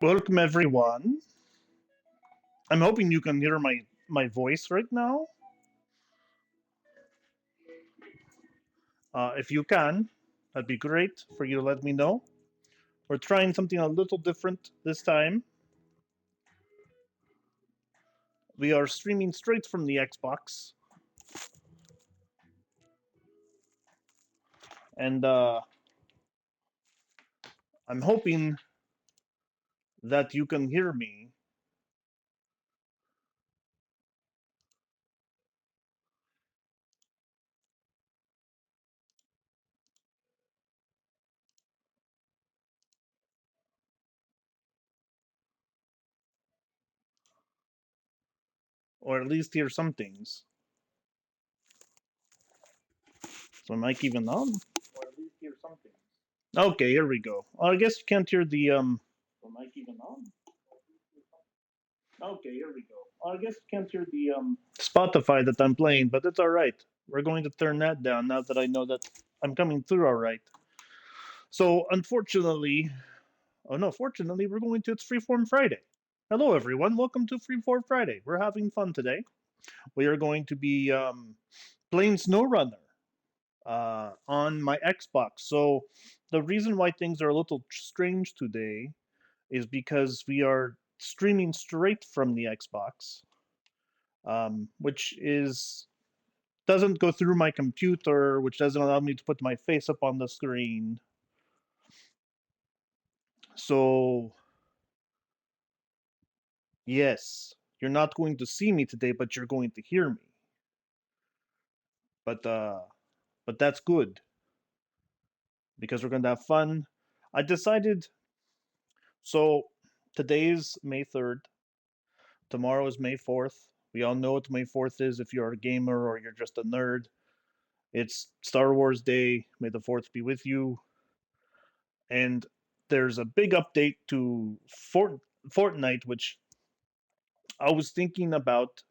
Welcome everyone. I'm hoping you can hear my voice right now. If you can, that'd be great for you to let me know. We're trying something a little different this time. We are streaming straight from the Xbox, and I'm hoping that you can hear me. Or at least hear some things. So mic even on? Or at least hear some things. Okay, here we go. I guess you can't hear the So mic even on? Okay, here we go. I guess you can't hear the Spotify that I'm playing, but it's all right. We're going to turn that down now that I know that I'm coming through all right. So, unfortunately, oh no, fortunately, we're going to It's Freeform Friday. Hello, everyone. Welcome to Freeform Friday. We're having fun today. We are going to be playing Snowrunner on my Xbox. So, the reason why things are a little strange today is because we are streaming straight from the Xbox, which is doesn't go through my computer, which doesn't allow me to put my face up on the screen. So, yes, you're not going to see me today, but you're going to hear me. But uh, but that's good because we're going to have fun. I decided. So today's May 3rd. Tomorrow is May 4th. We all know what May 4th is if you're a gamer or you're just a nerd. It's Star Wars Day. May the 4th be with you. And there's a big update to Fortnite, which I was thinking about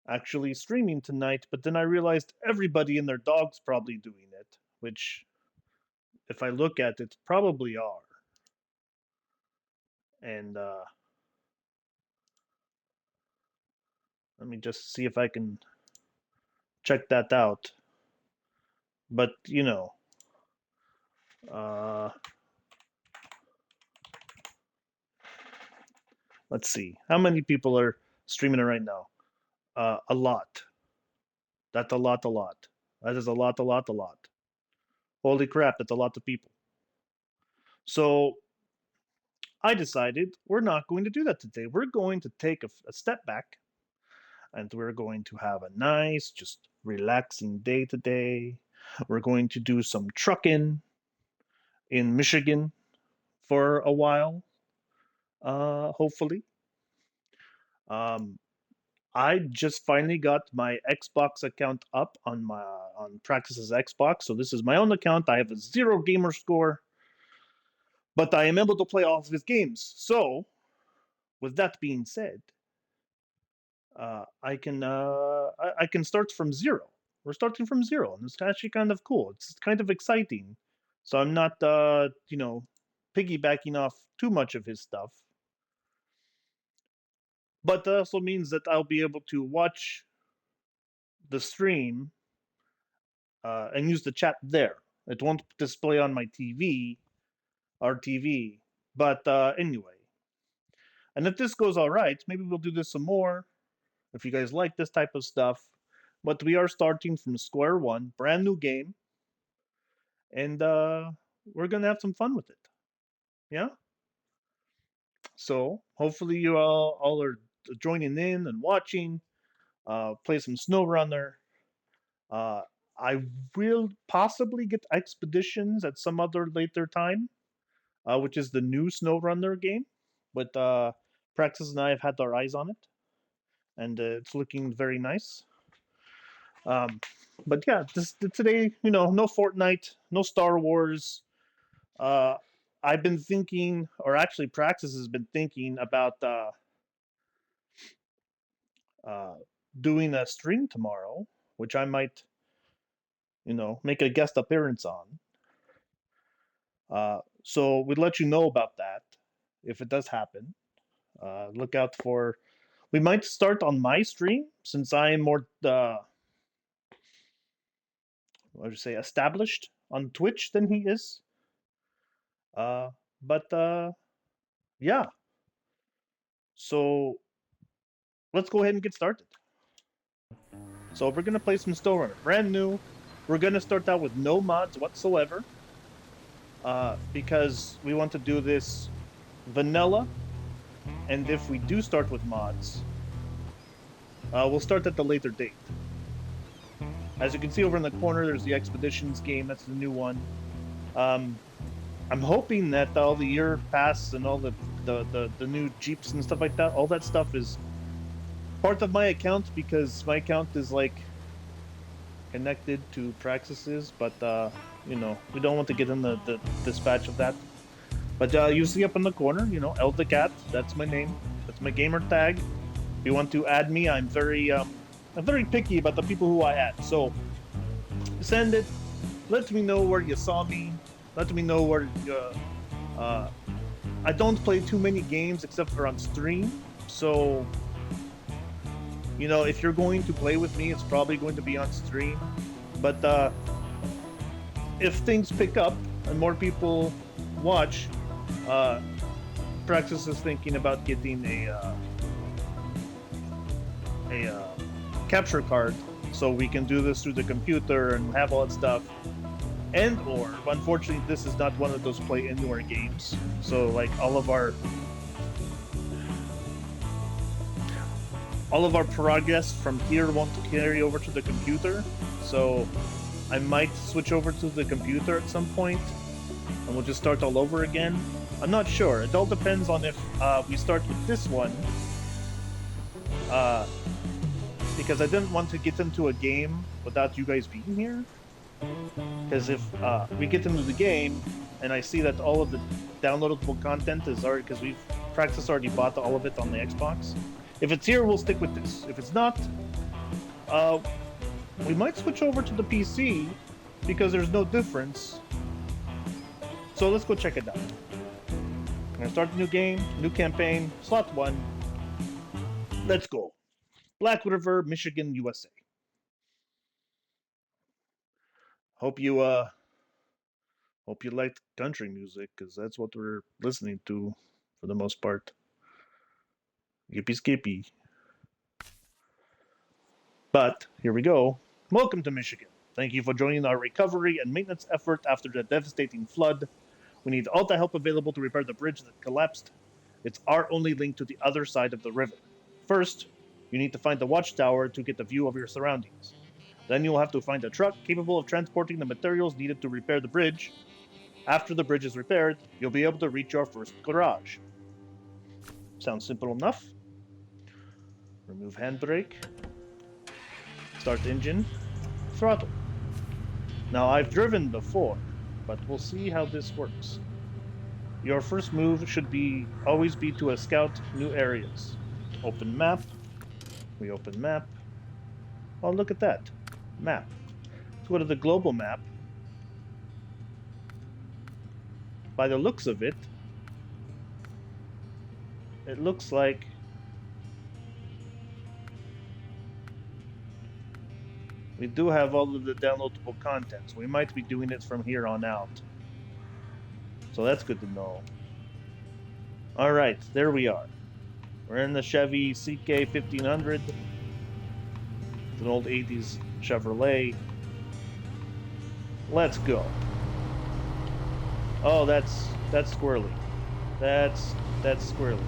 actually streaming tonight, but then I realized everybody and their dog's probably doing it, which, if I look at it, probably are. And let me just see if I can check that out. But, uh, let's see. How many people are streaming it right now? A lot. That's a lot, a lot. That is a lot, a lot, a lot. Holy crap, that's a lot of people. So I decided we're not going to do that today. We're going to take a step back and we're going to have a nice, just relaxing day today. We're going to do some trucking in Michigan for a while, hopefully. Um, I just finally got my Xbox account up on Praxis's Xbox, so this is my own account. I have a 0 gamer score, but I am able to play all of his games. So, with that being said, I can start from zero. We're starting from zero, and it's actually kind of cool. It's kind of exciting. So I'm not piggybacking off too much of his stuff, but that also means that I'll be able to watch the stream and use the chat there. It won't display on my TV, our TV. But anyway, and if this goes all right, maybe we'll do this some more. If you guys like this type of stuff, but we are starting from square one, brand new game, and we're gonna have some fun with it. Yeah. So hopefully you all are joining in and watching. Play some Snowrunner. Uh, I will possibly get Expeditions at some other later time, which is the new Snowrunner game. But Praxis and I have had our eyes on it, and it's looking very nice. Um, but yeah, today, no Fortnite, no Star Wars. Uh, I've been thinking, or actually, Praxis has been thinking about uh, doing a stream tomorrow, which I might, make a guest appearance on. So we'd let you know about that. if it does happen. Look out for. We might start on my stream since I am more, what would you say, established on Twitch than he is. But yeah, so let's go ahead and get started. So we're gonna play some Snowrunner, brand new. We're gonna start out with no mods whatsoever, because we want to do this vanilla. And if we do start with mods, we'll start at the later date. As you can see over in the corner, there's the Expeditions game. That's the new one. I'm hoping that all the year pass and all the new Jeeps and stuff like that, all that stuff is part of my account, because my account is like connected to Praxis's, but you know, we don't want to get in the dispatch of that. But you see up in the corner, you know, El the Cat, that's my name. That's my gamer tag. If you want to add me, I'm very picky about the people who I add. So send it. Let me know where you saw me. Let me know where. I don't play too many games except for on stream. So, you know, if you're going to play with me, it's probably going to be on stream. But if things pick up and more people watch, Praxis is thinking about getting a capture card, so we can do this through the computer and have all that stuff. And or, unfortunately, this is not one of those play anywhere games. So like all of our progress from here won't carry over to the computer. So I might switch over to the computer at some point, and we'll just start all over again. I'm not sure. It all depends on if we start with this one. Because I didn't want to get into a game without you guys being here. Because if we get into the game and I see that all of the downloadable content is already, because Praxis already bought all of it on the Xbox. If it's here, we'll stick with this. If it's not, we might switch over to the PC because there's no difference. So let's go check it out. I'm gonna start a new game, new campaign, slot 1. Let's go. Black River, Michigan, USA. Hope you liked country music, because that's what we're listening to for the most part. Yippee skippy. But here we go. Welcome to Michigan. Thank you for joining our recovery and maintenance effort after the devastating flood. We need all the help available to repair the bridge that collapsed. It's our only link to the other side of the river. First, you need to find the watchtower to get a view of your surroundings. Then you'll have to find a truck capable of transporting the materials needed to repair the bridge. After the bridge is repaired, you'll be able to reach your first garage. Sounds simple enough. Remove handbrake. Start engine. Throttle. Now, I've driven before, but we'll see how this works. Your first move should always be to scout new areas. Open map. We open map. Oh, look at that. Map. Let's go to the global map. By the looks of it, it looks like we do have all of the downloadable contents. We might be doing it from here on out. So that's good to know. Alright, there we are. We're in the Chevy CK 1500. It's an old 80s Chevrolet. Let's go. Oh, that's squirrely. That's squirrely.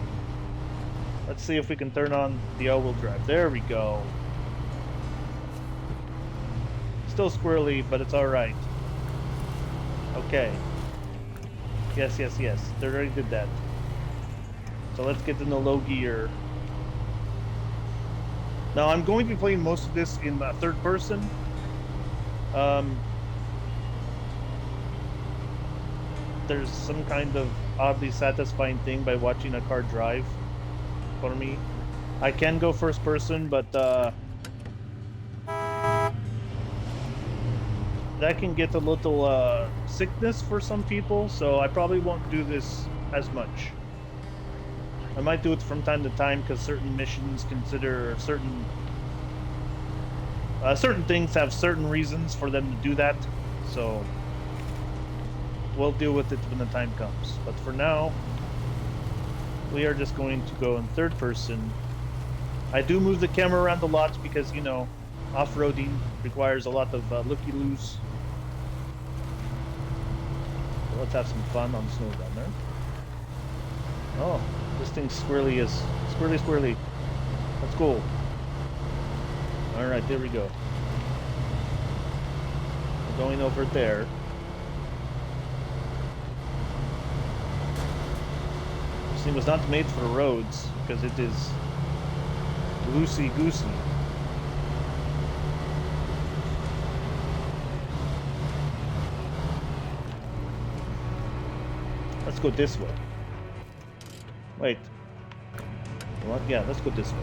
Let's see if we can turn on the all-wheel drive. There we go. Still squirrely, but it's alright. Okay. Yes. They already did that. So let's get in the low gear. Now, I'm going to be playing most of this in third person. There's some kind of oddly satisfying thing by watching a car drive for me. I can go first person, but that can get a little sickness for some people, so I probably won't do this as much. I might do it from time to time because certain missions consider certain things have certain reasons for them to do that. So we'll deal with it when the time comes. But for now, we are just going to go in third person. I do move the camera around a lot because, you know, off-roading requires a lot of looky-loos. So let's have some fun on Snowrunner. Oh, this thing's squirrely as squirrely squirrely. That's cool. Alright, there we go. We're going over there. This thing was not made for roads because it is loosey-goosey. Let's go this way. Wait. What? Yeah, let's go this way.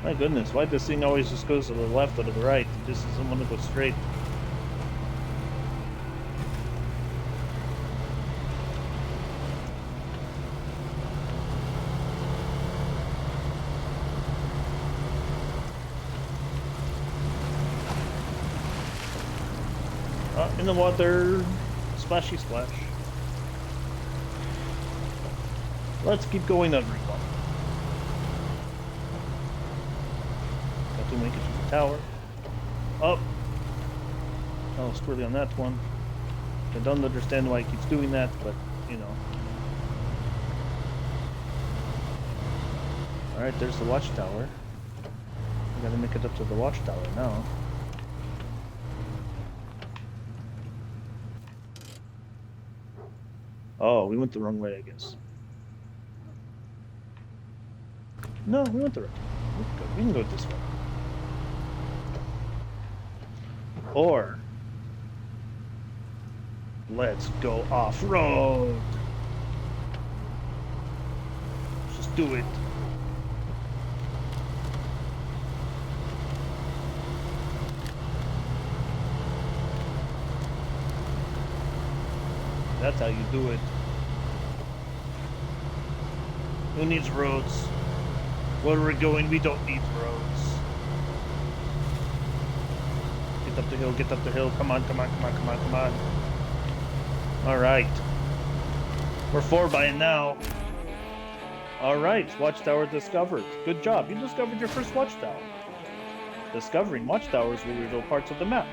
My goodness, why this thing always just goes to the left or to the right? It just doesn't want to go straight. In the water. Splashy splash. Let's keep going, everyone. Got to make it to the tower. Up. Oh, squirrely on that one. I don't understand why he keeps doing that, but, you know. Alright, there's the watchtower. We gotta make it up to the watchtower now. Oh, we went the wrong way, I guess. No, we went the right way. We can go this way. Or, let's go off-road. Let's just do it. That's how you do it. Who needs roads? Where we're going, we don't need roads. Get up the hill, get up the hill. Come on, come on, come on, come on, come on. Alright. We're 4 by now. Alright, watchtower discovered. Good job, you discovered your first watchtower. Discovering watchtowers will reveal parts of the map.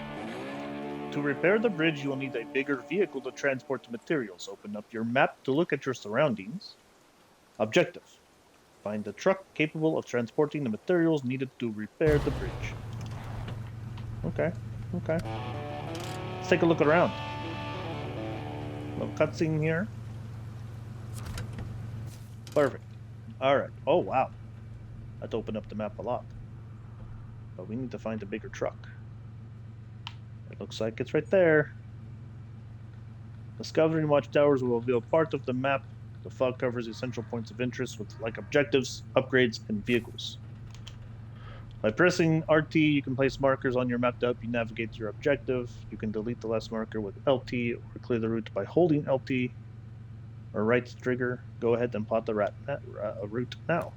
To repair the bridge, you will need a bigger vehicle to transport the materials. Open up your map to look at your surroundings. Objective. Find a truck capable of transporting the materials needed to repair the bridge. Okay, okay. Let's take a look around. A little cutscene here. Perfect. Alright. Oh, wow. That opened up the map a lot. But we need to find a bigger truck. It looks like it's right there. Discovering watchtowers will reveal part of the map. The fog covers essential points of interest with like objectives, upgrades, and vehicles. By pressing RT, you can place markers on your map to help you navigate to your objective. You can delete the last marker with LT or clear the route by holding LT or right trigger. Go ahead and plot the route now.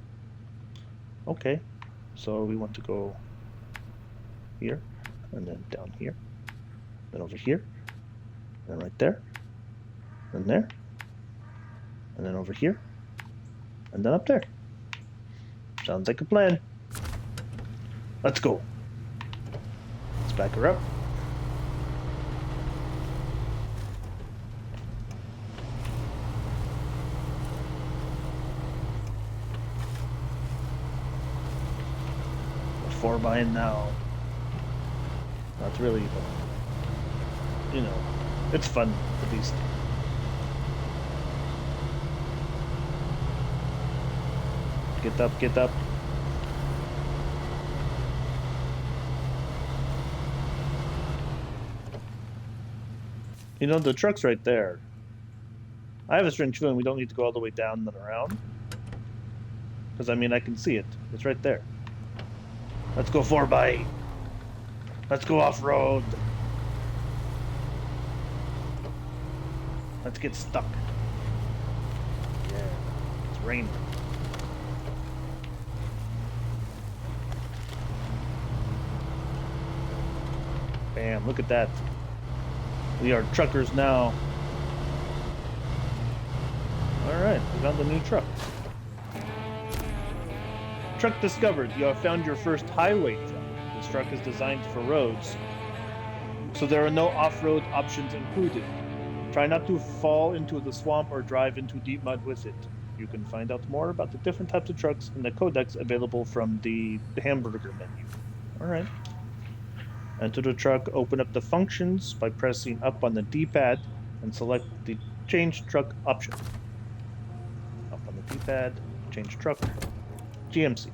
Okay, so we want to go here, and then down here, then over here, and right there, and there, and then over here, and then up there. Sounds like a plan. Let's go. Let's back her up. We're 4 by now. Not really, but, you know, it's fun at least. Get up, get up. You know, the truck's right there. I have a strange feeling we don't need to go all the way down and then around. Because, I mean, I can see it. It's right there. Let's go 4x. Let's go off-road. Let's get stuck. Yeah, it's raining. Bam, look at that. We are truckers now. Alright, we found the new truck. Truck discovered. You have found your first highway truck. This truck is designed for roads, so there are no off-road options included. Try not to fall into the swamp or drive into deep mud with it. You can find out more about the different types of trucks in the codex available from the hamburger menu. Alright. Enter the truck, open up the functions by pressing up on the D-pad and select the change truck option. Up on the D-pad, change truck, GMC.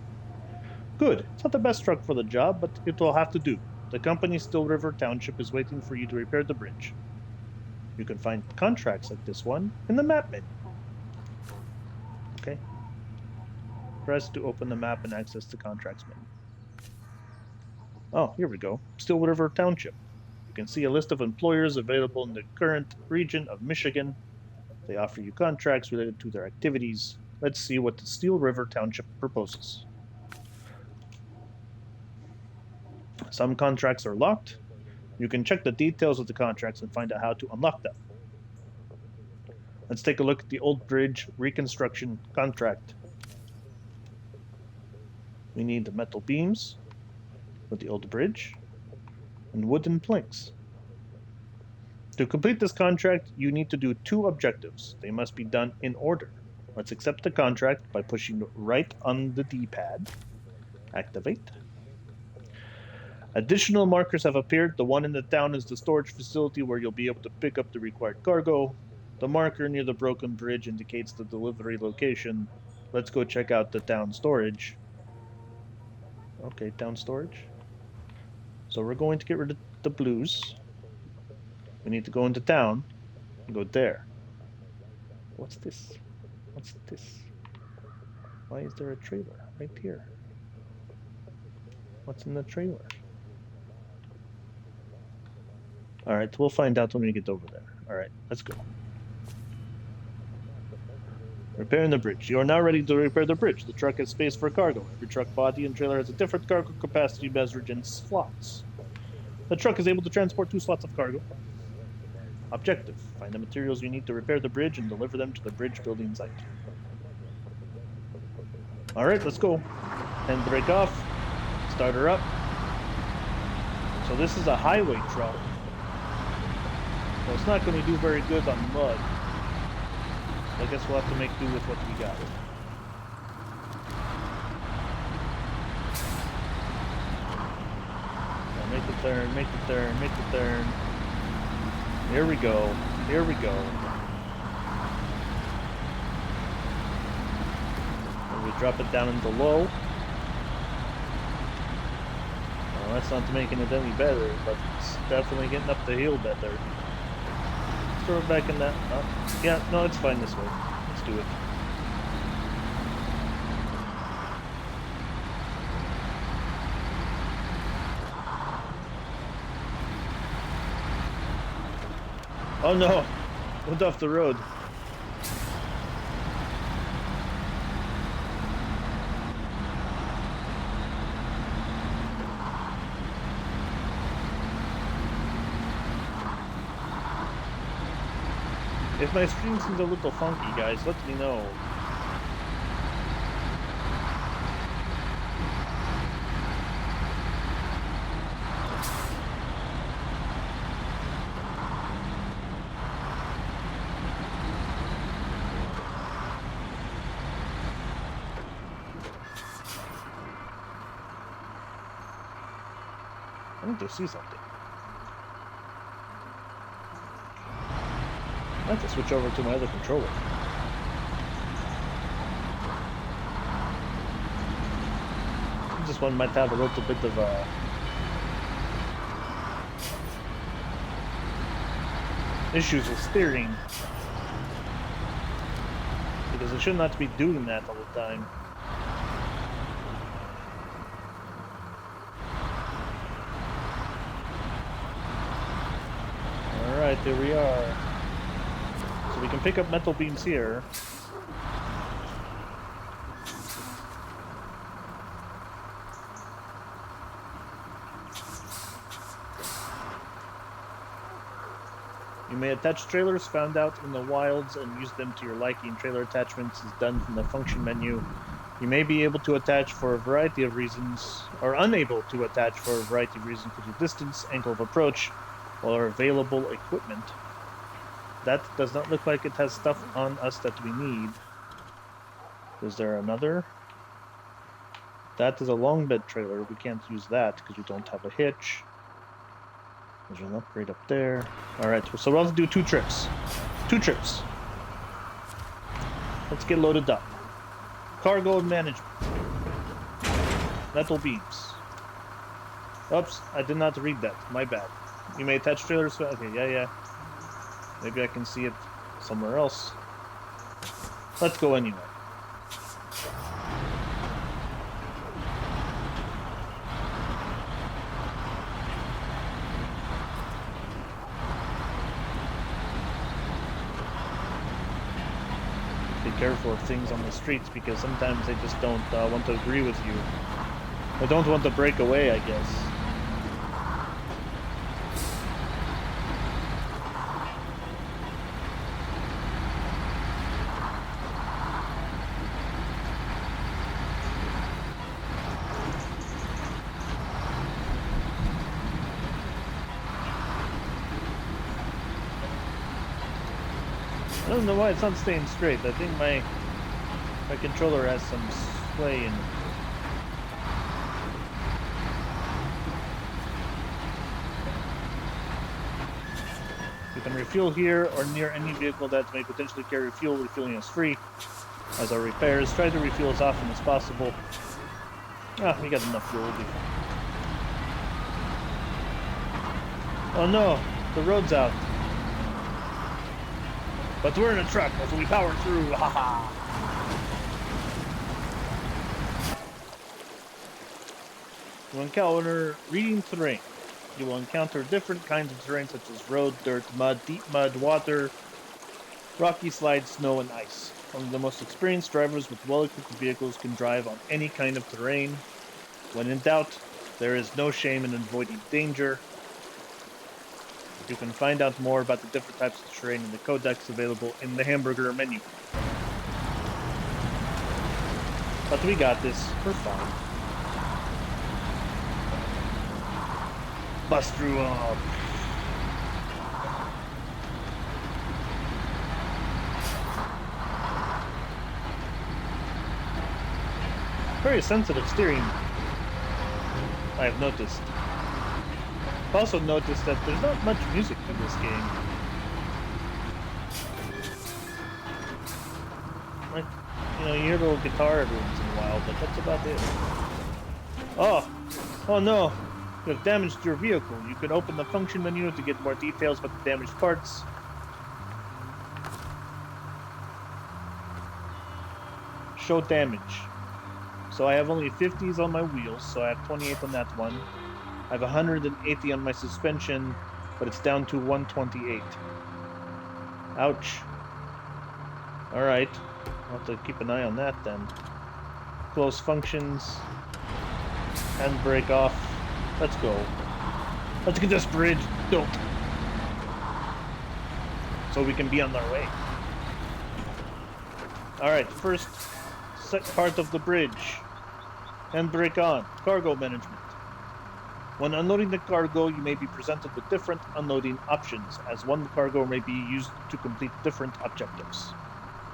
Good. It's not the best truck for the job, but it will have to do. The company Still River Township is waiting for you to repair the bridge. You can find contracts like this one in the map menu. Okay. Press to open the map and access the contracts menu. Oh, here we go. Still River Township. You can see a list of employers available in the current region of Michigan. They offer you contracts related to their activities. Let's see what the Steel River Township proposes. Some contracts are locked. You can check the details of the contracts and find out how to unlock them. Let's take a look at the Old Bridge Reconstruction contract. We need the metal beams for the old bridge and wooden planks. To complete this contract, you need to do 2 objectives. They must be done in order. Let's accept the contract by pushing right on the D-pad. Activate. Additional markers have appeared. The one in the town is the storage facility where you'll be able to pick up the required cargo. The marker near the broken bridge indicates the delivery location. Let's go check out the town storage. Okay, town storage. So we're going to get rid of the blues. We need to go into town and go there. What's this? What's this? Why is there a trailer right here? What's in the trailer? Alright, we'll find out when we get over there. Alright, let's go. Repairing the bridge. You are now ready to repair the bridge. The truck has space for cargo. Every truck body and trailer has a different cargo capacity measured in slots. The truck is able to transport 2 slots of cargo. Objective. Find the materials you need to repair the bridge and deliver them to the bridge building site. Alright, let's go. Handbrake off. Start her up. So this is a highway truck. So it's not going to do very good on mud. I guess we'll have to make do with what we got. Now make the turn, make the turn, make the turn. Here we go. Here we go. And we drop it down into low. Well, that's not making it any better, but it's definitely getting up the hill better. Throw it back in that. Oh, yeah, no, it's fine this way. Let's do it. Oh no! Went off the road. If my stream seems a little funky, guys, let me know. I need to see something. I have to switch over to my other controller. This one might have a little bit of issues with steering, because it should not be doing that all the time. Here we are. So we can pick up metal beams here. You may attach trailers found out in the wilds and use them to your liking. Trailer attachments is done from the function menu. You may be able to attach for a variety of reasons, or unable to attach for a variety of reasons due to distance, angle of approach, or available equipment. That does not look like it has stuff on us that we need. Is there another? That is a long bed trailer. We can't use that because we don't have a hitch. There's an upgrade up there. Alright, so we'll have to do 2 trips. 2 trips. Let's get loaded up. Cargo management. Metal beams. Oops, I did not read that. My bad. You may attach trailers. Okay, yeah. Maybe I can see it somewhere else. Let's go anyway. Be careful of things on the streets because sometimes they just don't want to agree with you. They don't want to break away, I guess. I don't know why it's not staying straight. I think my controller has some sway in it. You can refuel here or near any vehicle that may potentially carry fuel. Refueling is free. As our repairs, try to refuel as often as possible. Ah, we got enough fuel. We'll be fine. Oh no, the road's out. But we're in a truck, so we power through. Haha. You will encounter reading terrain. You will encounter different kinds of terrain such as road, dirt, mud, deep mud, water, rocky slides, snow, and ice. Only the most experienced drivers with well-equipped vehicles can drive on any kind of terrain. When in doubt, there is no shame in avoiding danger. You can find out more about the different types of terrain in the codex available in the hamburger menu. But we got this. We're fine. Bust through very sensitive steering, I have noticed. I've also noticed that there's not much music in this game. Like, you know, you hear a little guitar every once in a while, but that's about it. Oh no! You have damaged your vehicle. You can open the function menu to get more details about the damaged parts. Show damage. So I have only 50s on my wheels, so I have 28 on that one. I have 180 on my suspension, but it's down to 128. Ouch. Alright. I'll have to keep an eye on that then. Close functions. Handbrake off. Let's go. Let's get this bridge built. So we can be on our way. Alright, first part of the bridge. Handbrake on. Cargo management. When unloading the cargo, you may be presented with different unloading options, as one cargo may be used to complete different objectives.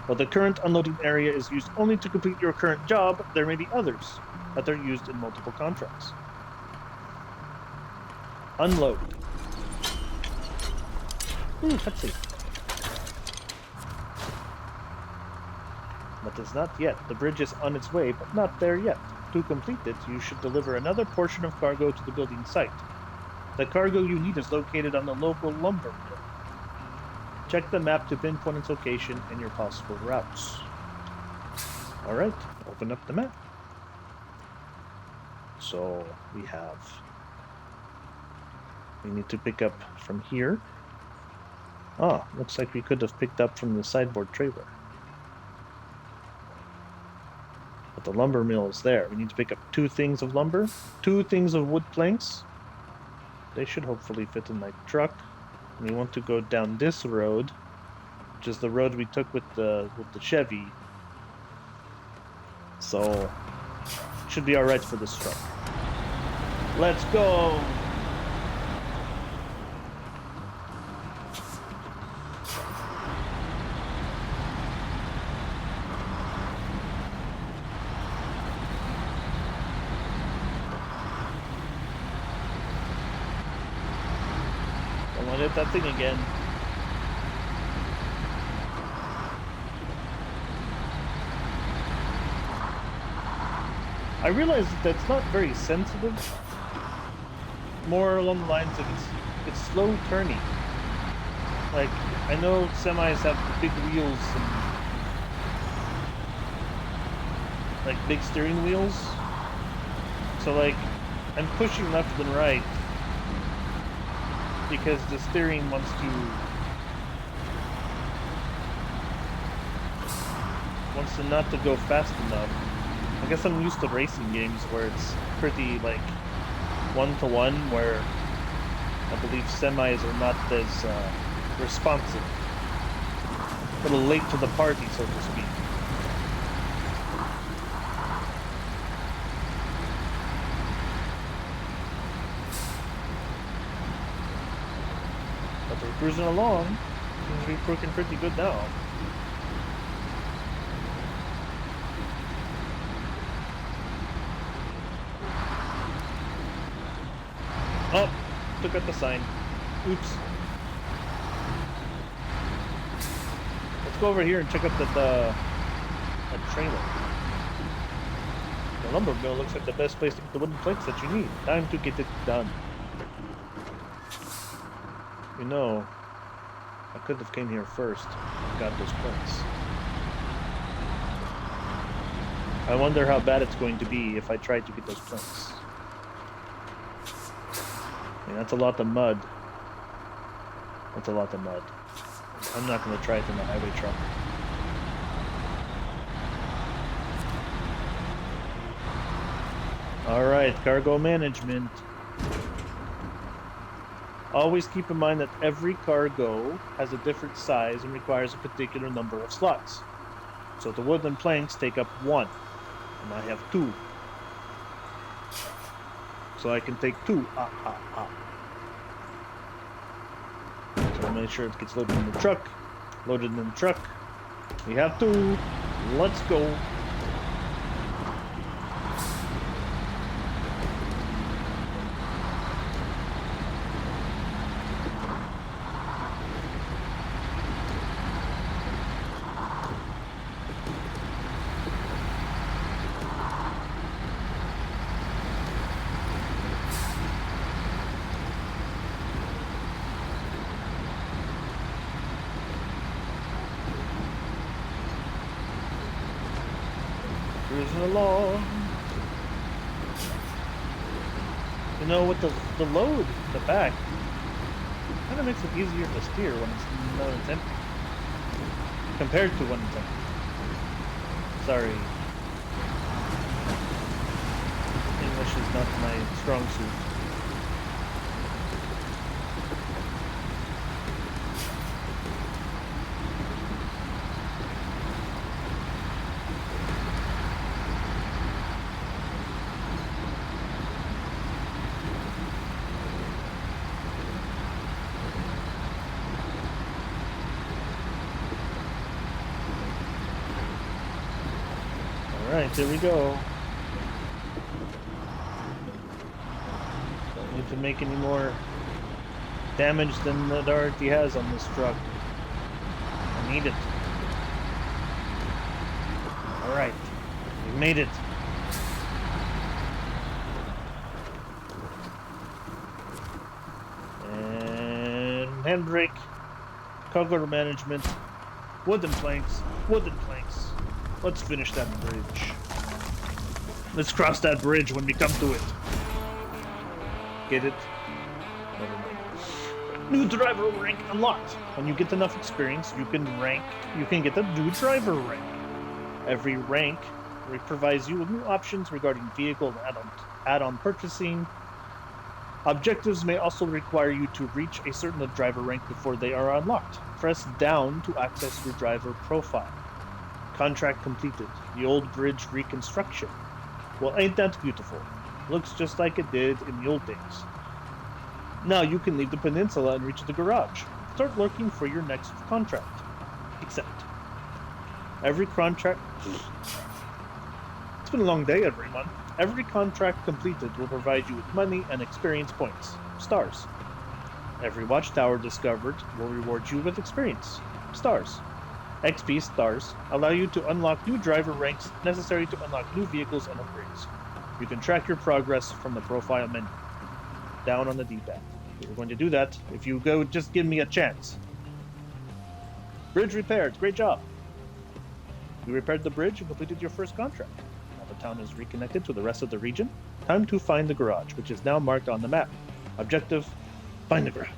While the current unloading area is used only to complete your current job, there may be others that are used in multiple contracts. Unload. Let's see. But it's not yet. The bridge is on its way, but not there yet. To complete it, you should deliver another portion of cargo to the building site. The cargo you need is located on the local lumber mill. Check the map to pinpoint its location and your possible routes. Alright, open up the map. So, we need to pick up from here. Oh, looks like we could have picked up from the sideboard trailer. But the lumber mill is there. We need to pick up 2 things of lumber, 2 things of wood planks. They should hopefully fit in my truck. And we want to go down this road, which is the road we took with the Chevy. So should be alright for this truck. Let's go! Don't want to hit that thing again. I realize that that's not very sensitive. More along the lines of it's slow turning. Like, I know semis have big wheels and like big steering wheels. So like, I'm pushing left and right because the steering wants to not to go fast enough. I guess I'm used to racing games where it's pretty like 1-to-1, where I believe semis are not as responsive, a little late to the party, so to speak. But we're cruising along. Seems to be working pretty good now. Oh, took out the sign. Oops. Let's go over here and check out that trailer. The lumber mill looks like the best place to get the wooden planks that you need. Time to get it done. You know, I could have came here first and got those planks. I wonder how bad it's going to be if I try to get those planks. I mean, that's a lot of mud. That's a lot of mud. I'm not going to try it in the highway truck. Alright, cargo management. Always keep in mind that every cargo has a different size and requires a particular number of slots. So the wooden planks take up 1, and I have 2. So I can take 2. So I'll make sure it gets loaded in the truck. Loaded in the truck. We have 2. Let's go. Cruising along. You know, with the load in the back, kind of makes it easier to steer when it's empty, compared to when it's empty. Sorry, English is not my strong suit. Alright, here we go. Don't need to make any more damage than it already has on this truck. I need it. Alright, we made it. And handbrake, cargo management, wooden planks, wooden planks. Let's finish that bridge. Let's cross that bridge when we come to it. Get it? Never mind. New driver rank unlocked. When you get enough experience, you can get a new driver rank. Every rank provides you with new options regarding vehicle and add-on purchasing. Objectives may also require you to reach a certain driver rank before they are unlocked. Press down to access your driver profile. Contract completed. The old bridge reconstruction. Well, ain't that beautiful? Looks just like it did in the old days. Now you can leave the peninsula and reach the garage. Start looking for your next contract. Accept. Every contract... It's been a long day, everyone. Every contract completed will provide you with money and experience points. Stars. Every watchtower discovered will reward you with experience. Stars. XP stars allow you to unlock new driver ranks necessary to unlock new vehicles and upgrades. You can track your progress from the profile menu. Down on the D-pad. We're going to do that if you go, just give me a chance. Bridge repaired. Great job. You repaired the bridge and completed your first contract. Now the town is reconnected to the rest of the region. Time to find the garage, which is now marked on the map. Objective, find the garage.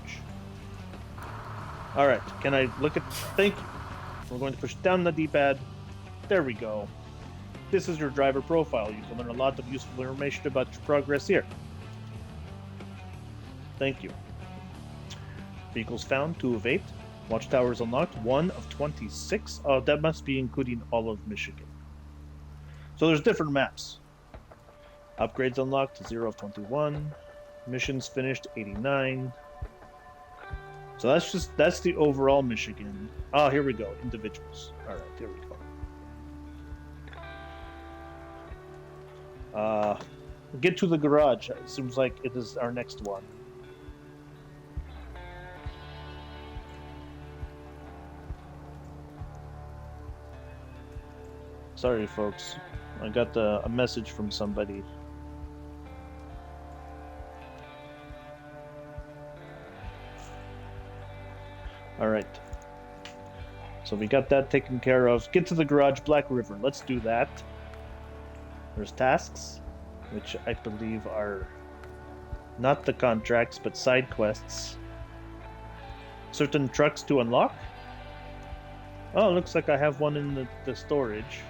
Alright, can I look at... Thank you. We're going to push down the D-pad. There we go. This is your driver profile. You can learn a lot of useful information about your progress here. Thank you. Vehicles found, 2 of 8. Watchtowers unlocked, 1 of 26. Oh, that must be including all of Michigan. So there's different maps. Upgrades unlocked, 0 of 21. Missions finished, 89. So that's the overall Michigan. Oh, here we go. Individuals. Alright, here we go. Get to the garage. It seems like it is our next one. Sorry, folks. I got a message from somebody. Alright. So we got that taken care of. Get to the garage, Black River. Let's do that. There's tasks, which I believe are not the contracts, but side quests. Certain trucks to unlock. Oh, looks like I have one in the storage.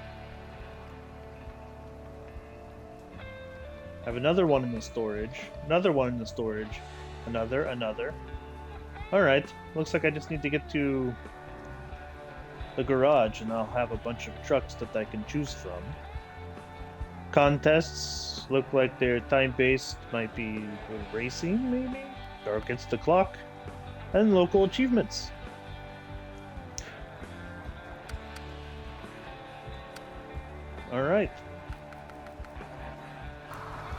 I have another one in the storage. Another one in the storage. Another. Alright, looks like I just need to get to the garage and I'll have a bunch of trucks that I can choose from. Contests look like they're time-based, might be racing maybe? Or against the clock. And local achievements. Alright.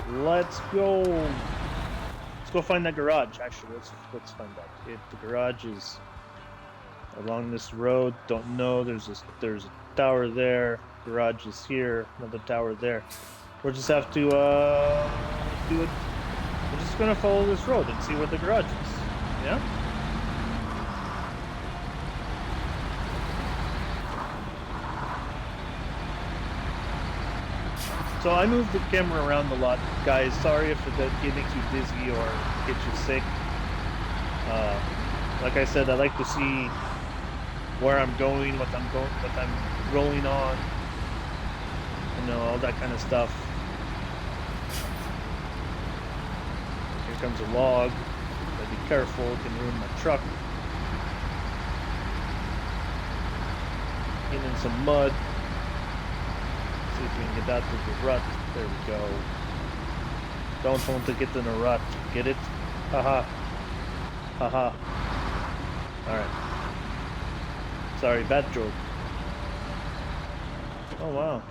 Let's go. Let's go find that garage. Actually, let's find out. If the garage is along this road, don't know. There's a tower there. Garage is here. Another tower there. We'll just have to do it. We're just gonna follow this road and see where the garage is. Yeah. So I moved the camera around a lot, guys. Sorry if it makes you dizzy or gets you sick. Like I said, I like to see where I'm going, what I'm rolling on, you know, all that kind of stuff. Here comes a log. Gotta be careful; it can ruin my truck. Getting in some mud. See if we can get out of the rut. There we go. Don't want to get in a rut. Get it? Haha. Haha. Alright. Sorry, bad joke. Oh wow.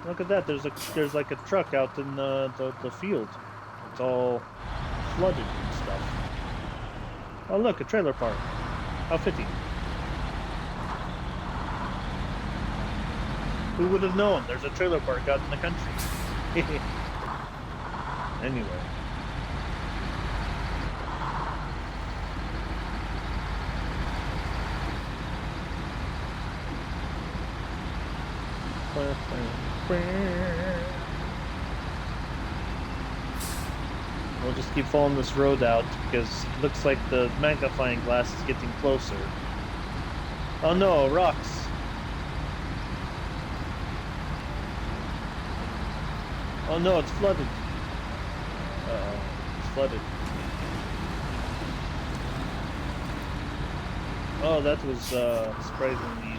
Look at that. There's like a truck out in the field. It's all flooded and stuff. Oh look, a trailer park. How fitting. Who would have known? There's a trailer park out in the country. Anyway. We'll just keep following this road out because it looks like the magnifying glass is getting closer. Oh no, rocks! Oh no, it's flooded. Uh-oh, it's flooded. Oh, that was surprisingly easy.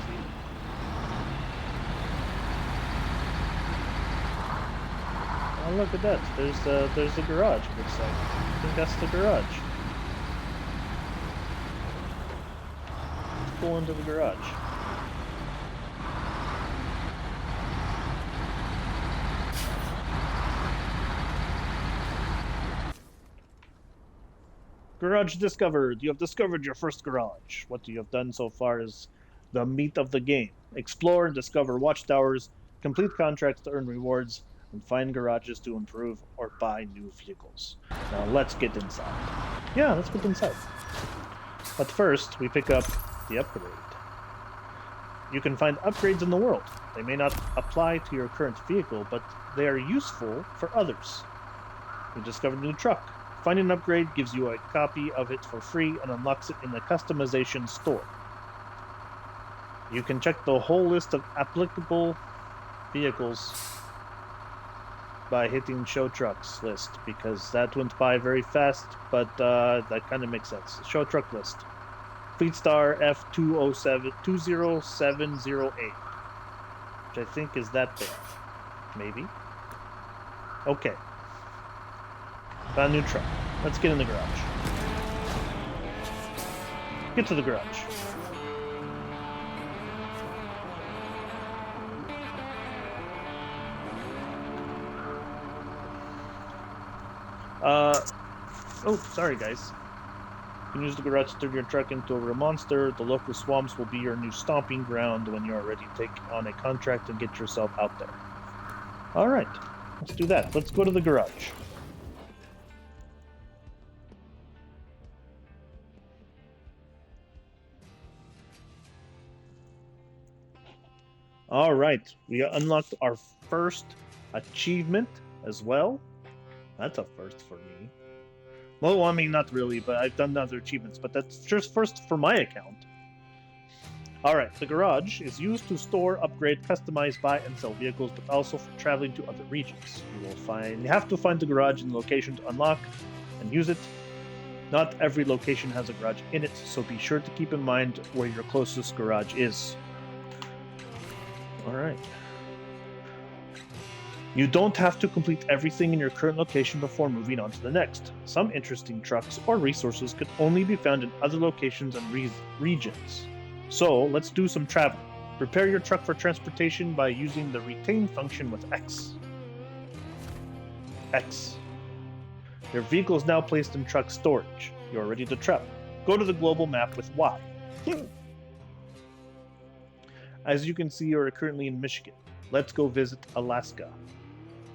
Oh, look at that. There's the garage, it looks like. I think that's the garage. Let's pull into the garage. Garage discovered. You have discovered your first garage. What you have done so far is the meat of the game. Explore and discover watchtowers, complete contracts to earn rewards, and find garages to improve or buy new vehicles. Now let's get inside. Yeah, let's get inside. But first, we pick up the upgrade. You can find upgrades in the world. They may not apply to your current vehicle, but they are useful for others. You discovered a new truck. Finding an upgrade gives you a copy of it for free and unlocks it in the customization store. You can check the whole list of applicable vehicles by hitting Show Trucks list, because that went by very fast, but that kind of makes sense. Show Truck list. Fleetstar F20708, which I think is that thing. Maybe? Okay. Found a new truck. Let's get in the garage. Get to the garage. Oh, sorry guys. You can use the garage to turn your truck into a real monster. The local swamps will be your new stomping ground when you are ready to take on a contract and get yourself out there. Alright, let's do that. Let's go to the garage. Alright, we unlocked our first achievement as well. That's a first for me. Well, I mean, not really, but I've done other achievements, but that's just first for my account. Alright, the garage is used to store, upgrade, customize, buy, and sell vehicles, but also for traveling to other regions. You have to find the garage in the location to unlock and use it. Not every location has a garage in it, so be sure to keep in mind where your closest garage is. Alright. You don't have to complete everything in your current location before moving on to the next. Some interesting trucks or resources could only be found in other locations and regions. So, let's do some traveling. Prepare your truck for transportation by using the retain function with X. X. Your vehicle is now placed in truck storage. You are ready to travel. Go to the global map with Y. As you can see, you are currently in Michigan. Let's go visit Alaska.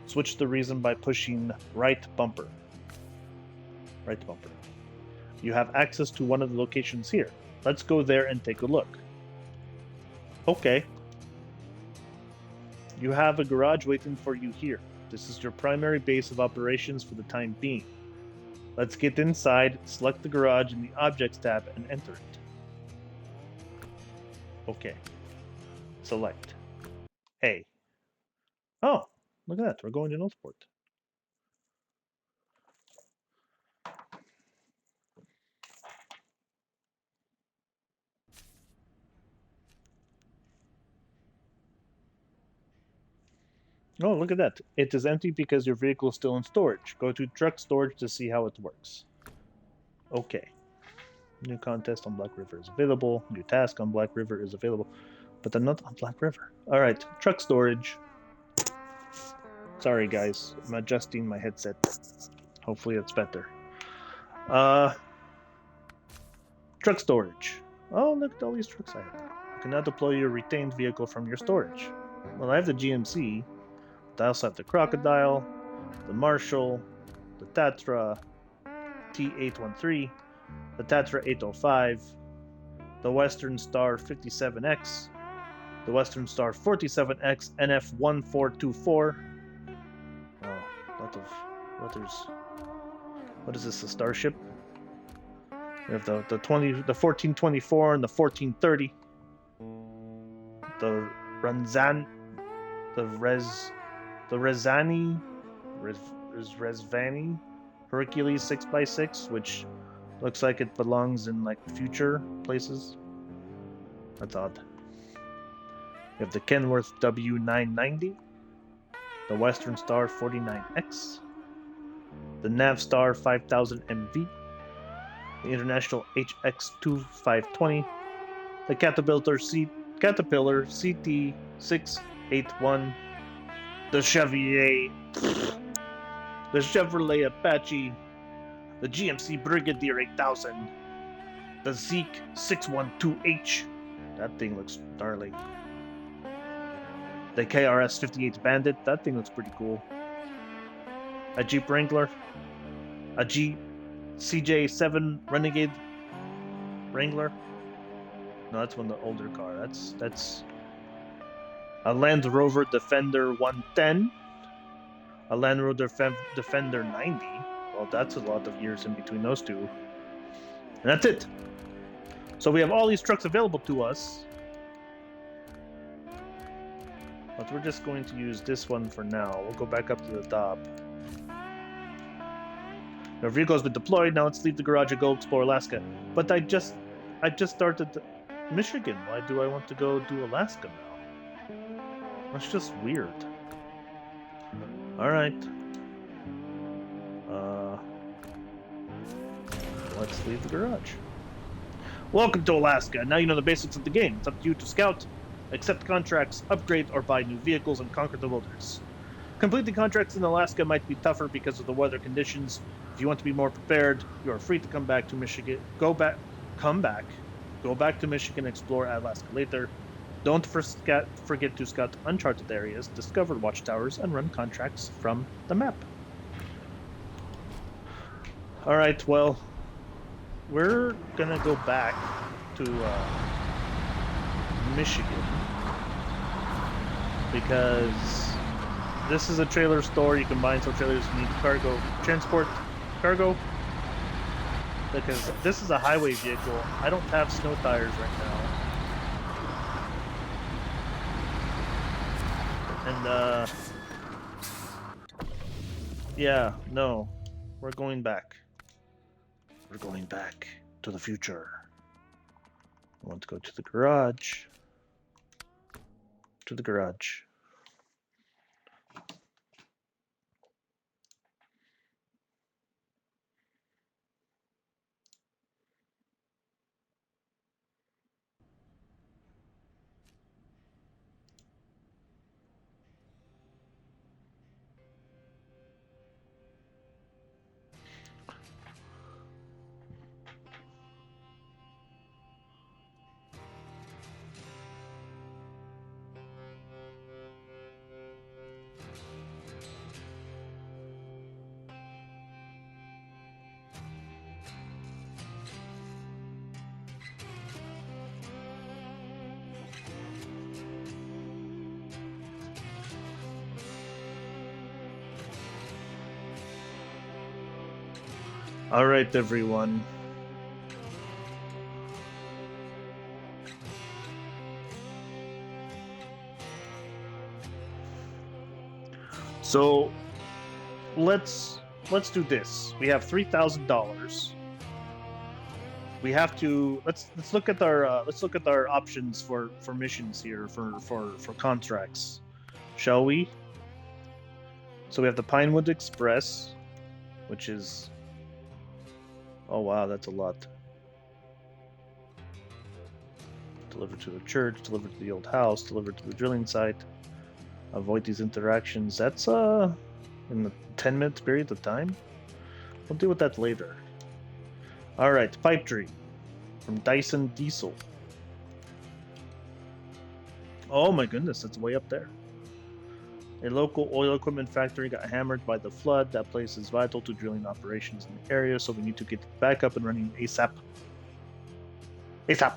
Switch the reason by pushing right bumper. Right bumper. You have access to one of the locations here. Let's go there and take a look. Okay. You have a garage waiting for you here. This is your primary base of operations for the time being. Let's get inside, select the garage in the Objects tab, and enter it. Okay. Select. A. Oh, look at that. We're going to Northport. Oh, look at that. It is empty because your vehicle is still in storage. Go to truck storage to see how it works. Okay. New contest on Black River is available. New task on Black River is available. But I'm not on Black River. Alright, truck storage. Sorry guys, I'm adjusting my headset. Hopefully it's better. Truck storage. Oh, look at all these trucks I have. You can now deploy your retained vehicle from your storage. Well, I have the GMC, but I also have the Crocodile, the Marshall, the Tatra T813, the Tatra 805, the Western Star 57X, the Western Star 47X NF1424. Oh, a lot of letters. What is this? A starship? We have the 1424 and the 1430. The Rezvani Hercules 6x6, which looks like it belongs in like future places. That's odd. We have the Kenworth W990, the Western Star 49X, the Navstar 5000 MV, the International HX2520, the Caterpillar CT681, the Chevrolet Apache, the GMC Brigadier 8000, the Zeke 612H. That thing looks gnarly. The KRS 58 Bandit. That thing looks pretty cool. A Jeep Wrangler. A Jeep CJ7 Renegade Wrangler. No, that's one of the older car. That's a Land Rover Defender 110. A Land Rover Defender 90. Well, that's a lot of years in between those two. And that's it. So we have all these trucks available to us. But we're just going to use this one for now. We'll go back up to the top. Our vehicle has been deployed. Now let's leave the garage and go explore Alaska. But I just started Michigan. Why do I want to go do Alaska now? That's just weird. All right. Let's leave the garage. Welcome to Alaska. Now you know the basics of the game. It's up to you to scout, accept contracts, upgrade, or buy new vehicles and conquer the wilderness. Completing contracts in Alaska might be tougher because of the weather conditions. If you want to be more prepared, you are free to come back to Michigan. Go back to Michigan, explore Alaska later. Don't forget to scout uncharted areas, discover watchtowers, and run contracts from the map. All right, well, we're gonna go back to Michigan because this is a trailer store. You can buy and sell trailers. You need transport cargo. Because this is a highway vehicle. I don't have snow tires right now. And yeah, no, we're going back. We're going back to the future. I want to go to the garage. To the garage. All right, everyone. So let's do this. We have $3,000. We have to let's look at our options for missions here for contracts, shall we? So we have the Pinewood Express, which is, oh wow, that's a lot. Delivered to the church, delivered to the old house, delivered to the drilling site. Avoid these interactions. That's in the 10-minute period of time. We'll deal with that later. Alright, Pipe Tree from Dyson Diesel. Oh my goodness, it's way up there. A local oil equipment factory got hammered by the flood. That place is vital to drilling operations in the area, so we need to get back up and running ASAP. ASAP!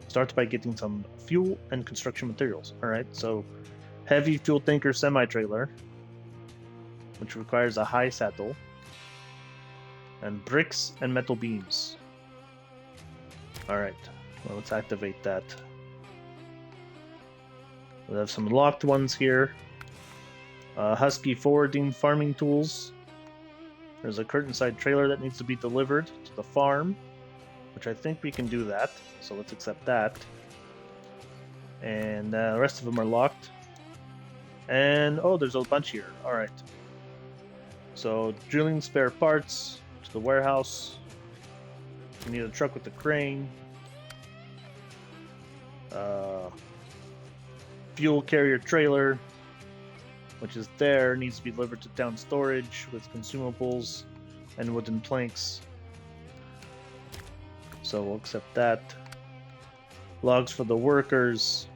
Start by getting some fuel and construction materials. Alright, so heavy fuel tanker semi-trailer, which requires a high saddle. And bricks and metal beams. Alright, well, let's activate that. We have some locked ones here. Husky forwarding farming tools. There's a curtain-side trailer that needs to be delivered to the farm, which I think we can do that, so let's accept that. And the rest of them are locked. And, oh, there's a bunch here. Alright. So, drilling spare parts to the warehouse. We need a truck with a crane. Fuel carrier trailer, which is there, needs to be delivered to town storage with consumables and wooden planks. So we'll accept that. Logs for the workers.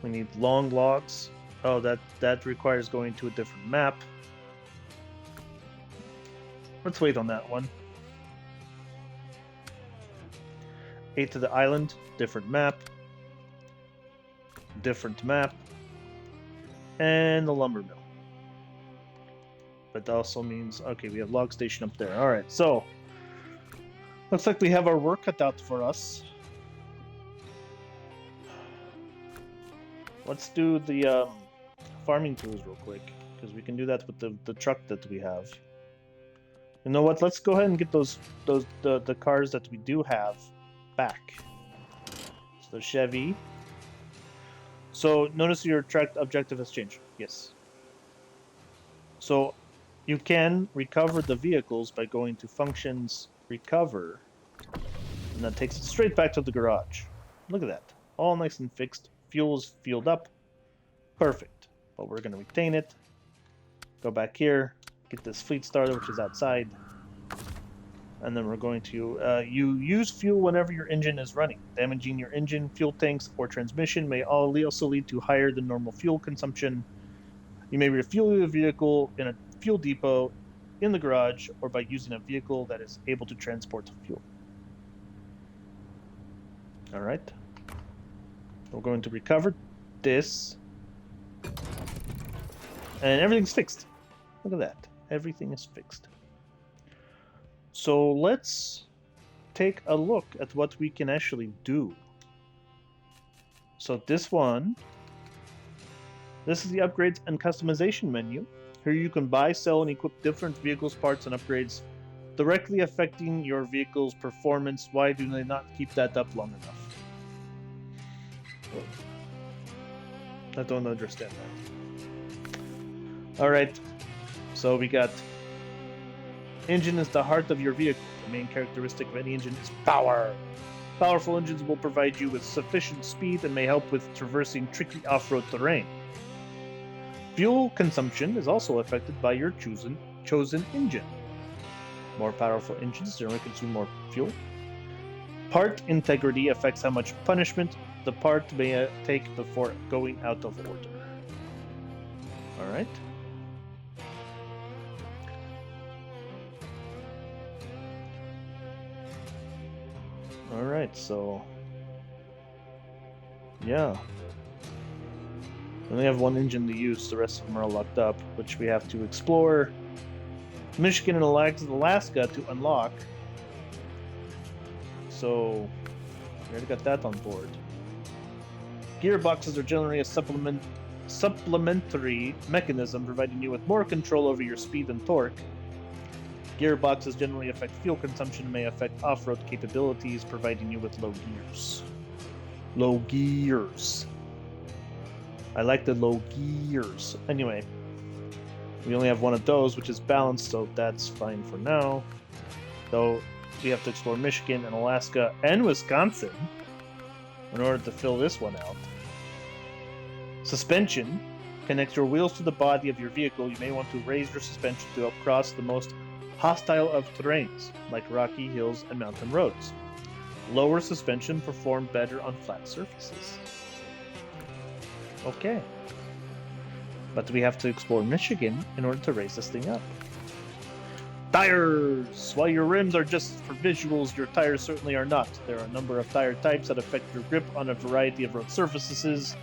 We need long logs. Oh, that requires going to a different map. Let's wait on that one. 8 to the island, different map. Different map. And the lumber mill. But that also means, okay, we have log station up there. Alright, so looks like we have our work cut out for us. Let's do the farming tools real quick, because we can do that with the truck that we have. You know what? Let's go ahead and get the cars that we do have back. So the Chevy. So notice your track objective has changed. Yes. So you can recover the vehicles by going to functions, recover, and that takes it straight back to the garage. Look at that. All nice and fixed. Fuel is fueled up. Perfect. But we're going to retain it. Go back here. Get this fleet starter, which is outside. And then we're going to... you use fuel whenever your engine is running. Damaging your engine, fuel tanks, or transmission may also lead to higher than normal fuel consumption. You may refuel your vehicle in a fuel depot, in the garage, or by using a vehicle that is able to transport fuel. Alright. We're going to recover this. And everything's fixed. Look at that. Everything is fixed. So let's take a look at what we can actually do. So this is the upgrades and customization menu. Here you can buy, sell, and equip different vehicles, parts, and upgrades directly affecting your vehicle's performance. Why do they not keep that up long enough? I don't understand that. Alright, so we got engine is the heart of your vehicle. The main characteristic of any engine is power. Powerful engines will provide you with sufficient speed and may help with traversing tricky off-road terrain. Fuel consumption is also affected by your chosen engine. More powerful engines generally consume more fuel. Part integrity affects how much punishment the part may take before going out of order. Alright. Alright, so... yeah. We only have one engine to use, the rest of them are locked up, which we have to explore Michigan and Alaska to unlock. So, we already got that on board. Gearboxes are generally a supplementary mechanism providing you with more control over your speed and torque. Gearboxes generally affect fuel consumption and may affect off-road capabilities, providing you with low gears. Low gears. I like the low gears. Anyway, we only have one of those, which is balanced, so that's fine for now. Though we have to explore Michigan and Alaska and Wisconsin in order to fill this one out. Suspension. Connect your wheels to the body of your vehicle. You may want to raise your suspension to help cross the most hostile of terrains, like rocky hills and mountain roads. Lower suspension perform better on flat surfaces. Okay. But we have to explore Michigan in order to raise this thing up. Tires! While your rims are just for visuals, your tires certainly are not. There are a number of tire types that affect your grip on a variety of road surfaces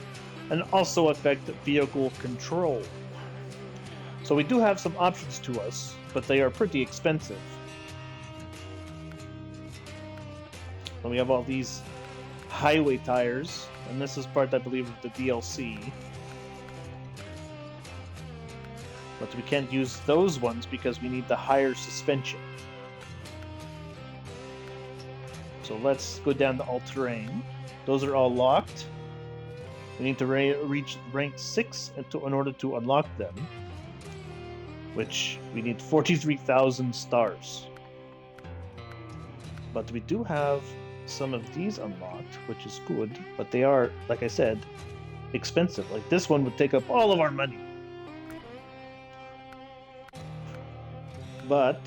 and also affect vehicle control. So we do have some options to us, but they are pretty expensive. Then we have all these highway tires, and this is part, I believe, of the DLC. But we can't use those ones because we need the higher suspension. So let's go down to all-terrain. Those are all locked. We need to reach rank 6 in order to unlock them, which we need 43,000 stars. But we do have some of these unlocked, which is good, but they are, like I said, expensive. Like this one would take up all of our money. But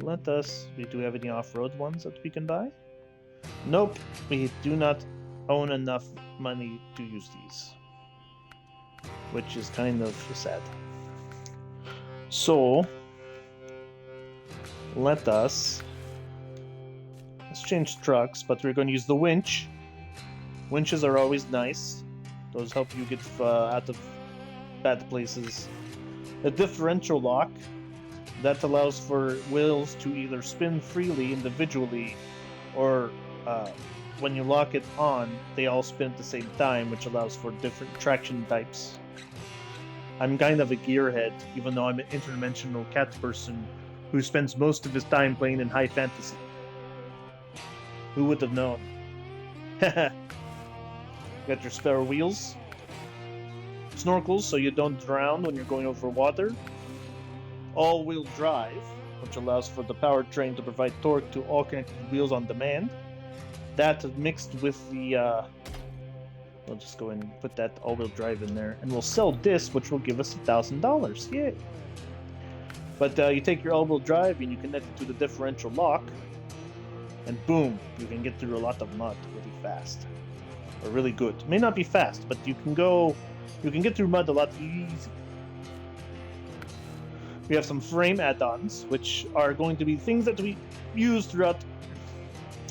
let us, do we have any off-road ones that we can buy? Nope, we do not own enough money to use these, which is kind of sad. So let's change trucks, but we're going to use the winch. Winches are always nice. Those help you get out of bad places. The differential lock, that allows for wheels to either spin freely individually, or when you lock it on, they all spin at the same time, which allows for different traction types. I'm kind of a gearhead, even though I'm an interdimensional cat person who spends most of his time playing in high fantasy. Who would have known? Got your spare wheels. Snorkels so you don't drown when you're going over water. All-wheel drive, which allows for the powertrain to provide torque to all connected wheels on demand. That mixed with the... we'll just go and put that all-wheel drive in there, and we'll sell this, which will give us $1,000. Yay! But you take your all-wheel drive and you connect it to the differential lock, and boom, you can get through a lot of mud really fast. Or really good. It may not be fast, but you can get through mud a lot easy. We have some frame add-ons, which are going to be things that we use throughout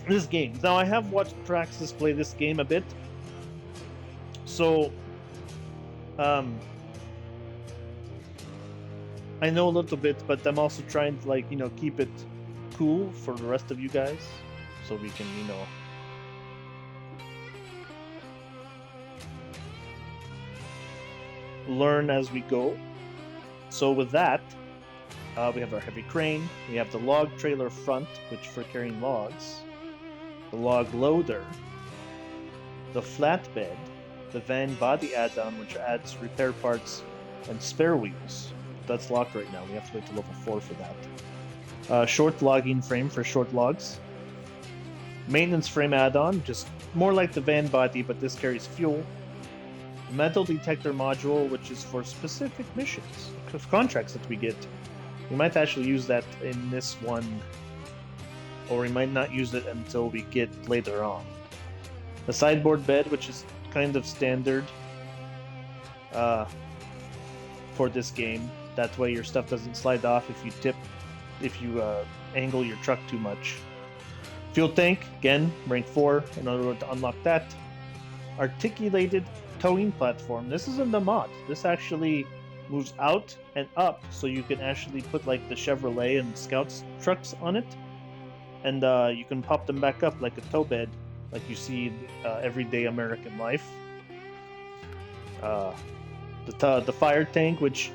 this game. Now, I have watched Praxis play this game a bit, so I know a little bit, but I'm also trying to, keep it cool for the rest of you guys, so we can, learn as we go. So with that, we have our heavy crane, we have the log trailer front, which for carrying logs, the log loader, the flatbed, the van body add-on, which adds repair parts and spare wheels. That's locked right now. We have to wait to level 4 for that. Short logging frame for short logs. Maintenance frame add-on, just more like the van body, but this carries fuel. Metal detector module, which is for specific missions, contracts that we get. We might actually use that in this one, or we might not use it until we get later on. The sideboard bed, which is kind of standard for this game. That way your stuff doesn't slide off if you angle your truck too much. Fuel tank, again, rank 4, in order to unlock that. Articulated towing platform. This isn't the mod. This actually moves out and up, so you can actually put like the Chevrolet and Scouts trucks on it, and you can pop them back up like a tow bed, like you see in everyday American life. The fire tank, which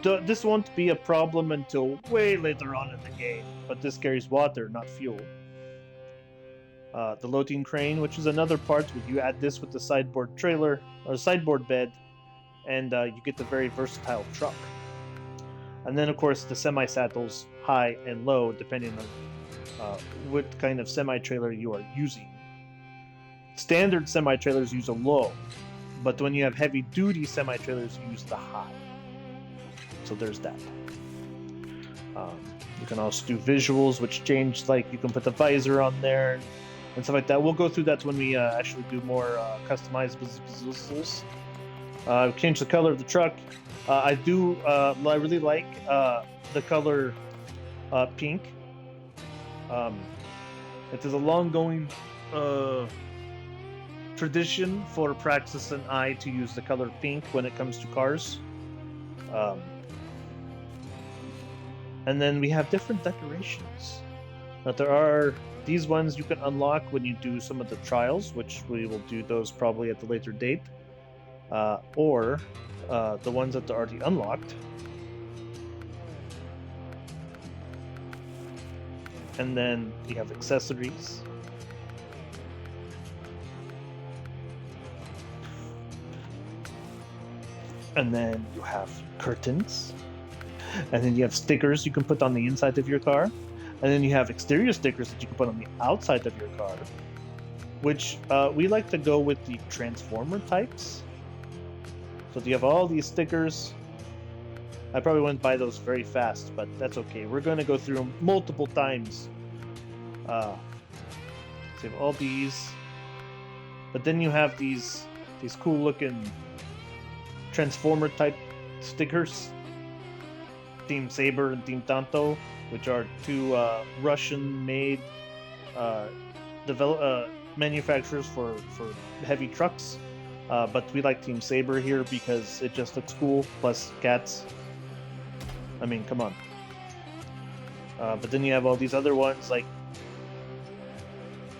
this won't be a problem until way later on in the game, but this carries water, not fuel. The loading crane, which is another part where you add this with the sideboard trailer or sideboard bed, and you get the very versatile truck. And then, of course, the semi-saddles, high and low, depending on what kind of semi-trailer you are using. Standard semi-trailers use a low, but when you have heavy-duty semi-trailers, you use the high. So there's that. You can also do visuals, which change, like you can put the visor on there and stuff like that. We'll go through that when we actually do more customized visuals. Change the color of the truck. I really like the color pink. It is a long-going tradition for Praxis and I to use the color pink when it comes to cars. And then we have different decorations. But there are these ones you can unlock when you do some of the trials, which we will do those probably at the later date, or the ones that are already unlocked. And then you have accessories. And then you have curtains. And then you have stickers you can put on the inside of your car. And then you have exterior stickers that you can put on the outside of your car. Which we like to go with the Transformer types. So you have all these stickers. I probably wouldn't buy those very fast, but that's okay. We're going to go through them multiple times. So you have all these. But then you have these cool looking Transformer type stickers. Team Saber and Team Tanto, which are two Russian-made manufacturers for heavy trucks. But we like Team Saber here because it just looks cool, plus cats. I mean, come on. But then you have all these other ones, like...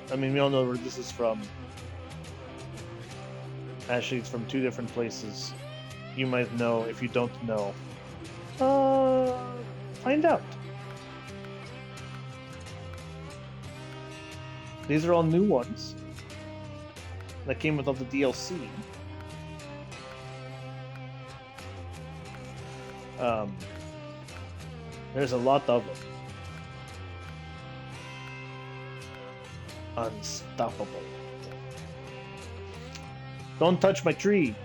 I mean, we all know where this is from. Actually, it's from two different places. You might know if you don't know. Find out. These are all new ones that came with all the DLC. There's a lot of them. Unstoppable. Don't touch my tree,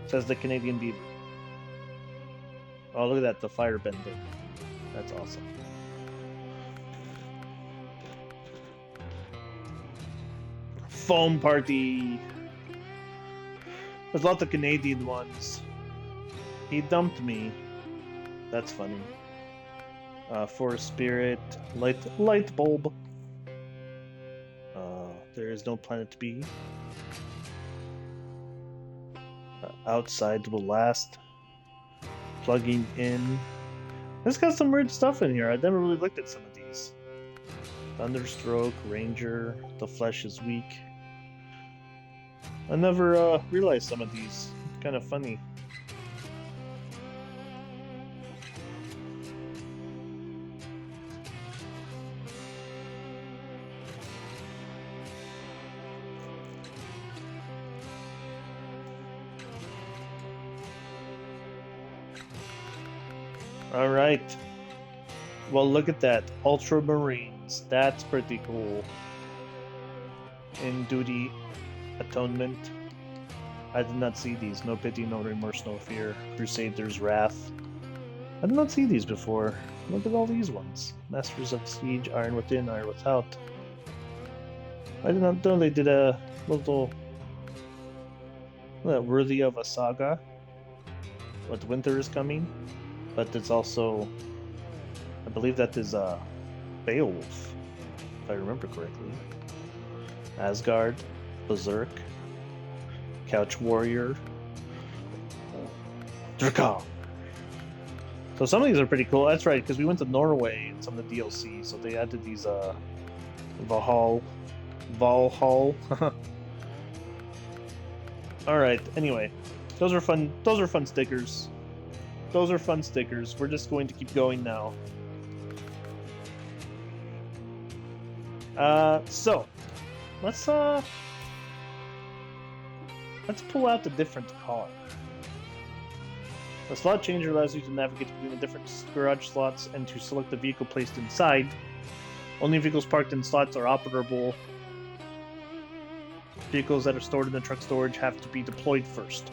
says the Canadian beaver. Oh, look at that, the firebender. That's awesome. Foam party. There's lots of Canadian ones. He dumped me. That's funny. Forest spirit. Light bulb. There is no planet B. Outside will last. Plugging in. It's got some weird stuff in here. I've never really looked at some of these. Thunderstroke, Ranger, the flesh is weak. I never realized some of these. Kind of funny. Alright. Well, look at that. Ultramarines. That's pretty cool. In duty atonement. I did not see these. No pity, no remorse, no fear. Crusader's Wrath. I did not see these before. Look at all these ones. Masters of Siege, Iron Within, Iron Without. I did not know they did a little... worthy of a saga. What, winter is coming? But it's also... I believe that is Beowulf, if I remember correctly. Asgard, Berserk, Couch Warrior, Drakar. So some of these are pretty cool. That's right, because we went to Norway in some of the DLC, so they added these Valhall. Alright, anyway. Those are fun stickers. Those are fun stickers. We're just going to keep going now. So let's pull out the different car. The slot changer allows you to navigate between the different garage slots and to select the vehicle placed inside. Only vehicles parked in slots are operable. Vehicles that are stored in the truck storage have to be deployed first.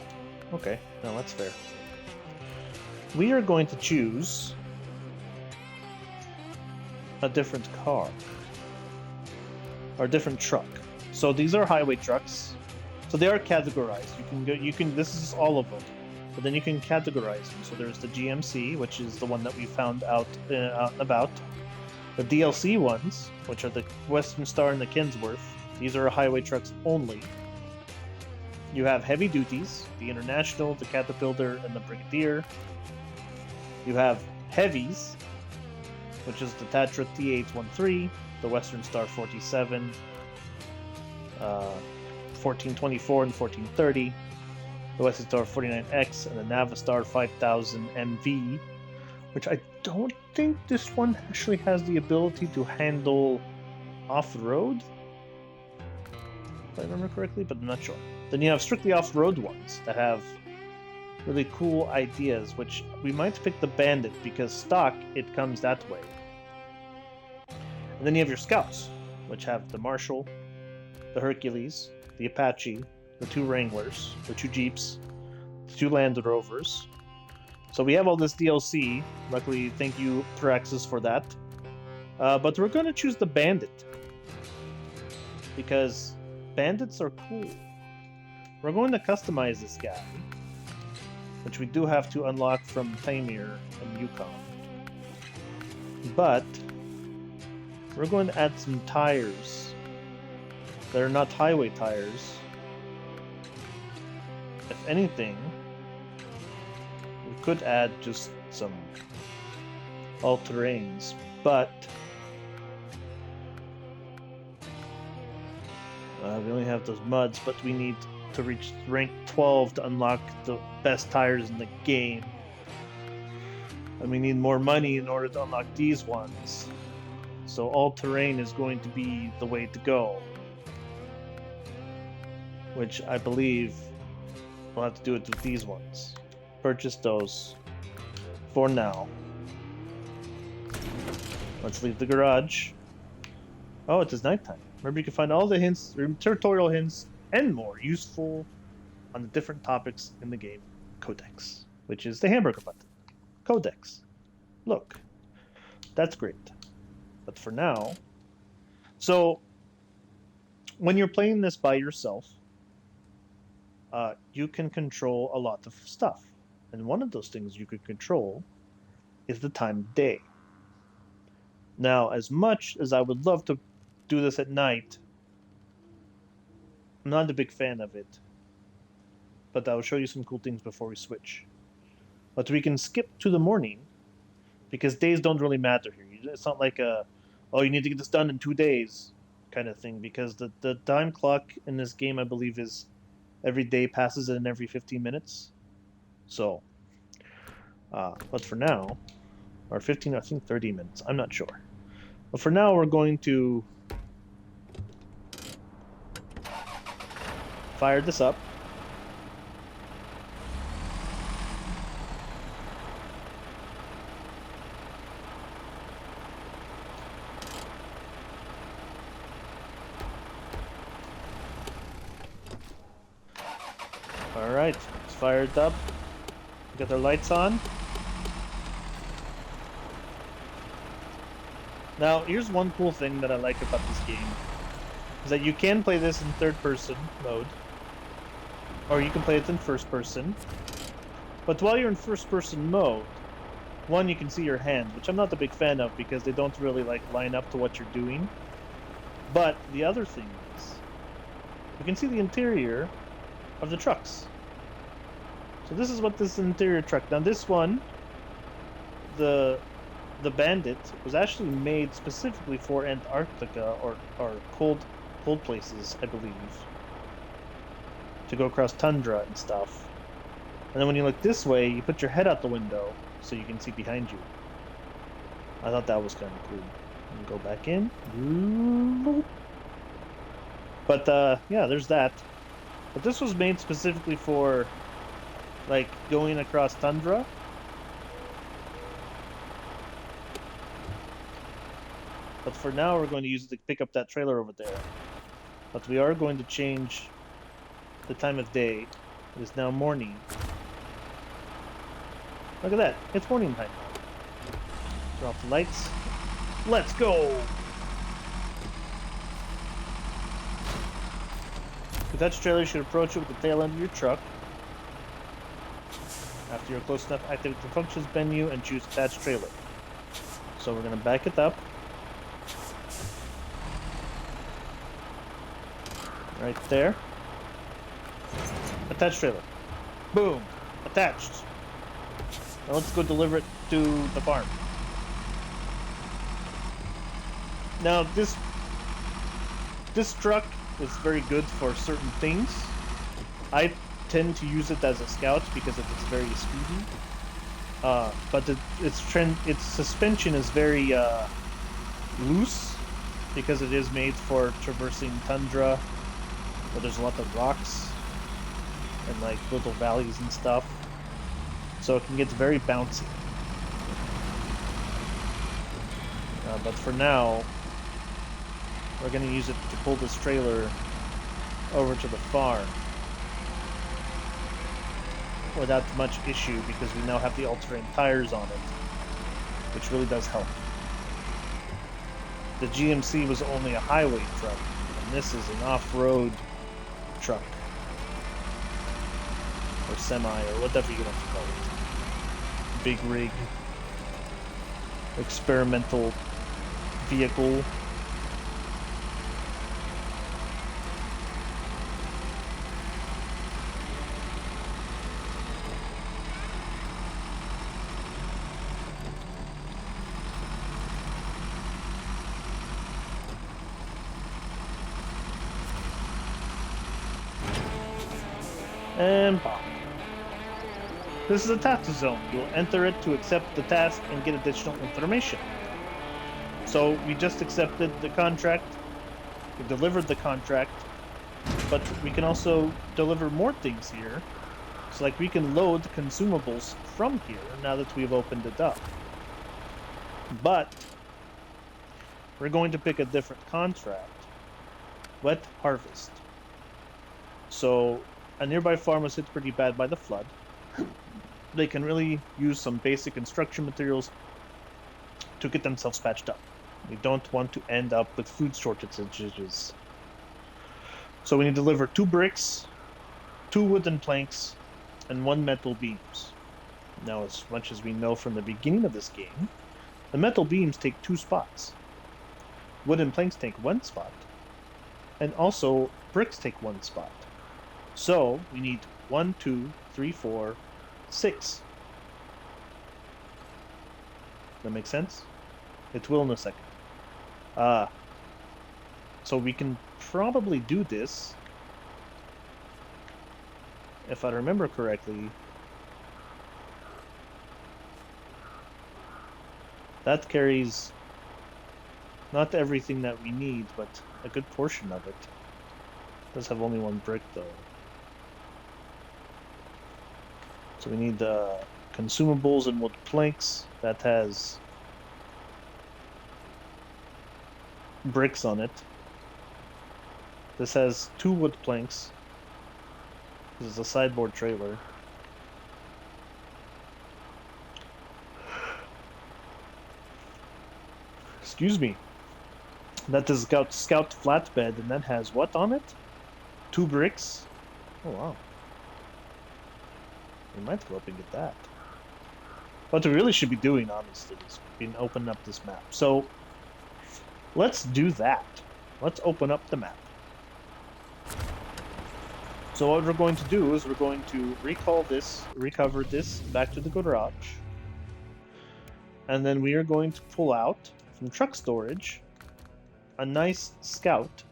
Okay, no, that's fair. We are going to choose a different car. Or a different truck. So these are highway trucks. So they are categorized. This is all of them. But then you can categorize them. So there's the GMC, which is the one that we found out about. The DLC ones, which are the Western Star and the Kensworth. These are highway trucks only. You have heavy duties, the International, the Caterpillar, and the Brigadier. You have heavies, Now this truck is very good for certain things. I tend to use it as a scout because it is very speedy. But its suspension is very loose because it is made for traversing tundra where there's a lot of rocks and like little valleys and stuff. So it can get very bouncy. But for now, we're going to use it to pull this trailer over to the farm without much issue because we now have the all-terrain tires on it, which really does help. The GMC was only a highway truck, and this is an off-road truck. Or semi, or whatever you want to call it. Big rig. Experimental vehicle. And pop. This is a task zone. You'll enter it to accept the task and get additional information. So we just accepted the contract, we delivered the contract, but we can also deliver more things here. So like we can load consumables from here now that we've opened it up. But we're going to pick a different contract. Wet harvest. So a nearby farm was hit pretty bad by the flood. They can really use some basic construction materials to get themselves patched up. We don't want to end up with food shortages. So we need to deliver 2 bricks, 2 wooden planks, and 1 metal beams. Now, as much as we know from the beginning of this game, the metal beams take 2 spots. Wooden planks take 1 spot. And also, bricks take 1 spot. So, we need 1, 2, 3, 4, 6. That makes sense? It will in a second. So we can probably do this, if I remember correctly. That carries not everything that we need, but a good portion of it. It does have only 1 brick though. So we need consumables and wood planks. That has bricks on it. This has 2 wood planks. This is a sideboard trailer. Excuse me. That is Scout flatbed, and that has what on it? 2 bricks. Oh wow. We might go up and get that. What we really should be doing, honestly, is opening up this map. So let's do that. Let's open up the map. So what we're going to do is we're going to recover this back to the garage. And then we are going to pull out from truck storage a nice Scout.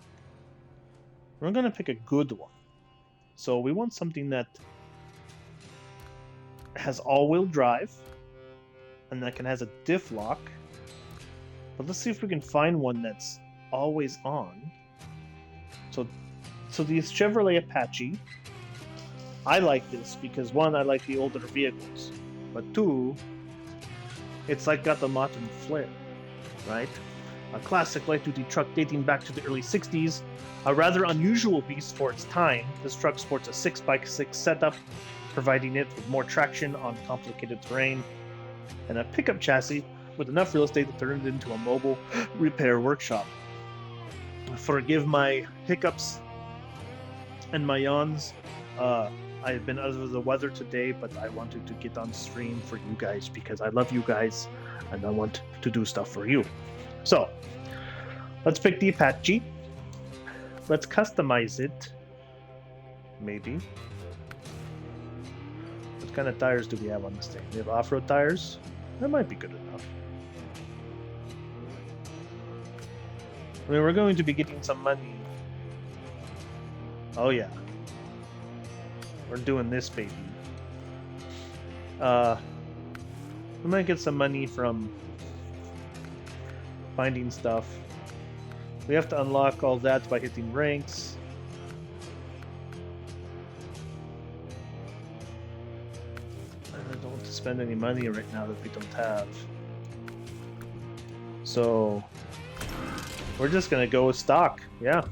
We're going to pick a good one. So we want something that has all-wheel drive and that has a diff lock. But let's see if we can find one that's always on. So the Chevrolet Apache, I like this because 1, I like the older vehicles, but 2, it's like got the modern flair, right? A classic light-duty truck dating back to the early 60s, a rather unusual beast for its time. This truck sports a 6x6 setup, providing it with more traction on complicated terrain, and a pickup chassis with enough real estate to turn it into a mobile repair workshop. Forgive my hiccups and my yawns. I've been under the weather today, but I wanted to get on stream for you guys because I love you guys and I want to do stuff for you. So, let's pick the Apache. Let's customize it. Maybe. What kind of tires do we have on this thing? We have off-road tires? That might be good enough. I mean, we're going to be getting some money. Oh yeah. We're doing this, baby. We might get some money from finding stuff. We have to unlock all that by hitting ranks. I don't want to spend any money right now that we don't have. So we're just gonna go with stock, yeah.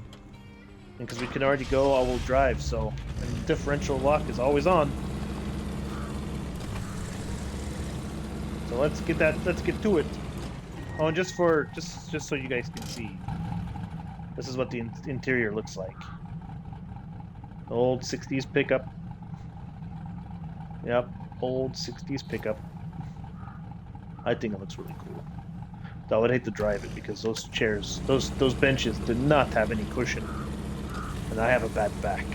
And because we can already go all-wheel drive, so and differential lock is always on. So let's get to it. Oh, and just so you guys can see, this is what the interior looks like. Old 60s pickup. Yep, old 60s pickup. I think it looks really cool. Though I would hate to drive it because those chairs, those benches did not have any cushion. And I have a bad back.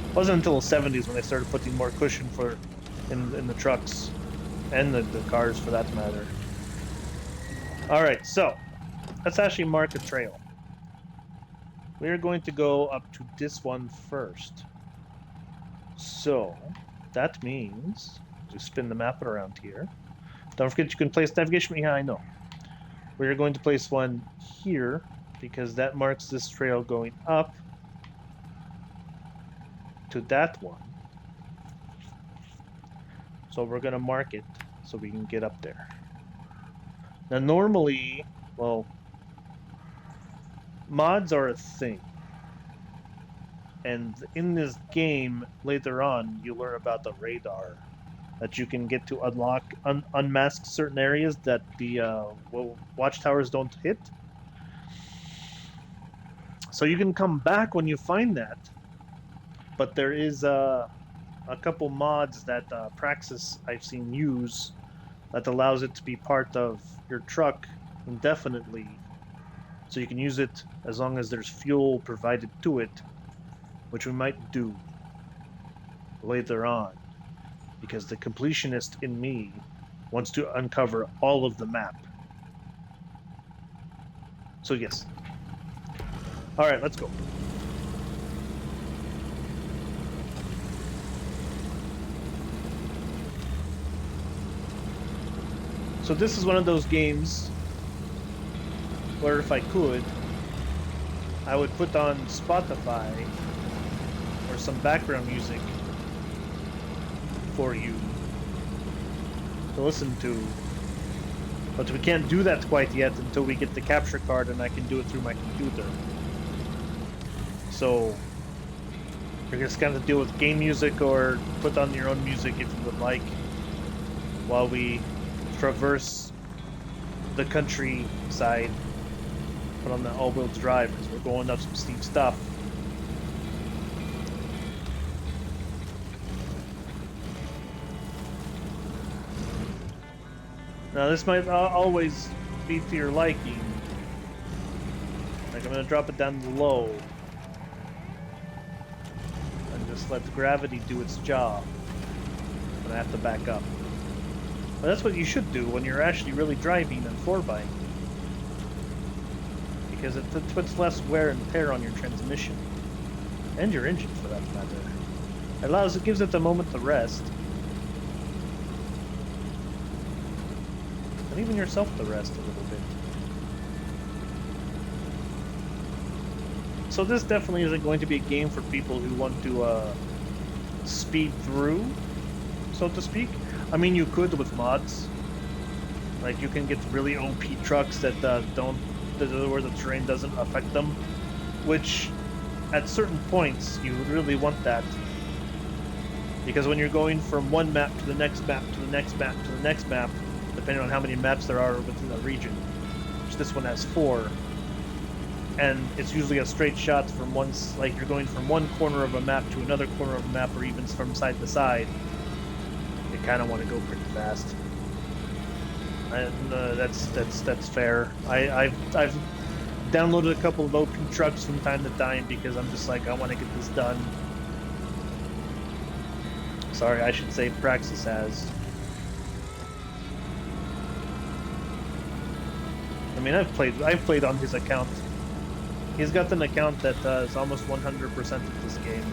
It wasn't until the 70s when they started putting more cushion in the trucks and the cars for that matter. Alright, so let's actually mark a trail. We're going to go up to this one first. So that means to spin the map around here. Don't forget you can place navigation behind. No. We're going to place one here because that marks this trail going up to that one. So we're going to mark it so we can get up there. Now normally, well, mods are a thing. And in this game, later on, you learn about the radar that you can get to unmask certain areas that the watchtowers don't hit. So you can come back when you find that, but there is a couple mods that Praxis I've seen use that allows it to be part of your truck indefinitely, so you can use it as long as there's fuel provided to it, which we might do later on, because the completionist in me wants to uncover all of the map. So yes. Alright, let's go. So this is one of those games where if I could, I would put on Spotify or some background music for you to listen to. But we can't do that quite yet until we get the capture card and I can do it through my computer. So you're just going to deal with game music or put on your own music if you would like while we traverse the countryside. Put on the all-wheel drive because we're going up some steep stuff. Now this might always be to your liking. Like I'm going to drop it down low and just let the gravity do its job. And I have to back up. But that's what you should do when you're actually really driving and 4x. Because it puts less wear and tear on your transmission. And your engine for that matter. It gives it the moment to rest. And even yourself to rest a little bit. So this definitely isn't going to be a game for people who want to speed through, so to speak. I mean, you could with mods. Like, you can get really OP trucks that where the terrain doesn't affect them. Which, at certain points, you really want that. Because when you're going from one map to the next map to the next map to the next map, depending on how many maps there are within the region, which this one has 4, and it's usually a straight shot from like you're going from one corner of a map to another corner of a map, or even from side to side. You kind of want to go pretty fast, and that's fair. I've downloaded a couple of OP trucks from time to time because I'm just like, I want to get this done. Sorry, I should say Praxis has. I mean, I've played on his account. He's got an account that is almost 100% of this game.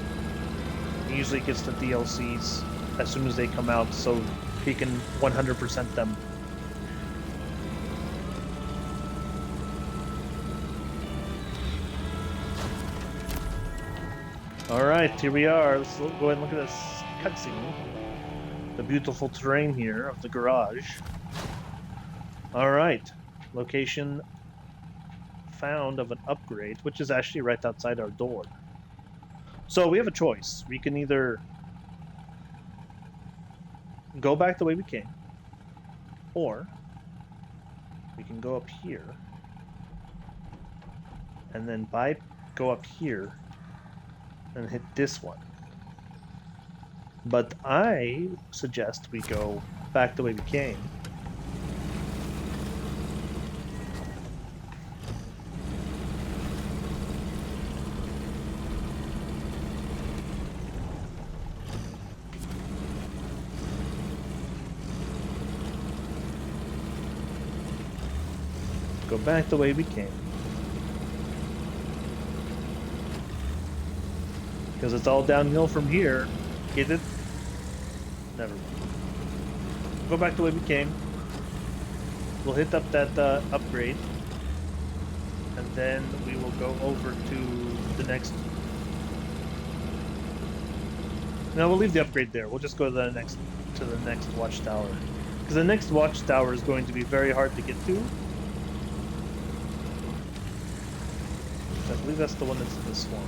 He usually gets the DLCs as soon as they come out, so he can 100% them. Alright, here we are. Let's go ahead and look at this cutscene. The beautiful terrain here of the garage. Alright, location found of an upgrade, which is actually right outside our door. So we have a choice. We can either go back the way we came, or we can go up here and then go up here and hit this one. But I suggest we go back the way we came. Go back the way we came. Because it's all downhill from here. Get it? Never mind. Go back the way we came. We'll hit up that upgrade. And then we will go over to the next... No, we'll leave the upgrade there. We'll just go to the next watchtower. Because the next watchtower is going to be very hard to get to. I believe that's the one that's in the swamp.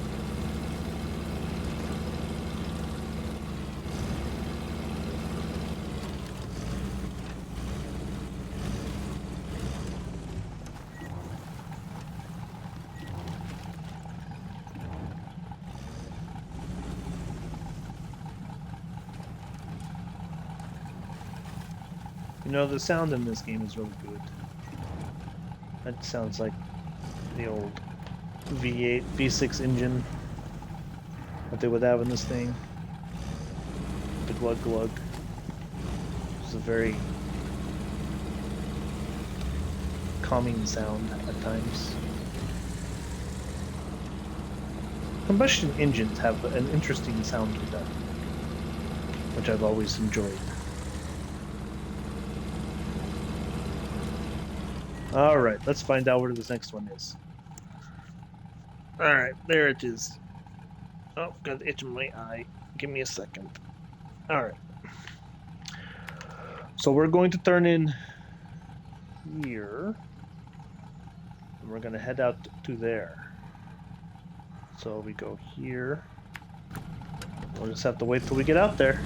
You know, the sound in this game is really good. That sounds like the old V8, V6 engine that they would have in this thing. The glug glug. It's a very calming sound at times. Combustion engines have an interesting sound to them, which I've always enjoyed. Alright, let's find out where this next one is. Alright, there it is. Oh, got the itch in my eye. Give me a second. Alright. So we're going to turn in here. And we're going to head out to there. So we go here. We'll just have to wait till we get out there.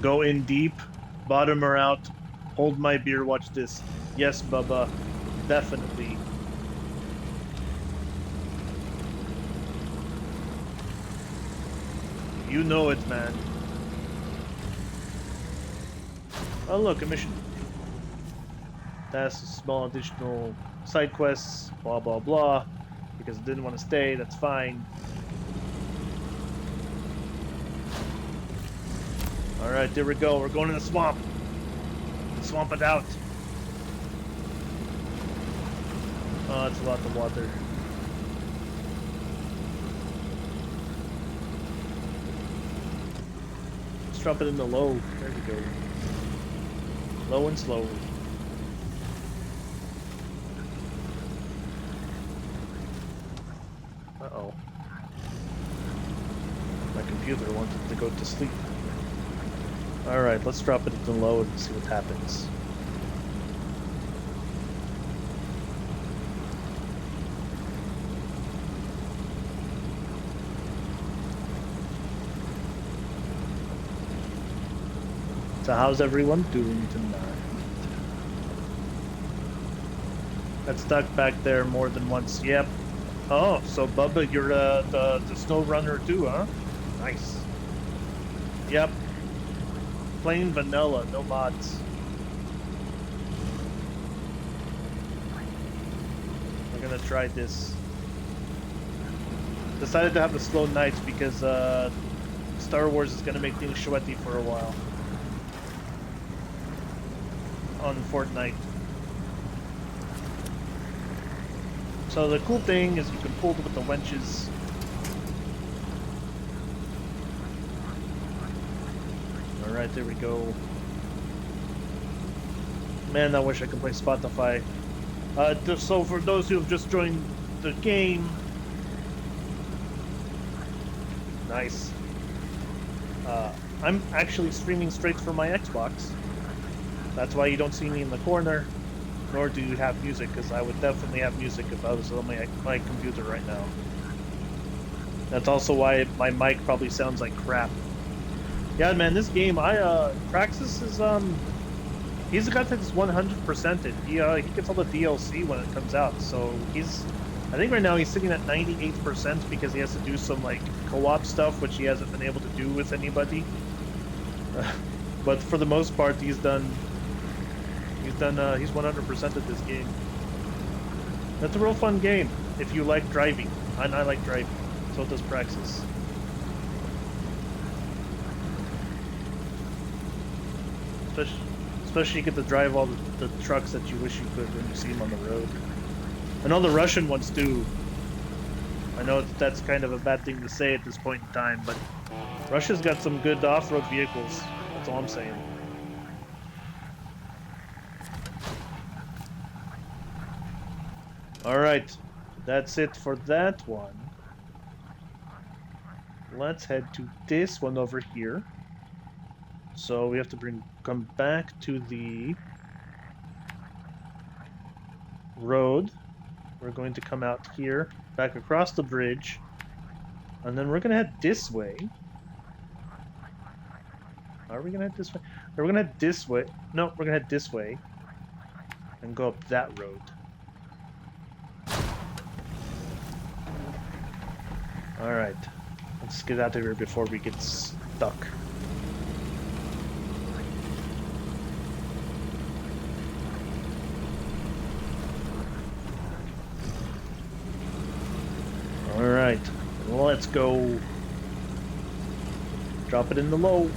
Go in deep, bottom or out, hold my beer, watch this. Yes, Bubba, definitely. You know it, man. Oh look, a mission. That's a small additional side quests, blah blah blah. Because I didn't want to stay, that's fine. Alright, there we go. We're going in the swamp. Swamp it out. Oh, it's a lot of water. Let's drop it in the low. There we go. Low and slow. Uh-oh. My computer wanted to go to sleep. Alright, let's drop it in low and see what happens. So how's everyone doing tonight? Got stuck back there more than once. Yep. Oh, so Bubba, you're the Snowrunner too, huh? Nice. Yep. Plain vanilla, no mods. We're gonna try this. Decided to have a slow night because Star Wars is gonna make things sweaty for a while on Fortnite. So the cool thing is you can pull with the winches. Alright, there we go. Man, I wish I could play Spotify. So for those who have just joined the game... Nice. I'm actually streaming straight from my Xbox. That's why you don't see me in the corner, nor do you have music, because I would definitely have music if I was on my computer right now. That's also why my mic probably sounds like crap. Yeah, man, this game, Praxis is, he's the guy that's 100%ed. He gets all the DLC when it comes out, so I think right now he's sitting at 98% because he has to do some, like, co-op stuff, which he hasn't been able to do with anybody. But for the most part, he's 100%ed this game. That's a real fun game if you like driving, and I like driving. So does Praxis. Especially you get to drive all the trucks that you wish you could when you see them on the road. And all the Russian ones too. I know that's kind of a bad thing to say at this point in time, but Russia's got some good off-road vehicles. That's all I'm saying. Alright, that's it for that one. Let's head to this one over here. So we have to come back to the road. We're going to come out here, back across the bridge, and then we're going to head this way. Are we going to head this way? We're going to head this way. No, we're going to head this way and go up that road. Alright, let's get out of here before we get stuck. Alright, let's go. Drop it in the low.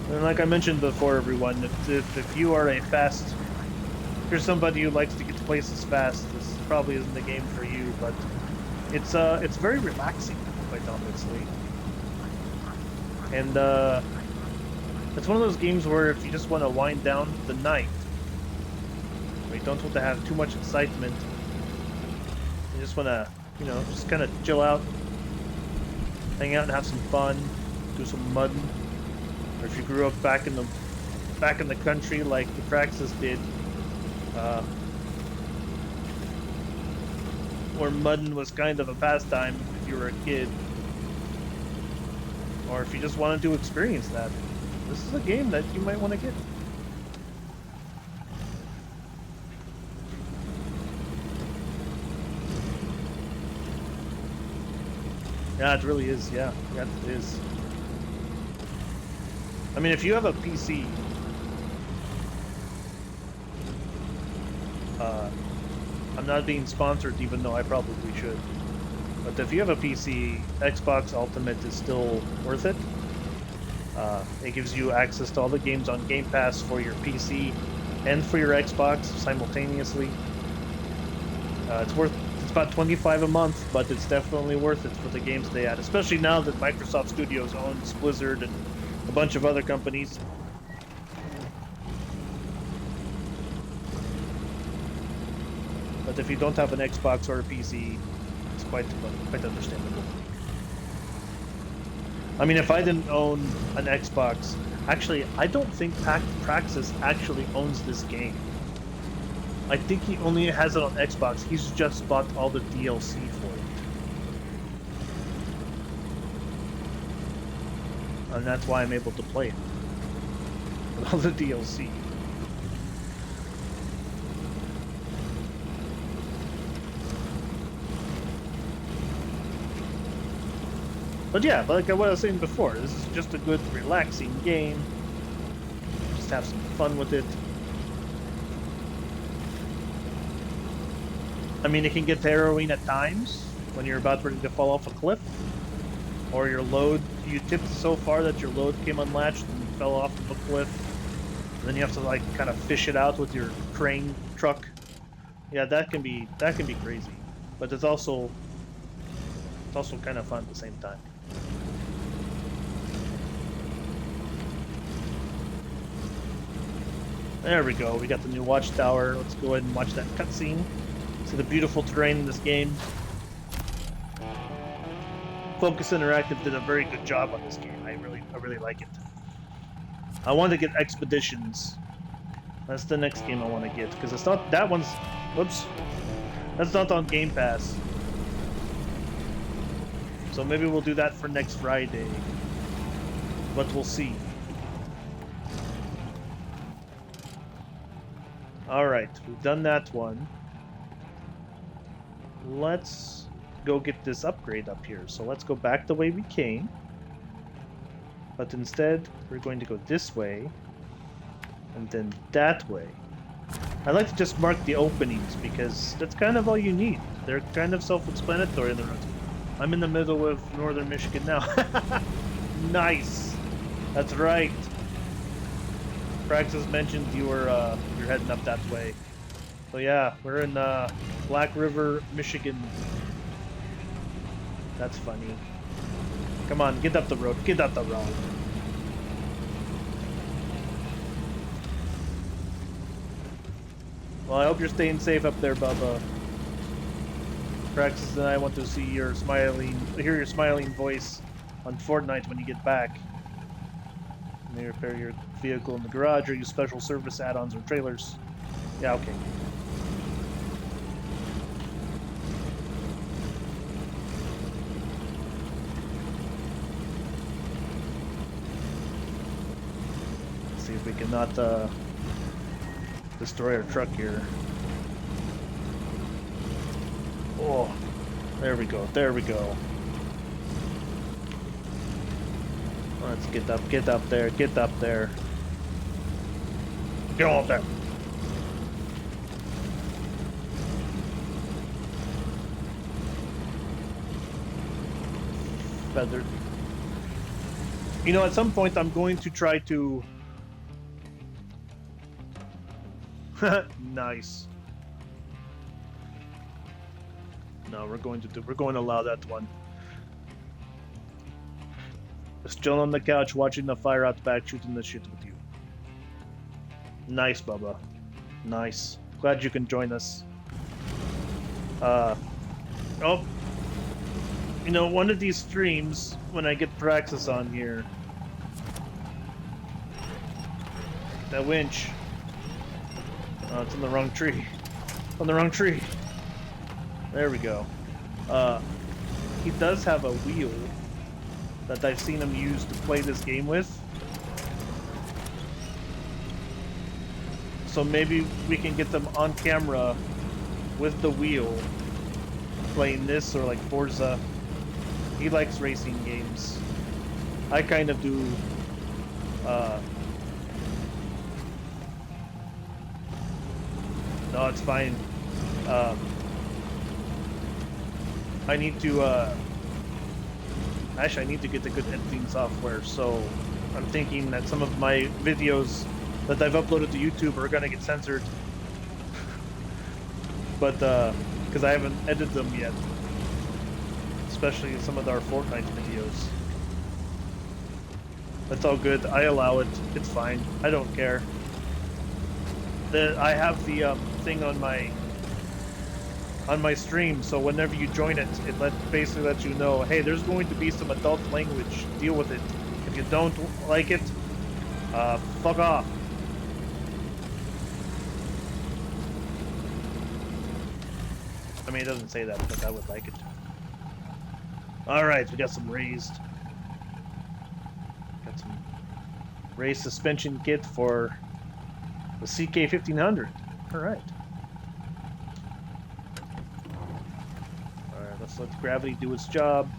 And like I mentioned before, everyone, if you are if you're somebody who likes to get to places fast, this probably isn't the game for you, but it's very relaxing, quite honestly. And it's one of those games where if you just want to wind down the night, where you don't want to have too much excitement, you just want to, just kind of chill out, hang out and have some fun, do some mudding. Or if you grew up back in the country like the Praxis did, where mudding was kind of a pastime if you were a kid, or if you just wanted to experience that, this is a game that you might want to get. Yeah, it really is. Yeah, it is. I mean, if you have a PC, I'm not being sponsored, even though I probably should. But if you have a PC, Xbox Ultimate is still worth it. It gives you access to all the games on Game Pass for your PC and for your Xbox simultaneously. It's about $25 a month, but it's definitely worth it for the games they add, especially now that Microsoft Studios owns Blizzard and a bunch of other companies. But if you don't have an Xbox or a PC, it's quite understandable. I mean, if I didn't own an Xbox, actually, I don't think Praxis actually owns this game. I think he only has it on Xbox. He's just bought all the DLC for it. And that's why I'm able to play it. With all the DLC. But yeah, like what I was saying before, this is just a good, relaxing game. Just have some fun with it. I mean, it can get harrowing at times when you're about ready to fall off a cliff, or your load, you tipped so far that your load came unlatched and you fell off of a cliff. And then you have to like kind of fish it out with your crane truck. Yeah, that can be crazy, but it's also kind of fun at the same time. There we go. We got the new watchtower. Let's go ahead and watch that cutscene. See the beautiful terrain in this game. Focus Interactive did a very good job on this game. I really like it. I want to get Expeditions. That's the next game I want to get because it's not that one's. Whoops, that's not on Game Pass. So maybe we'll do that for next Friday. But we'll see. Alright, we've done that one. Let's go get this upgrade up here. So let's go back the way we came. But instead, we're going to go this way. And then that way. I like to just mark the openings because that's kind of all you need. They're kind of self-explanatory in the route. I'm in the middle of northern Michigan now. Nice! That's right. Praxis mentioned you're heading up that way. So yeah, we're in Black River, Michigan. That's funny. Come on, get up the road. Get up the road. Well, I hope you're staying safe up there, Bubba. Praxis and I want to see your hear your smiling voice on Fortnite when you get back. You may repair your vehicle in the garage or use special service add-ons or trailers. Yeah, okay. Let's see if we can not destroy our truck here. Oh, there we go. There we go. Let's get up there, get up there. Get on up there. Feathered. You know, at some point I'm going to try to... Nice. No, we're going to allow that one. Just chilling on the couch, watching the fire out back, shooting the shit with you. Nice, Bubba. Nice. Glad you can join us. Oh. You know, one of these streams, when I get Praxis on here... That winch. Oh, it's in the wrong tree. On the wrong tree. There we go. He does have a wheel that I've seen him use to play this game with. So maybe we can get them on camera with the wheel playing this or like Forza. He likes racing games. I kind of do. No, it's fine. I need to actually, I need to get the good editing software, so I'm thinking that some of my videos that I've uploaded to YouTube are gonna get censored. But, because I haven't edited them yet. Especially some of our Fortnite videos. That's all good. I allow it. It's fine. I don't care. I have the thing on my stream, so whenever you join it, it basically lets you know, hey, there's going to be some adult language. Deal with it. If you don't like it, fuck off. I mean, it doesn't say that, but I would like it. Alright, we got some raised. Got some raised suspension kit for the CK1500. Alright. Alright, let's let gravity do its job.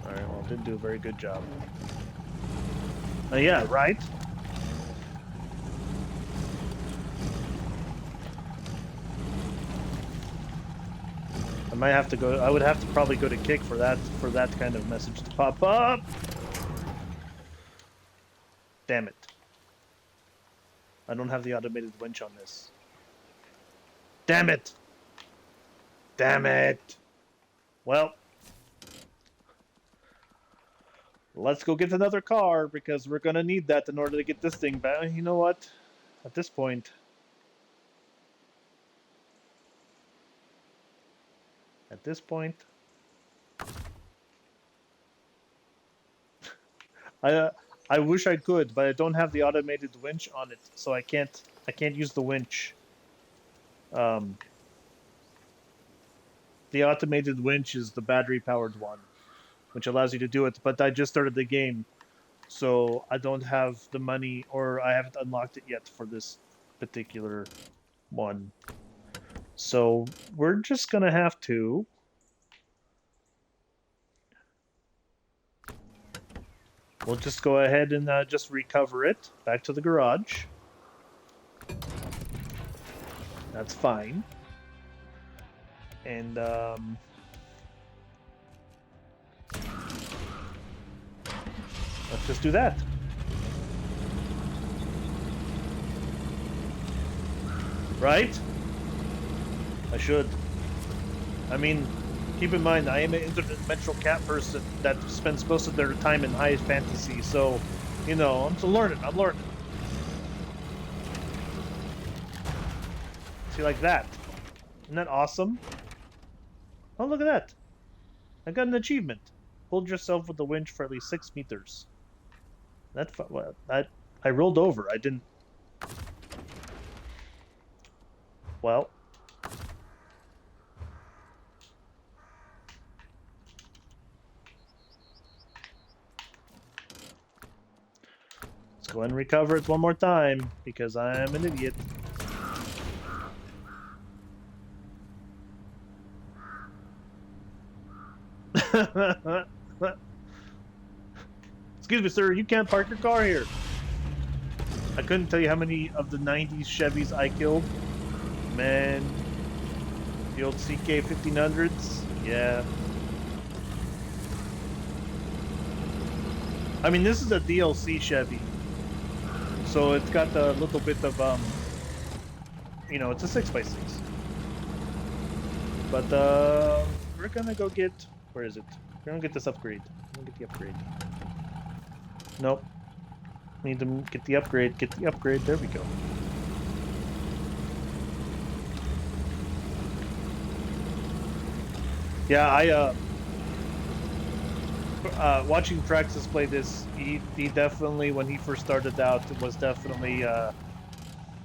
Alright, well, it didn't do a very good job. Yeah, right? I might have to go. I would have to probably go to kick for that kind of message to pop up. Damn it. I don't have the automated winch on this. Damn it. Damn it. Well, let's go get another car because we're going to need that in order to get this thing back. You know what? At this point, I uh, I wish I could, but I don't have the automated winch on it, so I can't use the winch. Um, the automated winch is the battery powered one, which allows you to do it. But I just started the game, so I don't have the money, or I haven't unlocked it yet for this particular one. So we're just gonna have to. We'll just go ahead and just recover it back to the garage. That's fine. And let's just do that. Right? I should. I mean, keep in mind, I am an interdimensional cat person that spends most of their time in high fantasy, so, you know, I'm still learning. I'm learning. See, like that. Isn't that awesome? Oh, look at that. I got an achievement. Hold yourself with the winch for at least 6 meters. That I rolled over. I didn't. Well. Let's go ahead and recover it one more time because I'm an idiot. Excuse me, sir. You can't park your car here. I couldn't tell you how many of the 90s Chevys I killed. Man. The old CK 1500s. Yeah. I mean, this is a DLC Chevy. So it's got a little bit of, you know, it's a 6x6. But, we're gonna go get, where is it? We're gonna get this upgrade. We're gonna get the upgrade. Nope. Need to get the upgrade, there we go. Yeah, watching Traxxas play this, he definitely, when he first started out, was definitely,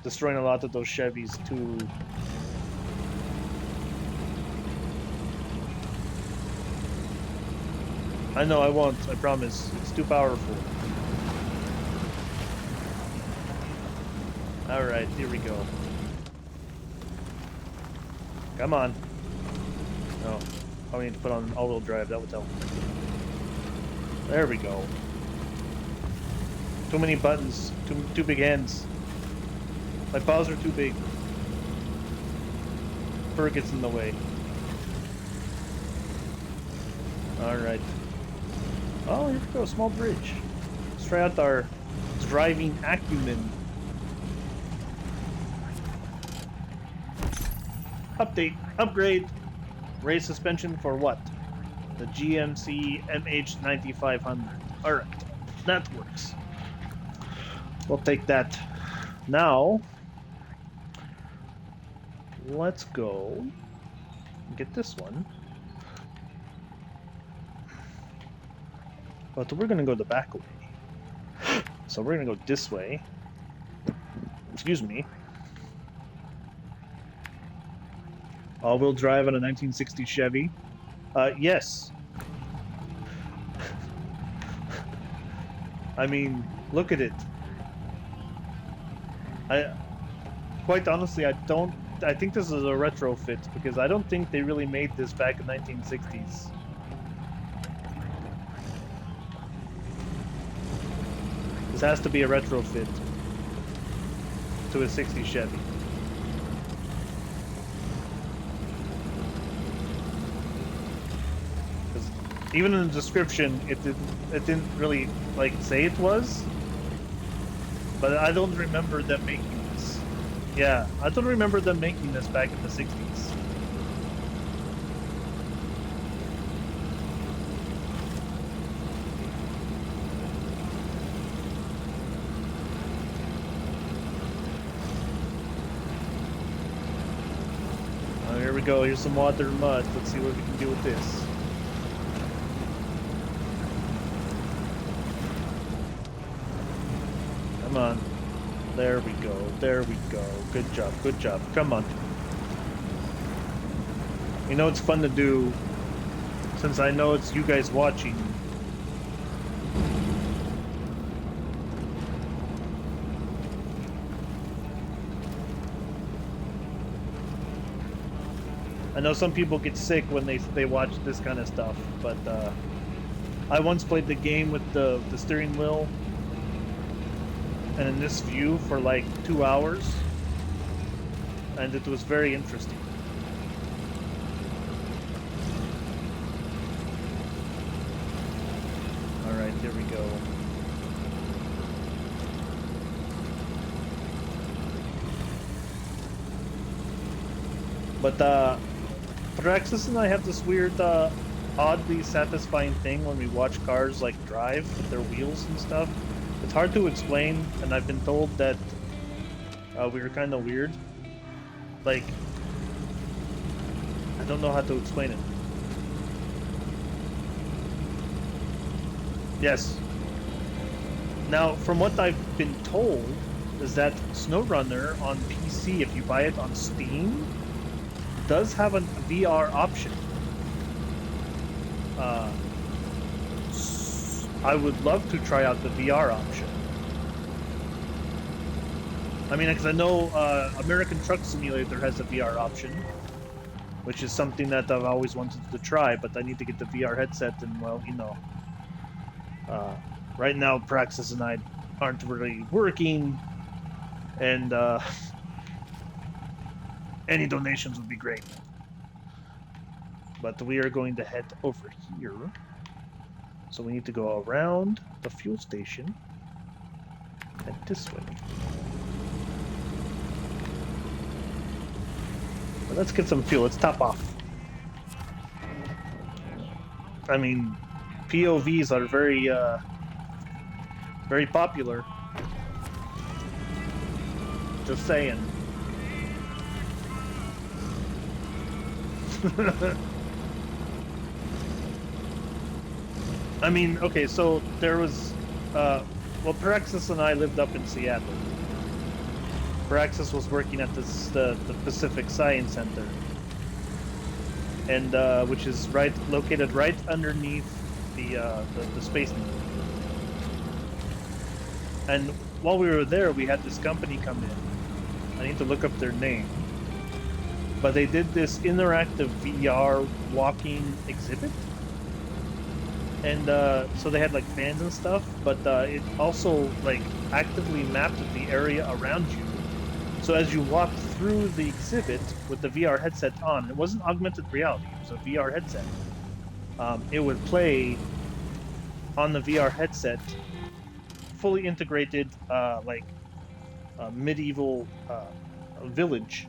destroying a lot of those Chevys too. I know, I won't, I promise. It's too powerful. Alright, here we go. Come on. No. Probably need to put on all-wheel drive, that would help. There we go. Too many buttons, too big hands. My paws are too big. Fur gets in the way. Alright. Oh, here we go, small bridge. Let's try out our driving acumen. Update, upgrade. Race suspension for what? The GMC MH9500. Alright, that works. We'll take that. Now, let's go get this one. But we're gonna go the back way. So we're gonna go this way. Excuse me. All-wheel drive on a 1960 Chevy. Yes. I mean, look at it. Quite honestly, I think this is a retrofit because I don't think they really made this back in 1960s. This has to be a retrofit to a 60 Chevy. Because even in the description, it didn't really like say it was. But I don't remember them making this. Yeah, I don't remember them making this back in the 60s. Oh, here we go. Here's some water and mud. Let's see what we can do with this. Come on. There we go. There we go. Good job. Good job. Come on. You know it's fun to do, since I know it's you guys watching. I know some people get sick when they watch this kind of stuff, but I once played the game with the steering wheel and in this view for like 2 hours, and it was very interesting. Alright, here we go. But Praxis and I have this weird, oddly satisfying thing when we watch cars like drive with their wheels and stuff. It's hard to explain, and I've been told that we were kind of weird. Like, I don't know how to explain it. Yes. Now, from what I've been told, is that Snowrunner on PC, if you buy it on Steam, does have a VR option. I would love to try out the VR option. I mean, because I know American Truck Simulator has a VR option, which is something that I've always wanted to try, but I need to get the VR headset, and, well, you know, right now Praxis and I aren't really working, and any donations would be great. But we are going to head over here. So we need to go around the fuel station and this way. But let's get some fuel. Let's top off. I mean, POVs are very popular. Just saying. I mean, okay, so there was, well, Praxis and I lived up in Seattle. Praxis was working at the Pacific Science Center, and which is located right underneath the Space Needle. And while we were there, we had this company come in. I need to look up their name. But they did this interactive VR walking exhibit. And so they had like fans and stuff, but it also like actively mapped the area around you. So as you walked through the exhibit with the VR headset on, it wasn't augmented reality, it was a VR headset. It would play on the VR headset, fully integrated like medieval village.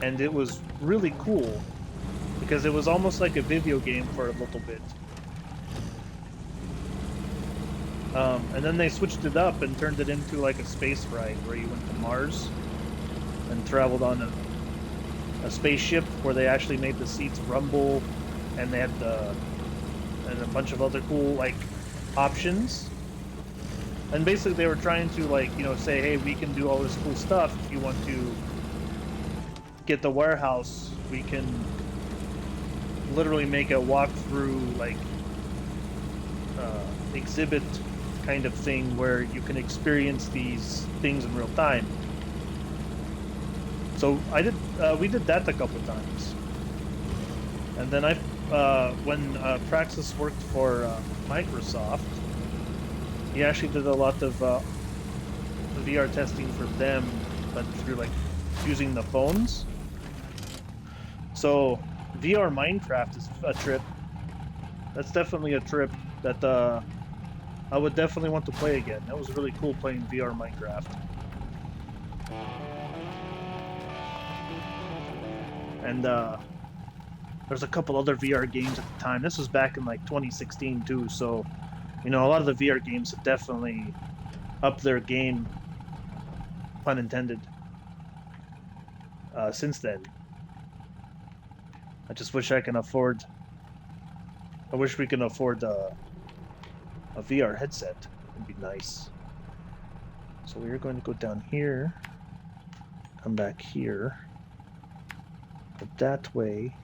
And it was really cool because it was almost like a video game for a little bit. And then they switched it up and turned it into like a space ride where you went to Mars and traveled on a spaceship where they actually made the seats rumble, and they had and a bunch of other cool like options. And basically they were trying to like, you know, say, hey, we can do all this cool stuff. If you want to get the warehouse, we can literally make a walkthrough like exhibit kind of thing where you can experience these things in real time. So we did that a couple times. And then when Praxis worked for Microsoft, He actually did a lot of VR testing for them, but through like using the phones. So VR Minecraft is a trip. That's definitely a trip that I would definitely want to play again. That was really cool playing VR Minecraft. And there's a couple other VR games at the time. This was back in like 2016 too, so you know a lot of the VR games have definitely upped their game, pun intended, since then. I just wish I can afford. I wish we can afford a VR headset. It'd be nice. So we're going to go down here, come back here, go that way,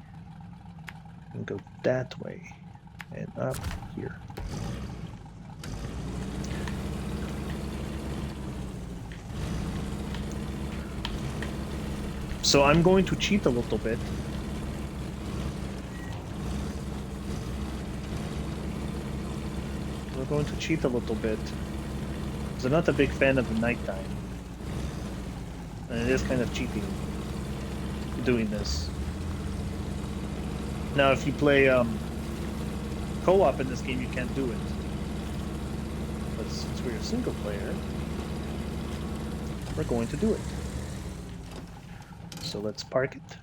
and go that way, and up here. So I'm going to cheat a little bit. We're going to cheat a little bit. Because I'm not a big fan of the nighttime. And it is kind of cheating doing this. Now if you play co-op in this game you can't do it. But since we're a single player, we're going to do it. So let's park it.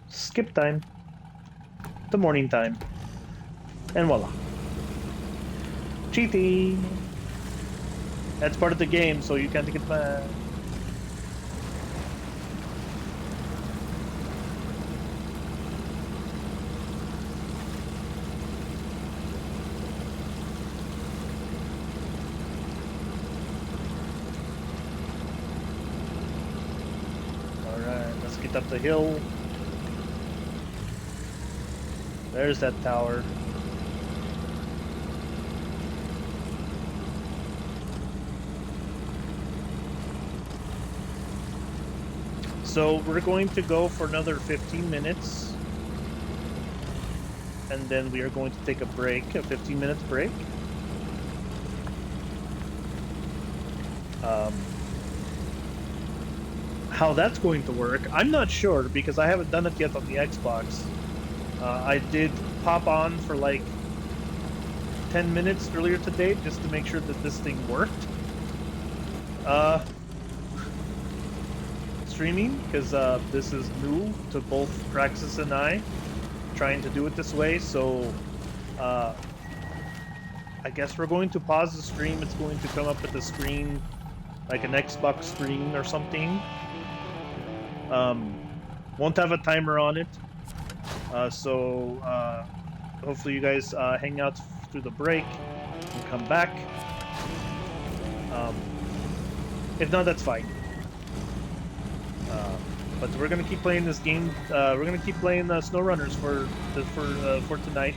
Skip time. The morning time. And voila. Cheating! That's part of the game, so you can't take it back. Alright, let's get up the hill. There's that tower. So we're going to go for another 15 minutes. And then we are going to take a break, a 15-minute break. How that's going to work, I'm not sure because I haven't done it yet on the Xbox. I did pop on for like 10 minutes earlier today just to make sure that this thing worked. Streaming, because this is new to both Praxis and I, trying to do it this way, so I guess we're going to pause the stream. It's going to come up with the screen, like an Xbox screen or something. Won't have a timer on it, so hopefully you guys hang out through the break and come back. If not, that's fine. But we're gonna keep playing this game. We're gonna keep playing Snowrunners for tonight.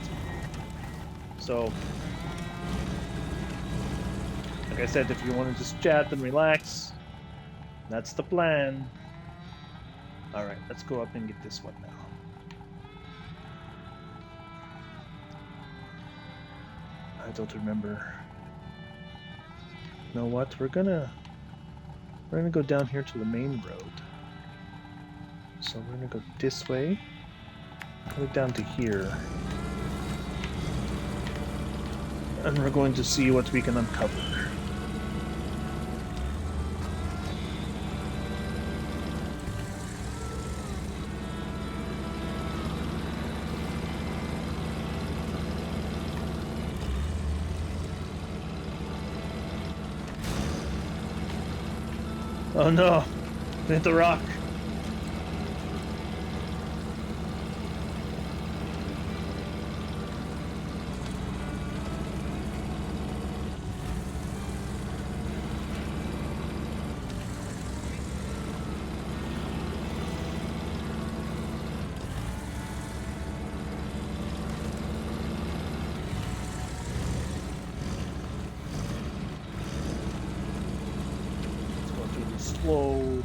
So, like I said, if you want to just chat and relax, that's the plan. All right, let's go up and get this one now. I don't remember. You know what? We're gonna go down here to the main road. So we're gonna go this way, go down to here, and we're going to see what we can uncover. Oh no! Hit the rock! Slow.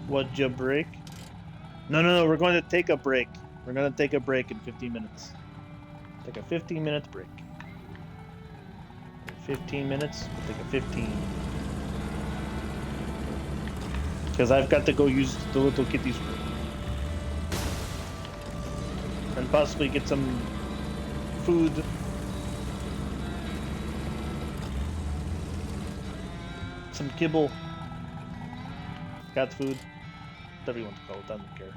What'd you break? No, we're going to take a break. We're gonna take a break in 15 minutes. Take a 15-minute break. 15 minutes, we'll take a 15. Because I've got to go use the little kitty's room. And possibly get some food. Some kibble. Cat food. Whatever you want to call it, I don't care.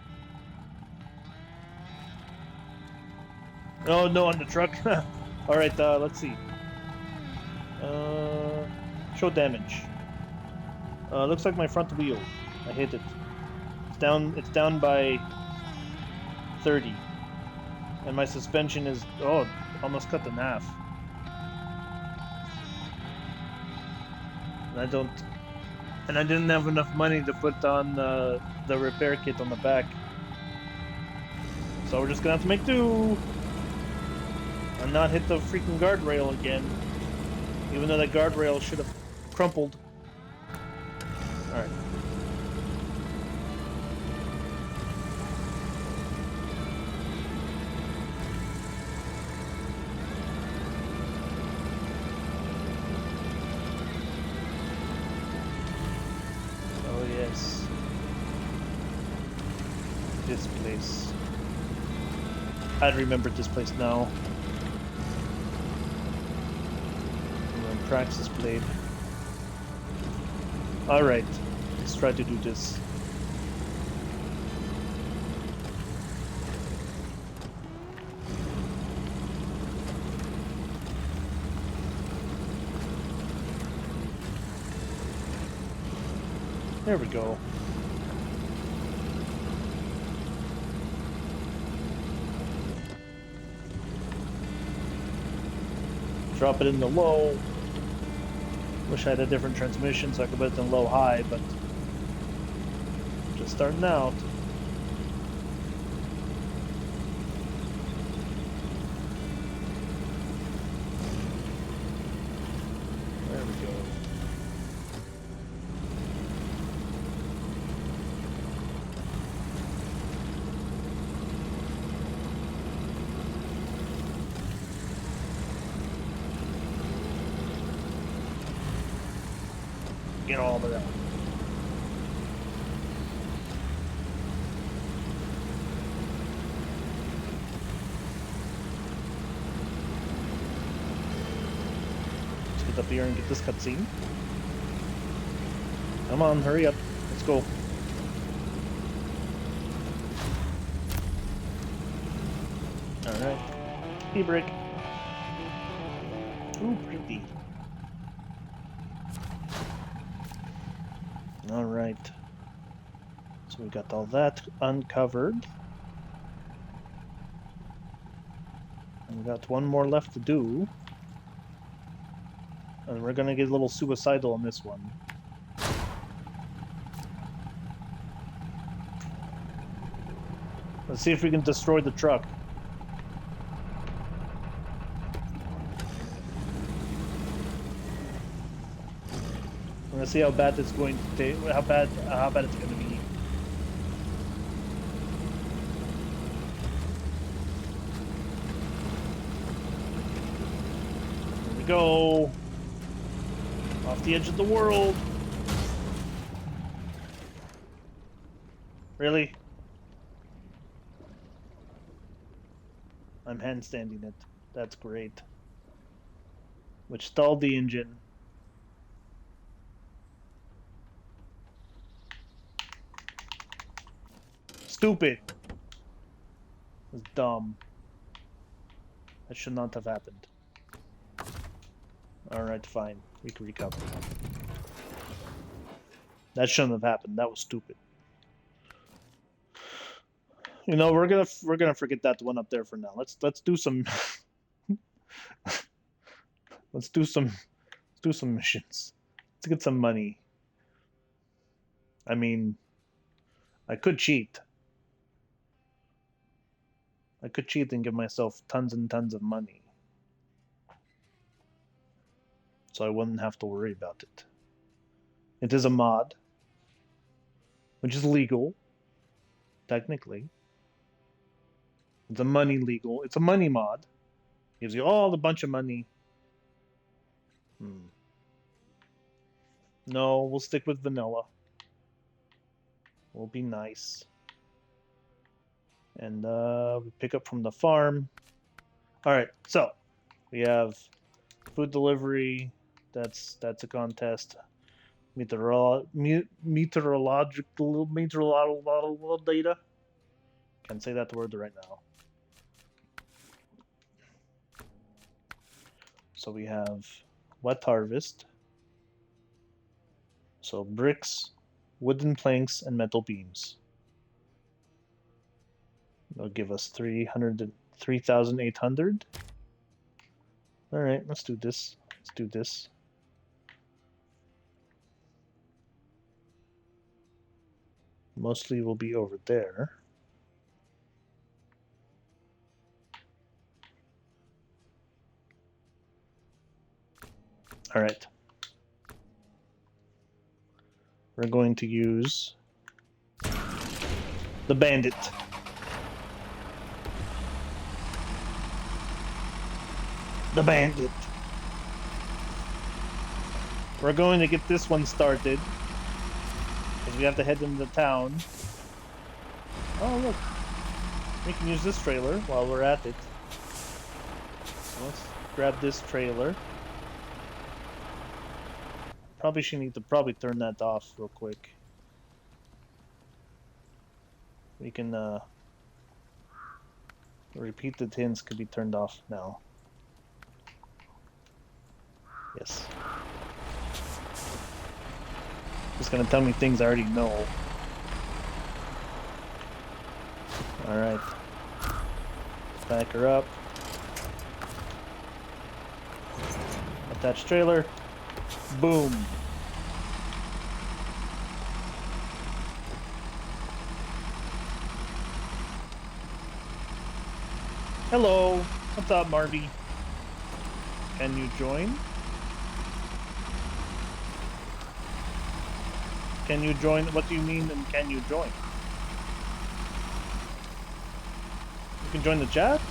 Oh, no, on the truck. Alright, let's see. Show damage. Looks like my front wheel. I hit it. It's down by 30. And my suspension is, oh, almost cut in half. And I didn't have enough money to put on the repair kit on the back. So we're just gonna have to make do. And not hit the freaking guardrail again. Even though that guardrail should have crumpled. Alright. Oh yes. This place. I remember this place now. When Praxis played. Alright, let's try to do this. There we go. Drop it in the low. Wish I had a different transmission so I could put it in low high, but just starting out. There we go. Get all of that. Let's get up here and get this cutscene. Come on, hurry up. Let's go. Alright. E-brake. Ooh, pretty. Alright. So we got all that uncovered. And we got one more left to do. And we're gonna get a little suicidal on this one. Let's see if we can destroy the truck. I'm gonna see how bad it's going to take. How bad it's gonna be. Here we go. Off the edge of the world. Really? I'm handstanding it. That's great. Which stalled the engine. Stupid. It's dumb. That should not have happened. Alright, fine. We can recover. That shouldn't have happened. That was stupid. You know, we're gonna forget that one up there for now. Let's do some let's do some missions. Let's get some money. I mean, I could cheat. I could cheat and give myself tons and tons of money. So I wouldn't have to worry about it. It is a mod, which is legal, technically. It's a money legal. It's a money mod. Gives you all a bunch of money. No, we'll stick with vanilla. We'll be nice. And we pick up from the farm. All right, so we have food delivery. That's a contest. Meteorological data. Can't say that word right now. So we have wet harvest. So bricks, wooden planks, and metal beams. They'll give us 3,800. All right, let's do this. Let's do this. Mostly will be over there. All right. We're going to use the bandit. The bandit. We're going to get this one started. Because we have to head into town. Oh, look. We can use this trailer while we're at it. Let's grab this trailer. Probably should need to turn that off real quick. We can repeat the tins could be turned off now. Yes. It's gonna tell me things I already know. Alright. Back her up. Attach trailer. Boom. Hello. What's up, Marvy? Can you join? Can you join? What do you mean, and can you join? You can join the chat?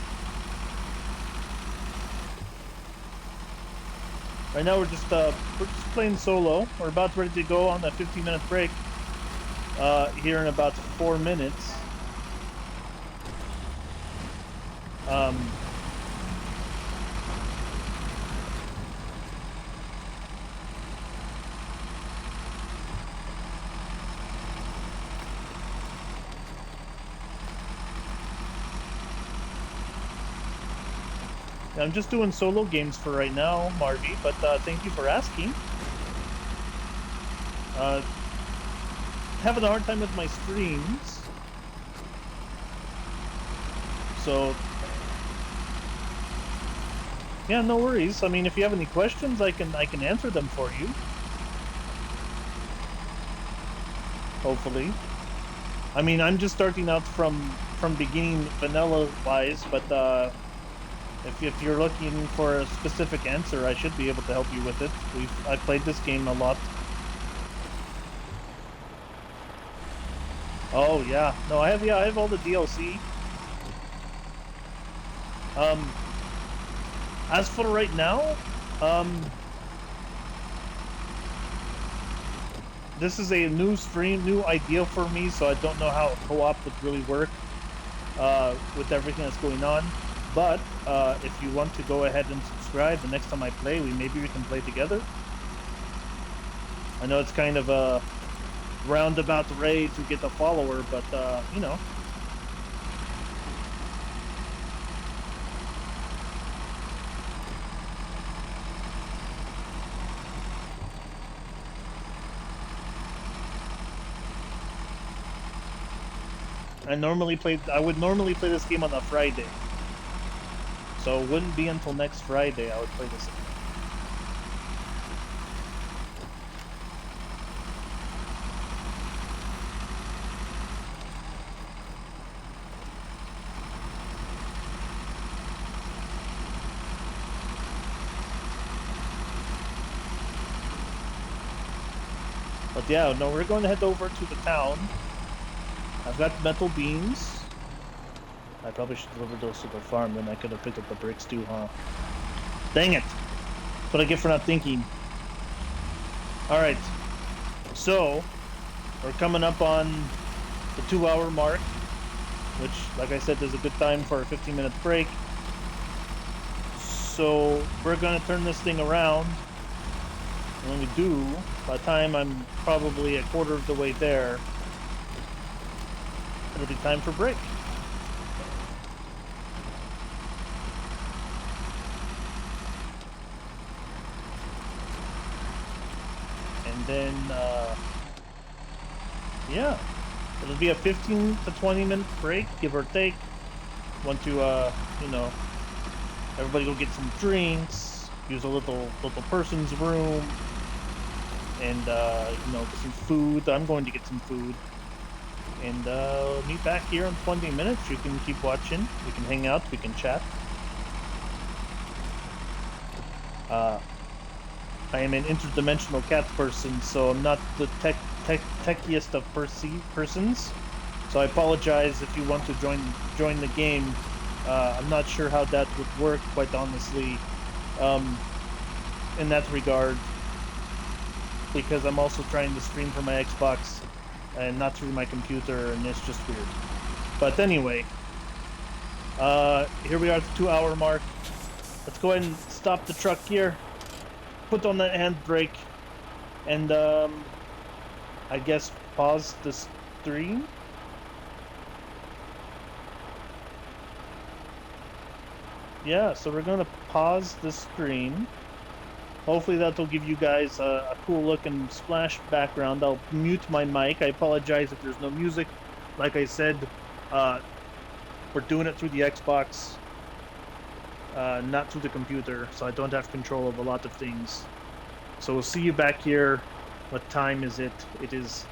Right now we're just playing solo. We're about ready to go on a 15-minute break. Here in about 4 minutes. I'm just doing solo games for right now, Marvy, but thank you for asking. Having a hard time with my streams. So, yeah, no worries. I mean, if you have any questions, I can answer them for you. Hopefully. I mean, I'm just starting out from beginning vanilla-wise, but if you're looking for a specific answer, I should be able to help you with it. I played this game a lot. Oh yeah, no, I have all the DLC. As for right now, this is a new idea for me, so I don't know how co-op would really work with everything that's going on. But if you want to go ahead and subscribe, the next time I play, maybe we can play together. I know it's kind of a roundabout way to get a follower, but you know. I would normally play this game on a Friday. So it wouldn't be until next Friday I would play this game. But yeah, no, we're going to head over to the town. I've got metal beams. I probably should deliver those to the farm, then I could have picked up the bricks too, huh? Dang it! That's what I get for not thinking. Alright, so we're coming up on the 2 hour mark, which, like I said, is a good time for a 15-minute break. So we're gonna turn this thing around. And when we do, by the time I'm probably a quarter of the way there, it'll be time for break. And then, yeah, it'll be a 15 to 20 minute break, give or take. Want to, you know, everybody go get some drinks, use a little person's room, and get some food. I'm going to get some food, and meet back here in 20 minutes. You can keep watching. We can hang out. We can chat. Uh, I am an interdimensional cat person, so I'm not the techiest of persons. So I apologize if you want to join the game. I'm not sure how that would work, quite honestly, um, in that regard, because I'm also trying to stream from my Xbox and not through my computer, and it's just weird. But anyway, here we are at the 2 hour mark. Let's go ahead and stop the truck here, put on that handbrake, and I guess pause the stream. Yeah, so we're gonna pause the stream. Hopefully that'll give you guys a cool looking splash background. I'll mute my mic. I apologize if there's no music. Like I said, uh, we're doing it through the Xbox, not through the computer, so I don't have control of a lot of things. So we'll see you back here. What time is it? It is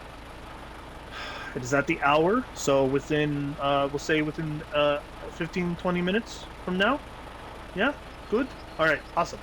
at the hour, so within, we'll say within 15, 20 minutes from now. Yeah? Good? All right, awesome.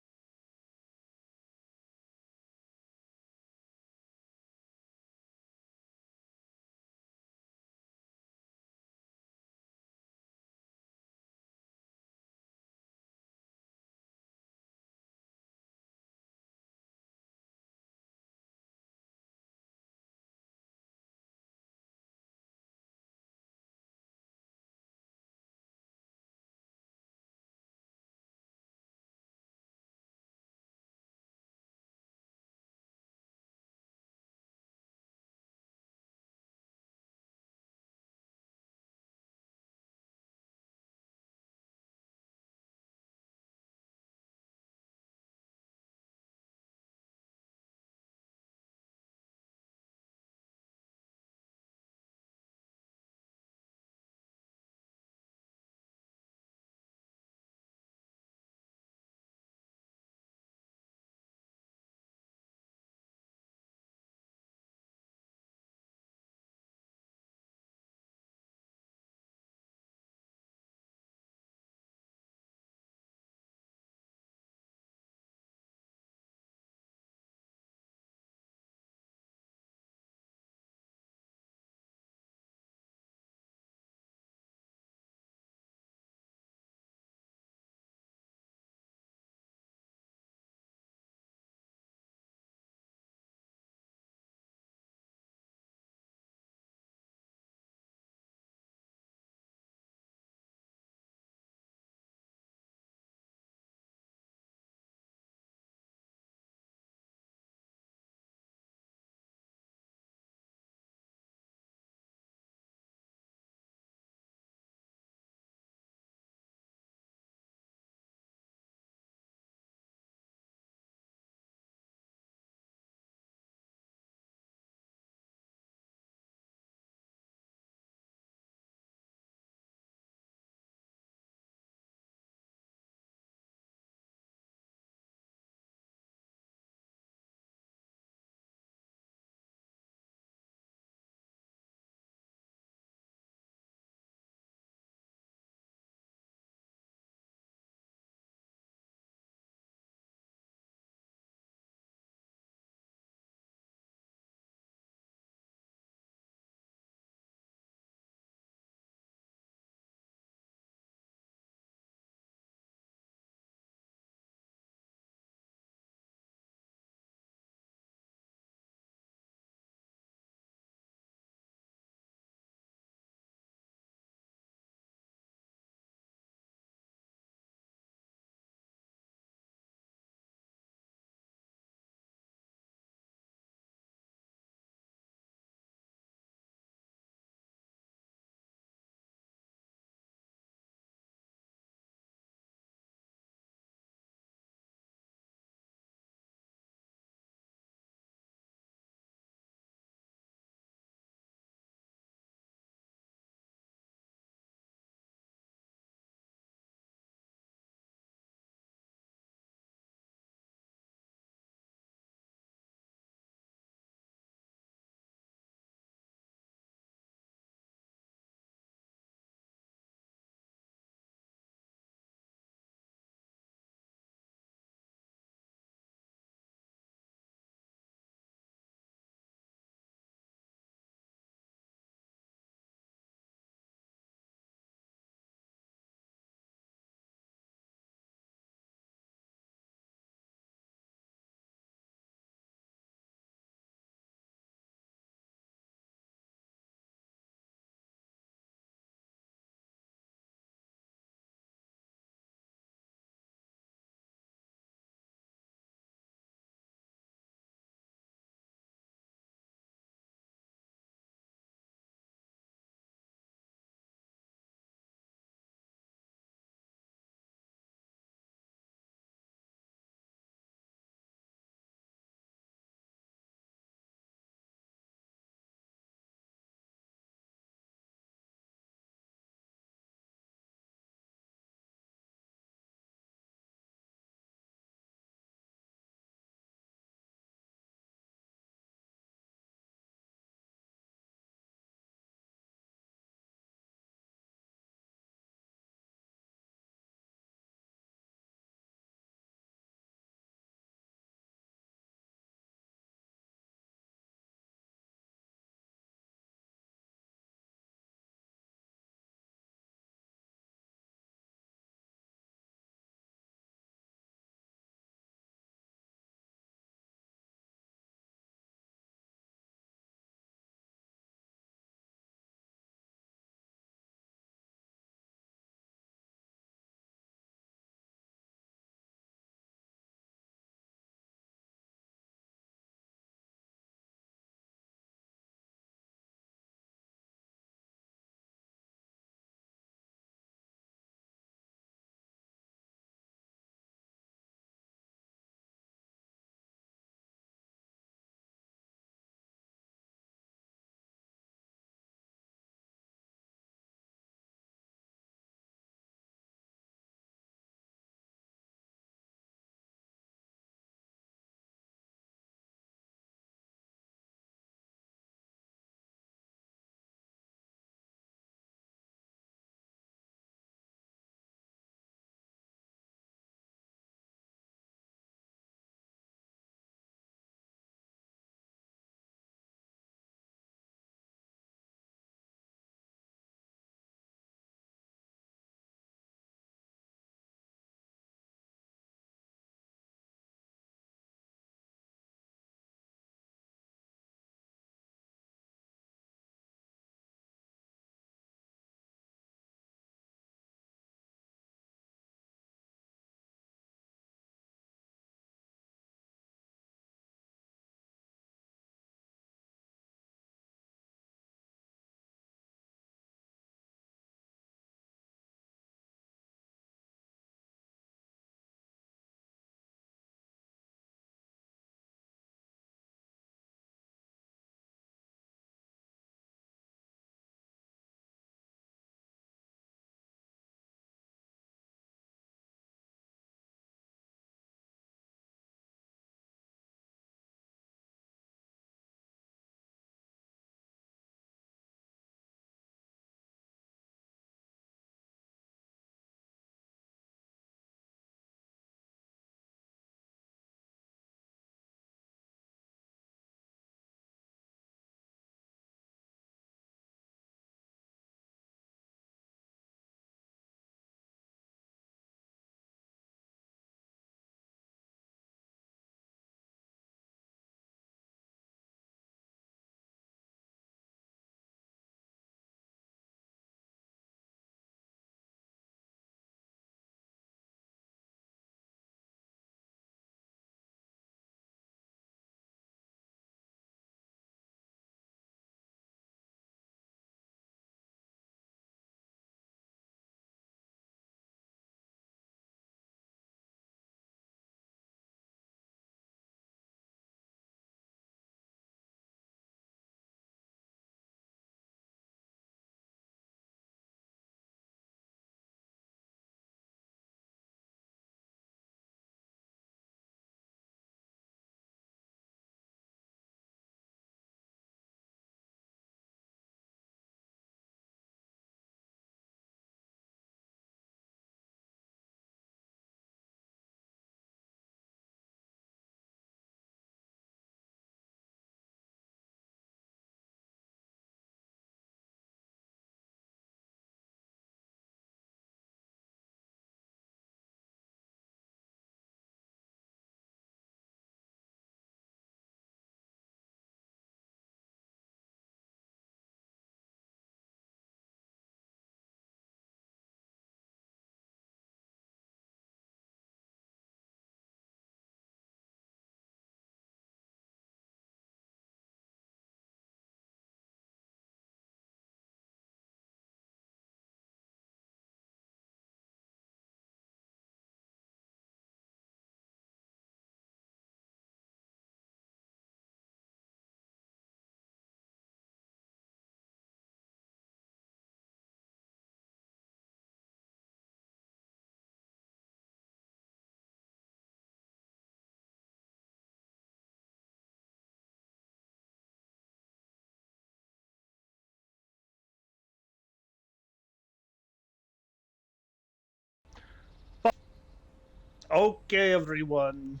Okay, everyone.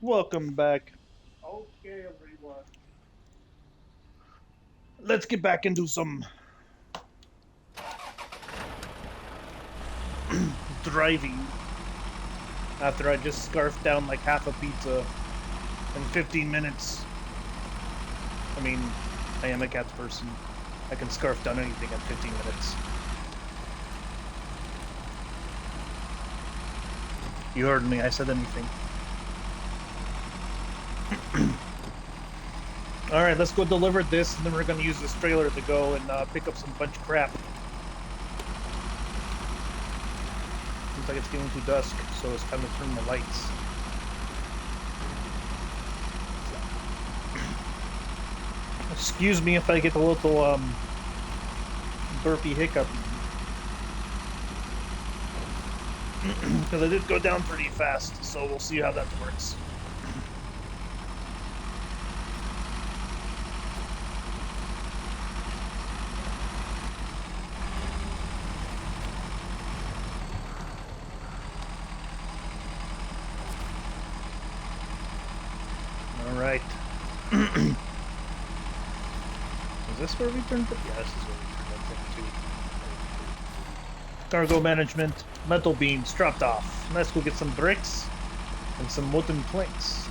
Welcome back. Okay, everyone. Let's get back into some driving after I just scarfed down like half a pizza in 15 minutes. I mean, I am a cat person. I can scarf down anything in 15 minutes. You heard me, I said anything. Alright, let's go deliver this, and then we're gonna use this trailer to go and pick up some bunch of crap. Seems like it's getting too dusk, so it's time to turn the lights. Excuse me if I get a little, burpy hiccup. Because I did go down pretty fast, so we'll see how that works. Alright. Is this where we turned? Yeah, this is where we turned that thing to. Cargo management, metal beams dropped off. Let's go get some bricks and some wooden planks.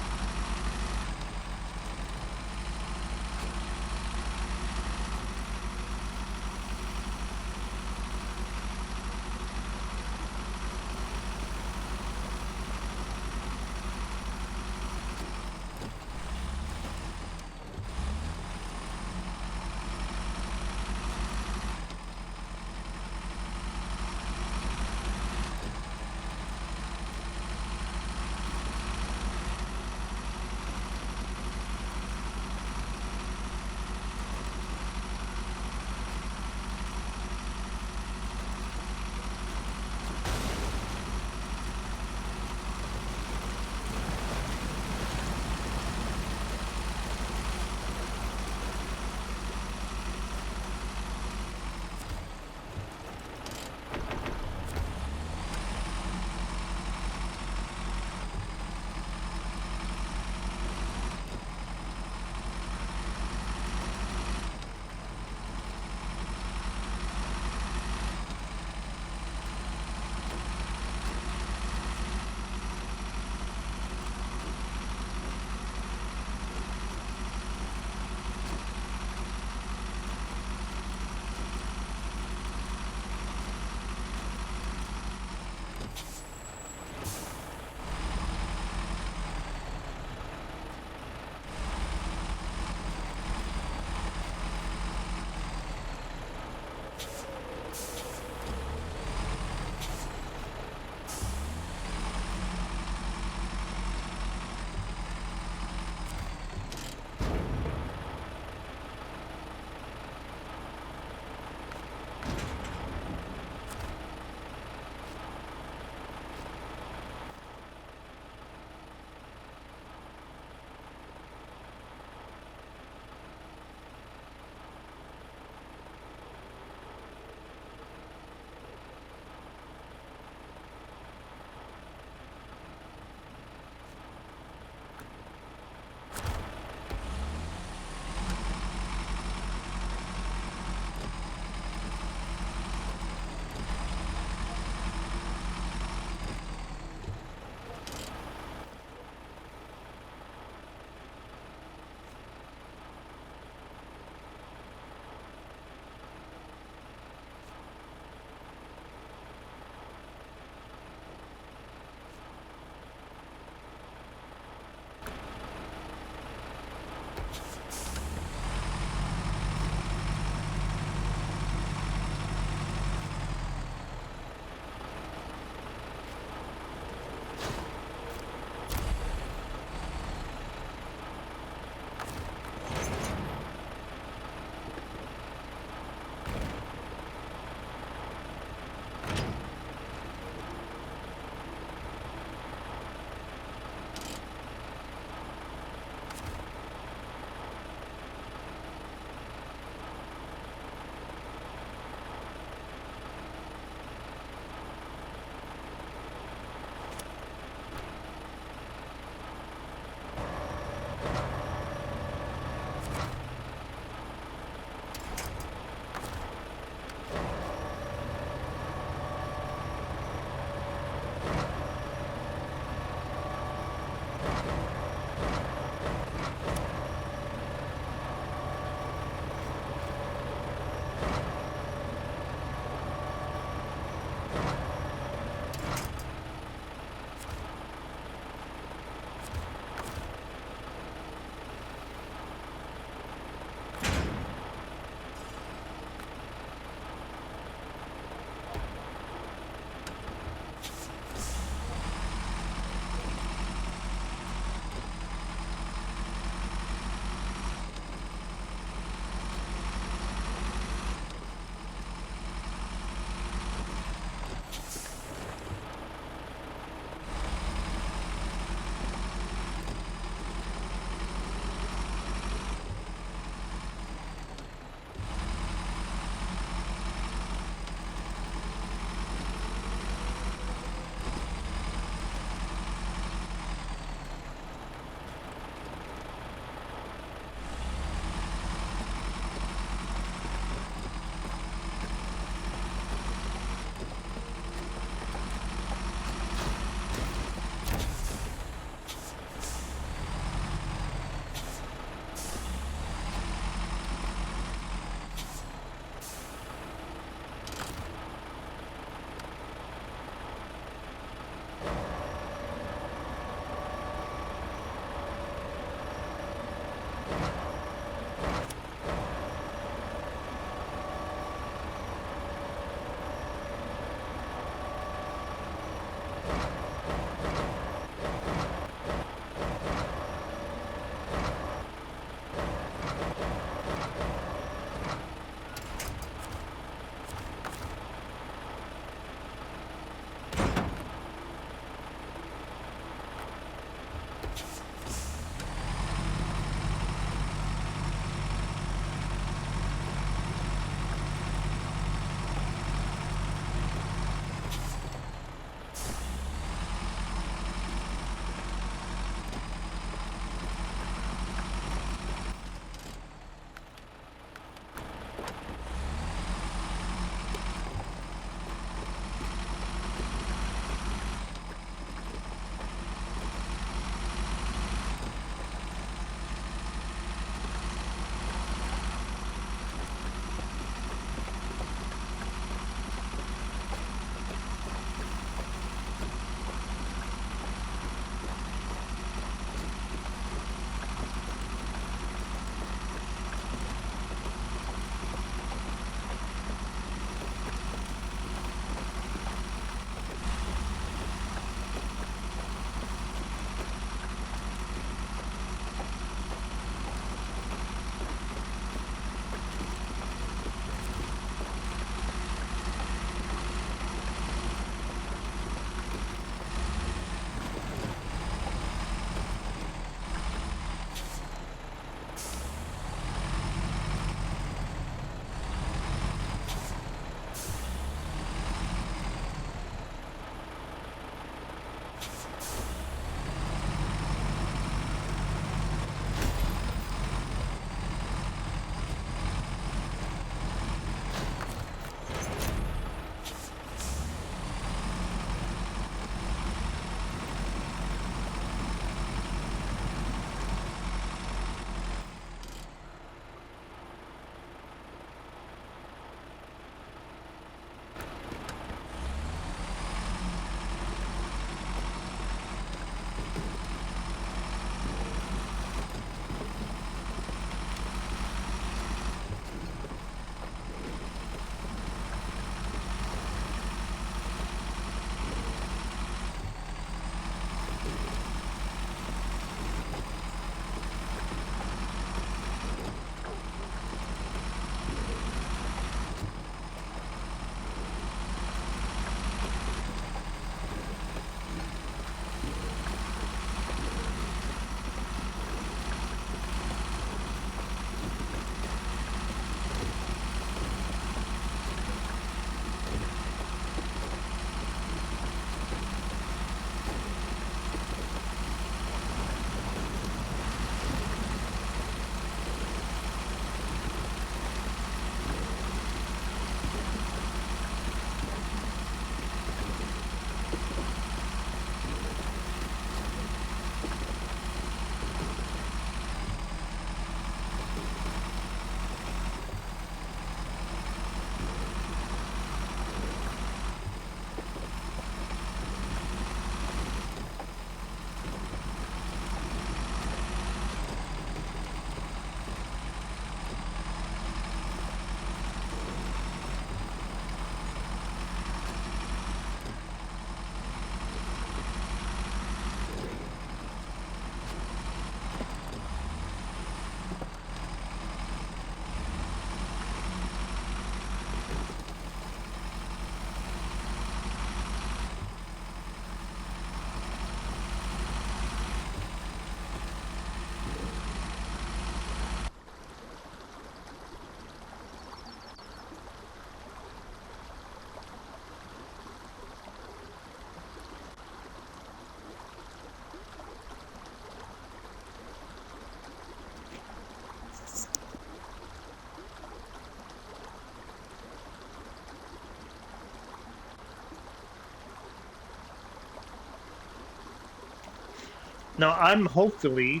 Now I'm hoping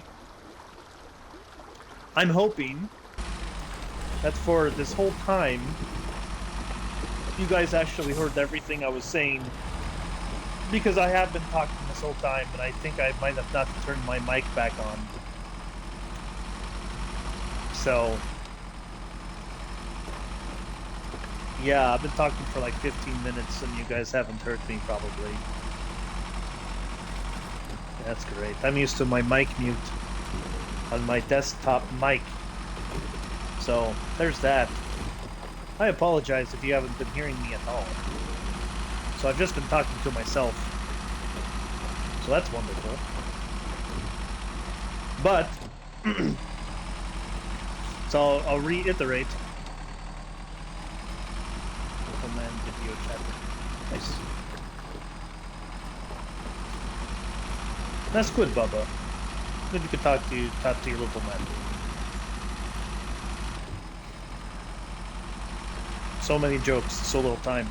that for this whole time, you guys actually heard everything I was saying, because I have been talking this whole time, and I think I might have not turned my mic back on. So, yeah, I've been talking for like 15 minutes, and you guys haven't heard me probably. That's great. I'm used to my mic mute on my desktop mic. So, there's that. I apologize if you haven't been hearing me at all. So I've just been talking to myself. So that's wonderful. But, so I'll reiterate. Command video chat. Nice. That's good, Bubba. Good you could talk to your little man. So many jokes, so little time.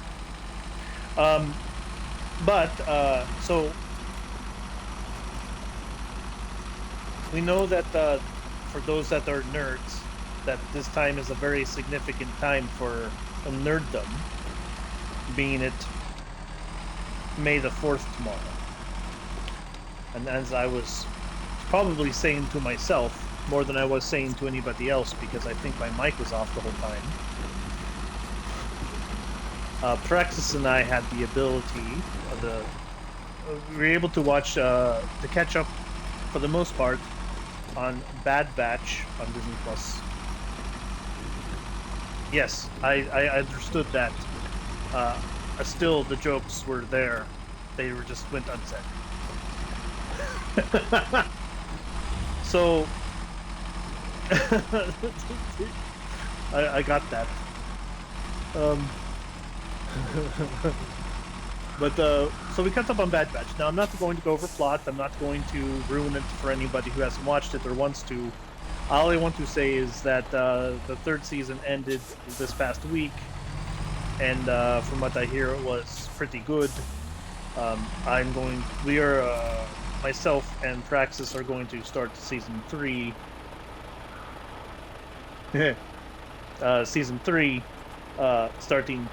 So we know that for those that are nerds, that this time is a very significant time for nerddom, being it May the 4th tomorrow. And as I was probably saying to myself, more than I was saying to anybody else, because I think my mic was off the whole time, Praxis and I had the ability, we were able to watch, to catch up, for the most part, on Bad Batch on Disney+. Yes, I understood that. Still, the jokes were there. They were just went unsaid. So, I got that. But so we caught up on Bad Batch. Now I'm not going to go over plot. I'm not going to ruin it for anybody who hasn't watched it or wants to. All I want to say is that the 3rd season ended this past week, and from what I hear, it was pretty good. Myself and Praxis are going to start season 3. Season 3, starting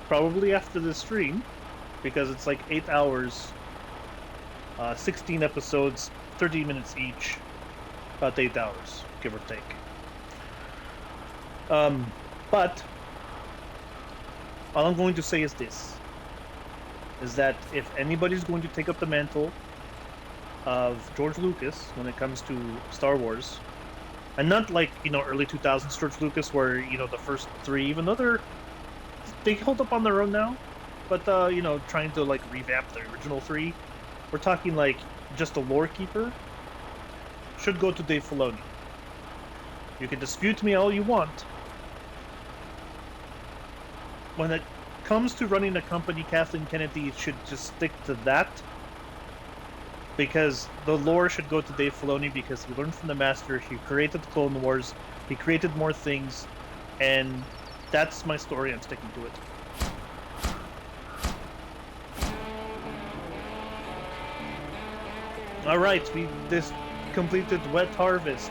probably after this stream, because it's like 8 hours, 16 episodes, 30 minutes each, about 8 hours, give or take. But all I'm going to say is this, is that if anybody's going to take up the mantle of George Lucas when it comes to Star Wars, and not like, early 2000s George Lucas, where, the first 3, even though they hold up on their own now, but, trying to, like, revamp the original 3, we're talking, like, just a lore keeper, should go to Dave Filoni. You can dispute me all you want. When it comes to running a company, Kathleen Kennedy should just stick to that, because the lore should go to Dave Filoni, because he learned from the master, he created the Clone Wars, he created more things, and that's my story, I'm sticking to it. Alright, we just completed Wet Harvest.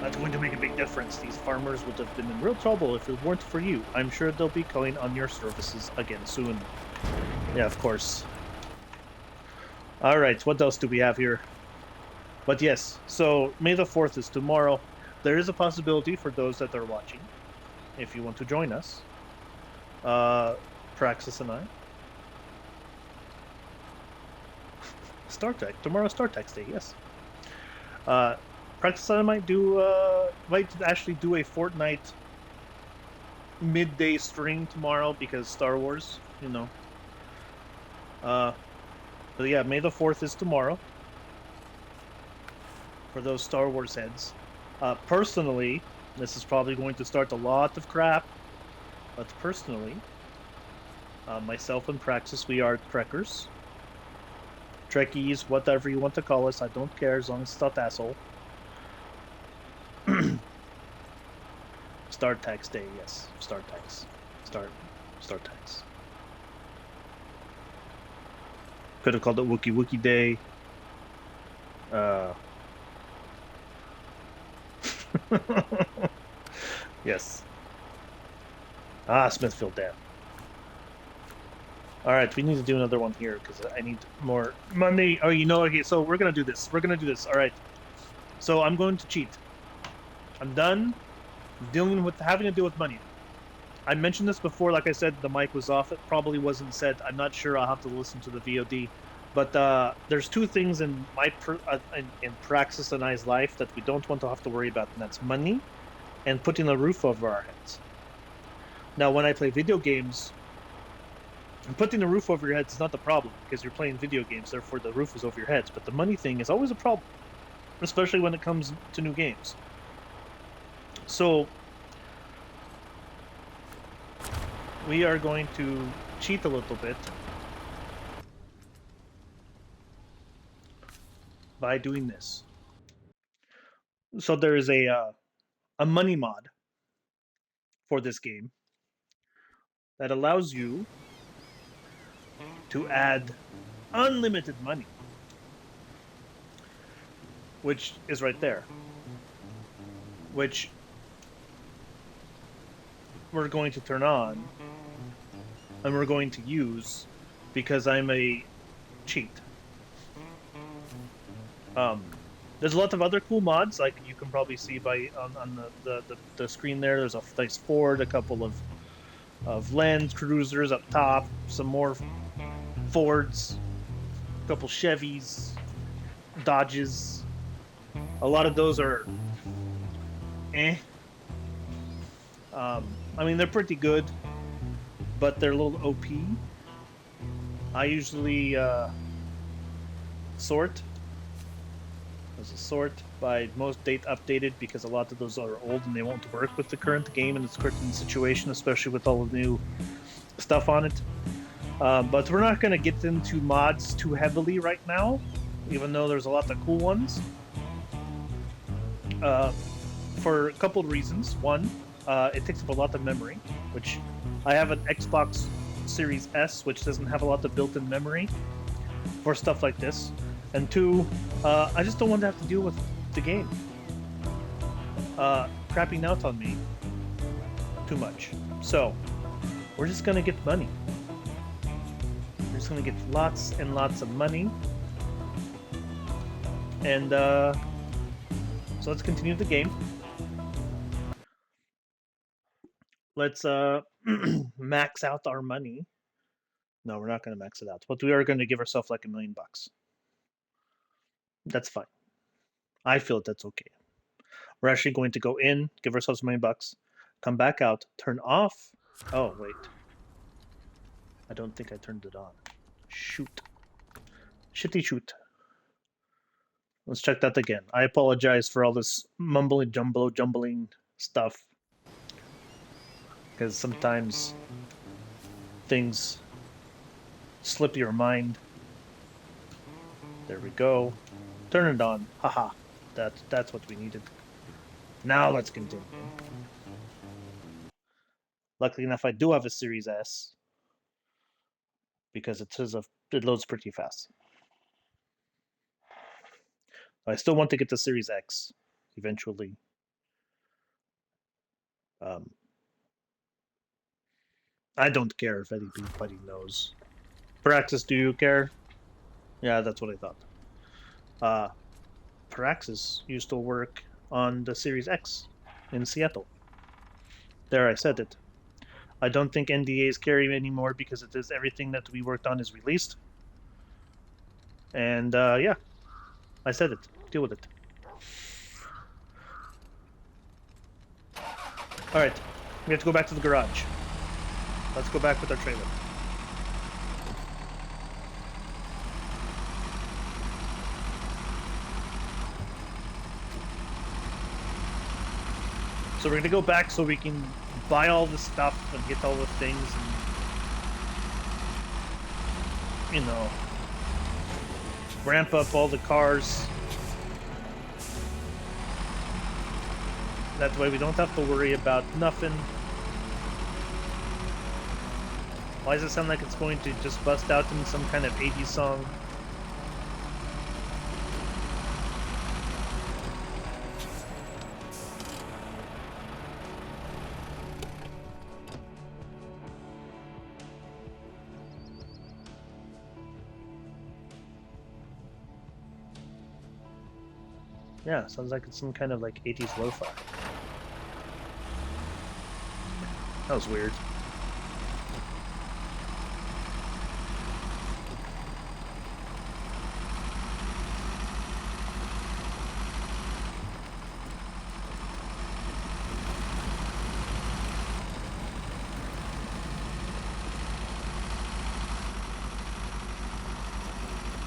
That's going to make a big difference. These farmers would have been in real trouble if it weren't for you. I'm sure they'll be calling on your services again soon. Yeah, of course. Alright, what else do we have here? But yes, so May the 4th is tomorrow. There is a possibility for those that are watching, if you want to join us. Praxis and I. Star Trek. Tomorrow's Star Trek Day, yes. Praxis and I might actually do a Fortnite midday stream tomorrow, because Star Wars, But yeah, May the 4th is tomorrow, for those Star Wars heads. Personally, this is probably going to start a lot of crap, but personally, myself and Praxis, we are Trekkers. Trekkies, whatever you want to call us, I don't care, as long as it's not asshole. Star Tax Day, yes. Star Tax. Star Tax. Could have called it Wookie Wookie Day. Yes. Ah, Smithfield Dam. All right, we need to do another one here because I need more money. Oh, you know, okay, so we're gonna do this. We're gonna do this. All right. So I'm going to cheat. I'm done dealing with having to deal with money. I mentioned this before. Like I said, the mic was off. It probably wasn't said. I'm not sure. I'll have to listen to the VOD. But there's two things in in Praxis and I's life that we don't want to have to worry about, and that's money and putting a roof over our heads. Now, when I play video games, putting the roof over your heads is not the problem because you're playing video games, therefore the roof is over your heads. But the money thing is always a problem, especially when it comes to new games. So we are going to cheat a little bit by doing this. So there is a money mod for this game that allows you to add unlimited money, which is right there, which we're going to turn on and we're going to use because I'm a cheat. There's a lot of other cool mods, like you can probably see by on the screen there. There's a nice Ford, a couple of Land Cruisers up top, some more Fords, a couple Chevys, Dodges. A lot of those are eh. I mean, they're pretty good, but they're a little OP. I usually sort. There's a sort by most date updated because a lot of those are old and they won't work with the current game and its current situation, especially with all the new stuff on it. But we're not going to get into mods too heavily right now, even though there's a lot of cool ones. For a couple of reasons. One, it takes up a lot of memory, which I have an Xbox Series S, which doesn't have a lot of built-in memory for stuff like this. And two, I just don't want to have to deal with the game crapping out on me too much. So, we're just going to get money. We're just going to get lots and lots of money. And so let's continue the game. Let's max out our money. No, we're not going to max it out. But we are going to give ourselves like $1 million. That's fine. I feel that's okay. We're actually going to go in, give ourselves $1 million, come back out, turn off. Oh, wait. I don't think I turned it on. Shoot. Shitty shoot. Let's check that again. I apologize for all this jumbling stuff. Because sometimes things slip your mind. There we go. Turn it on. Haha. That's what we needed. Now let's continue. Luckily enough, I do have a Series S because it loads pretty fast. I still want to get the Series X eventually. I don't care if anybody knows. Praxis, do you care? Yeah, that's what I thought. Praxis used to work on the Series X in Seattle. There, I said it. I don't think NDAs carry anymore because it is everything that we worked on is released. And yeah, I said it. Deal with it. All right, we have to go back to the garage. Let's go back with our trailer. So we're gonna go back so we can buy all the stuff and get all the things and, you know, ramp up all the cars. That way we don't have to worry about nothing. Why does it sound like it's going to just bust out in some kind of 80s song? Yeah, sounds like it's some kind of like 80s lo-fi. That was weird.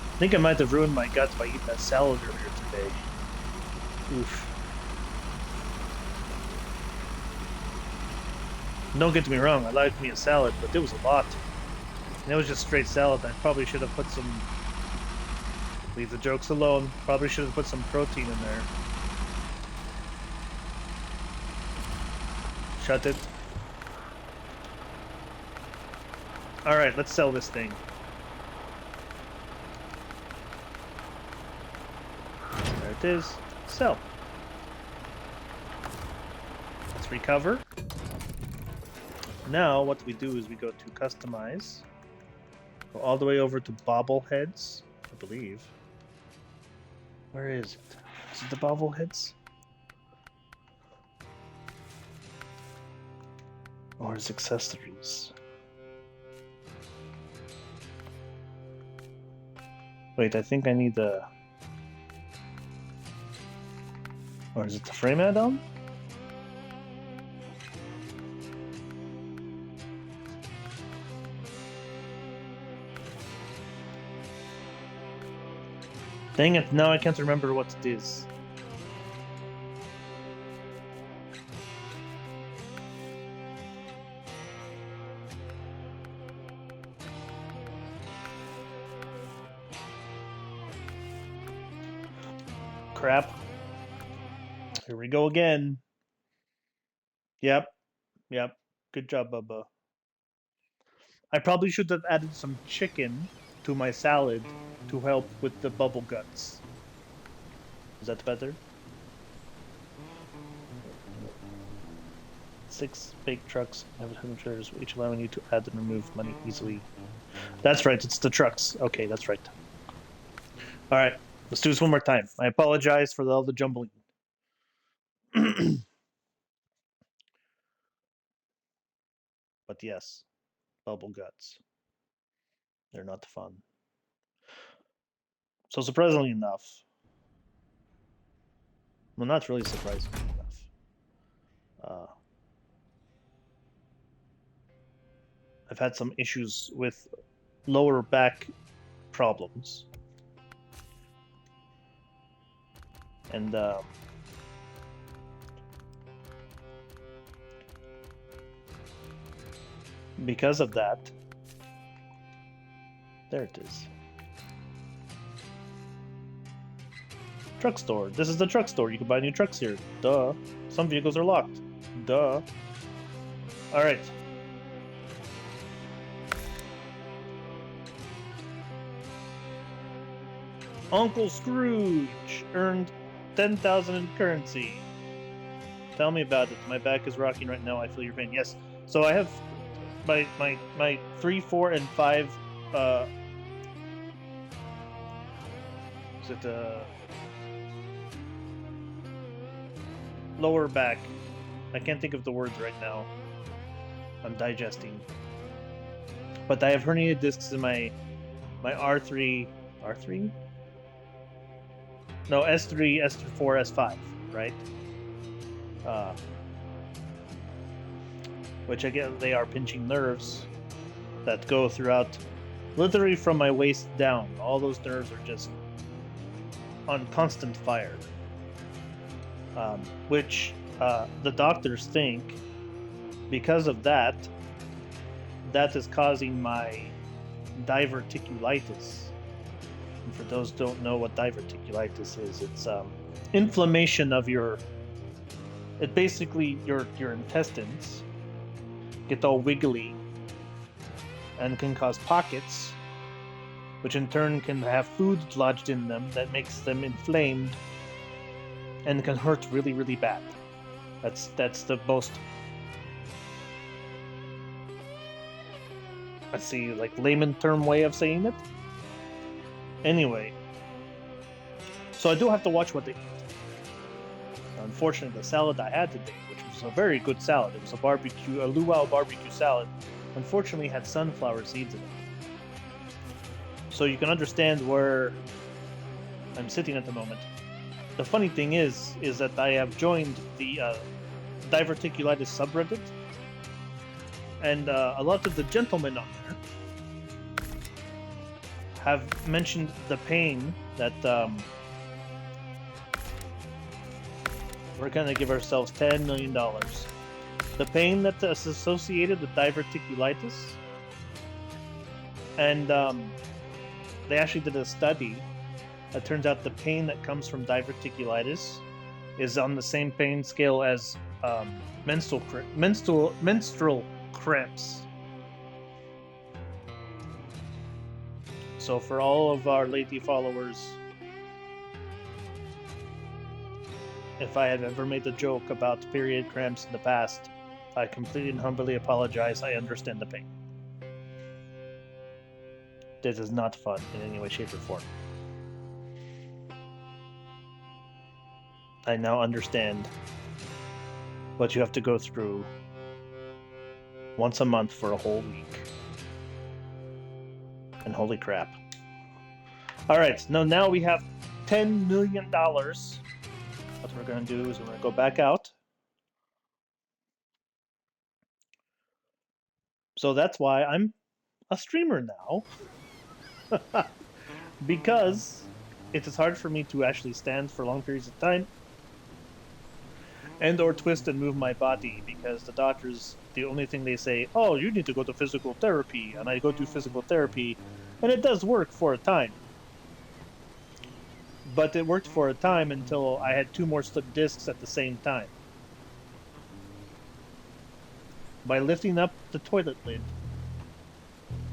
I think I might have ruined my guts by eating that salad earlier today. Oof. Don't get me wrong, I like me a salad, but it was a lot. And it was just straight salad. I probably should have put some... Leave the jokes alone. Probably should have put some protein in there. Shut it. Alright, let's sell this thing. There it is. Sell. Let's recover. Now, what we do is we go to customize. Go all the way over to bobbleheads, I believe. Where is it? Is it the bobbleheads? Or is it accessories? Wait, I think I need the... Or is it the frame add-on? Dang it, now I can't remember what it is. Crap. Here we go again. Yep. Good job, Bubba. I probably should have added some chicken to my salad to help with the bubble guts. Is that better? 6 baked trucks, 700 trailers, each allowing you to add and remove money easily. That's right, it's the trucks. Okay, that's right. Alright, let's do this one more time. I apologize for all the jumbling. But yes, bubble guts. They're not fun. So surprisingly enough, well, not really surprisingly enough, I've had some issues with lower back problems. And because of that, there it is. Truck store. This is the truck store. You can buy new trucks here. Duh. Some vehicles are locked. Duh. Alright. Uncle Scrooge earned 10,000 in currency. Tell me about it. My back is rocking right now. I feel your pain. Yes. So I have my 3, 4, and 5 is it lower back. I can't think of the words right now. I'm digesting. But I have herniated discs in my R3. R3? No, S3, S4, S5, right? Which again, they are pinching nerves that go throughout, literally from my waist down. All those nerves are just on constant fire. Which the doctors think, because of that, that is causing my diverticulitis. And for those who don't know what diverticulitis is, it's inflammation of your... It basically, your intestines get all wiggly and can cause pockets, which in turn can have food lodged in them that makes them inflamed and can hurt really, really bad. That's the most, let's see, like layman term way of saying it. Anyway, so I do have to watch what they eat. Unfortunately, the salad I had today, which was a very good salad, it was a luau barbecue salad, unfortunately had sunflower seeds in it. So you can understand where I'm sitting at the moment. The funny thing is that I have joined the diverticulitis subreddit, and a lot of the gentlemen on there have mentioned the pain that we're going to give ourselves $10 million. The pain that is associated with diverticulitis, and they actually did a study. It turns out the pain that comes from diverticulitis is on the same pain scale as menstrual cramps. So for all of our lady followers, if I have ever made a joke about period cramps in the past, I completely and humbly apologize. I understand the pain. This is not fun in any way, shape, or form. I now understand what you have to go through once a month for a whole week. And holy crap. Alright, now we have $10 million. What we're going to do is we're going to go back out. So that's why I'm a streamer now. Because it is hard for me to actually stand for long periods of time and or twist and move my body, because the doctors, the only thing they say, oh, you need to go to physical therapy, and I go to physical therapy, and it does work for a time. But it worked for a time until I had 2 more slipped discs at the same time. By lifting up the toilet lid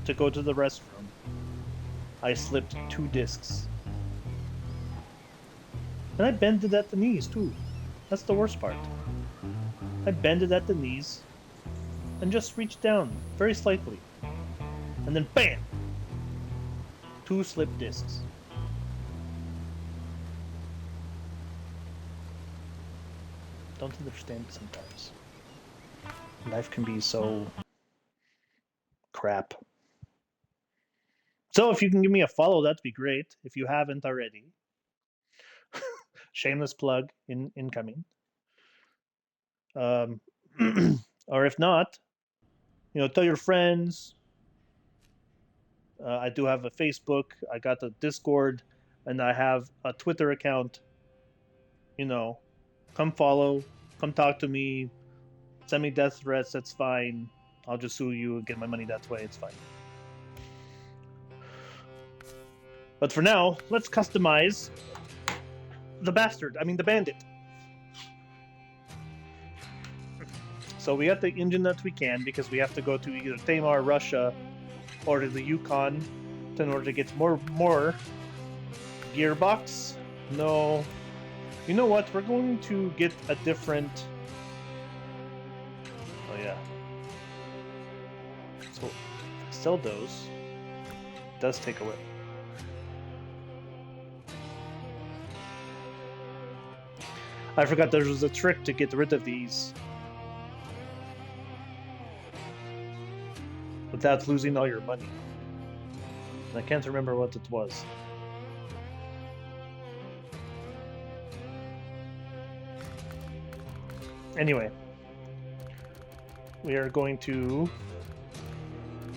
to go to the restroom, I slipped 2 discs. And I bended at the knees too. That's the worst part. I bended at the knees and just reached down very slightly. And then BAM! 2 slipped discs. Don't understand sometimes. Life can be so crap. So if you can give me a follow, that'd be great. If you haven't already. Shameless plug incoming. Or if not, tell your friends. I do have a Facebook. I got a Discord, and I have a Twitter account. Come follow, come talk to me, send me death threats. That's fine. I'll just sue you and get my money that way. It's fine. But for now, let's customize the bandit. So we got the engine that we can, because we have to go to either Tamar, Russia, or to the Yukon in order to get more gearbox. No. You know what? We're going to get a different... Oh yeah. So, sell those. It does take away. I forgot there was a trick to get rid of these without losing all your money. And I can't remember what it was. Anyway, we are going to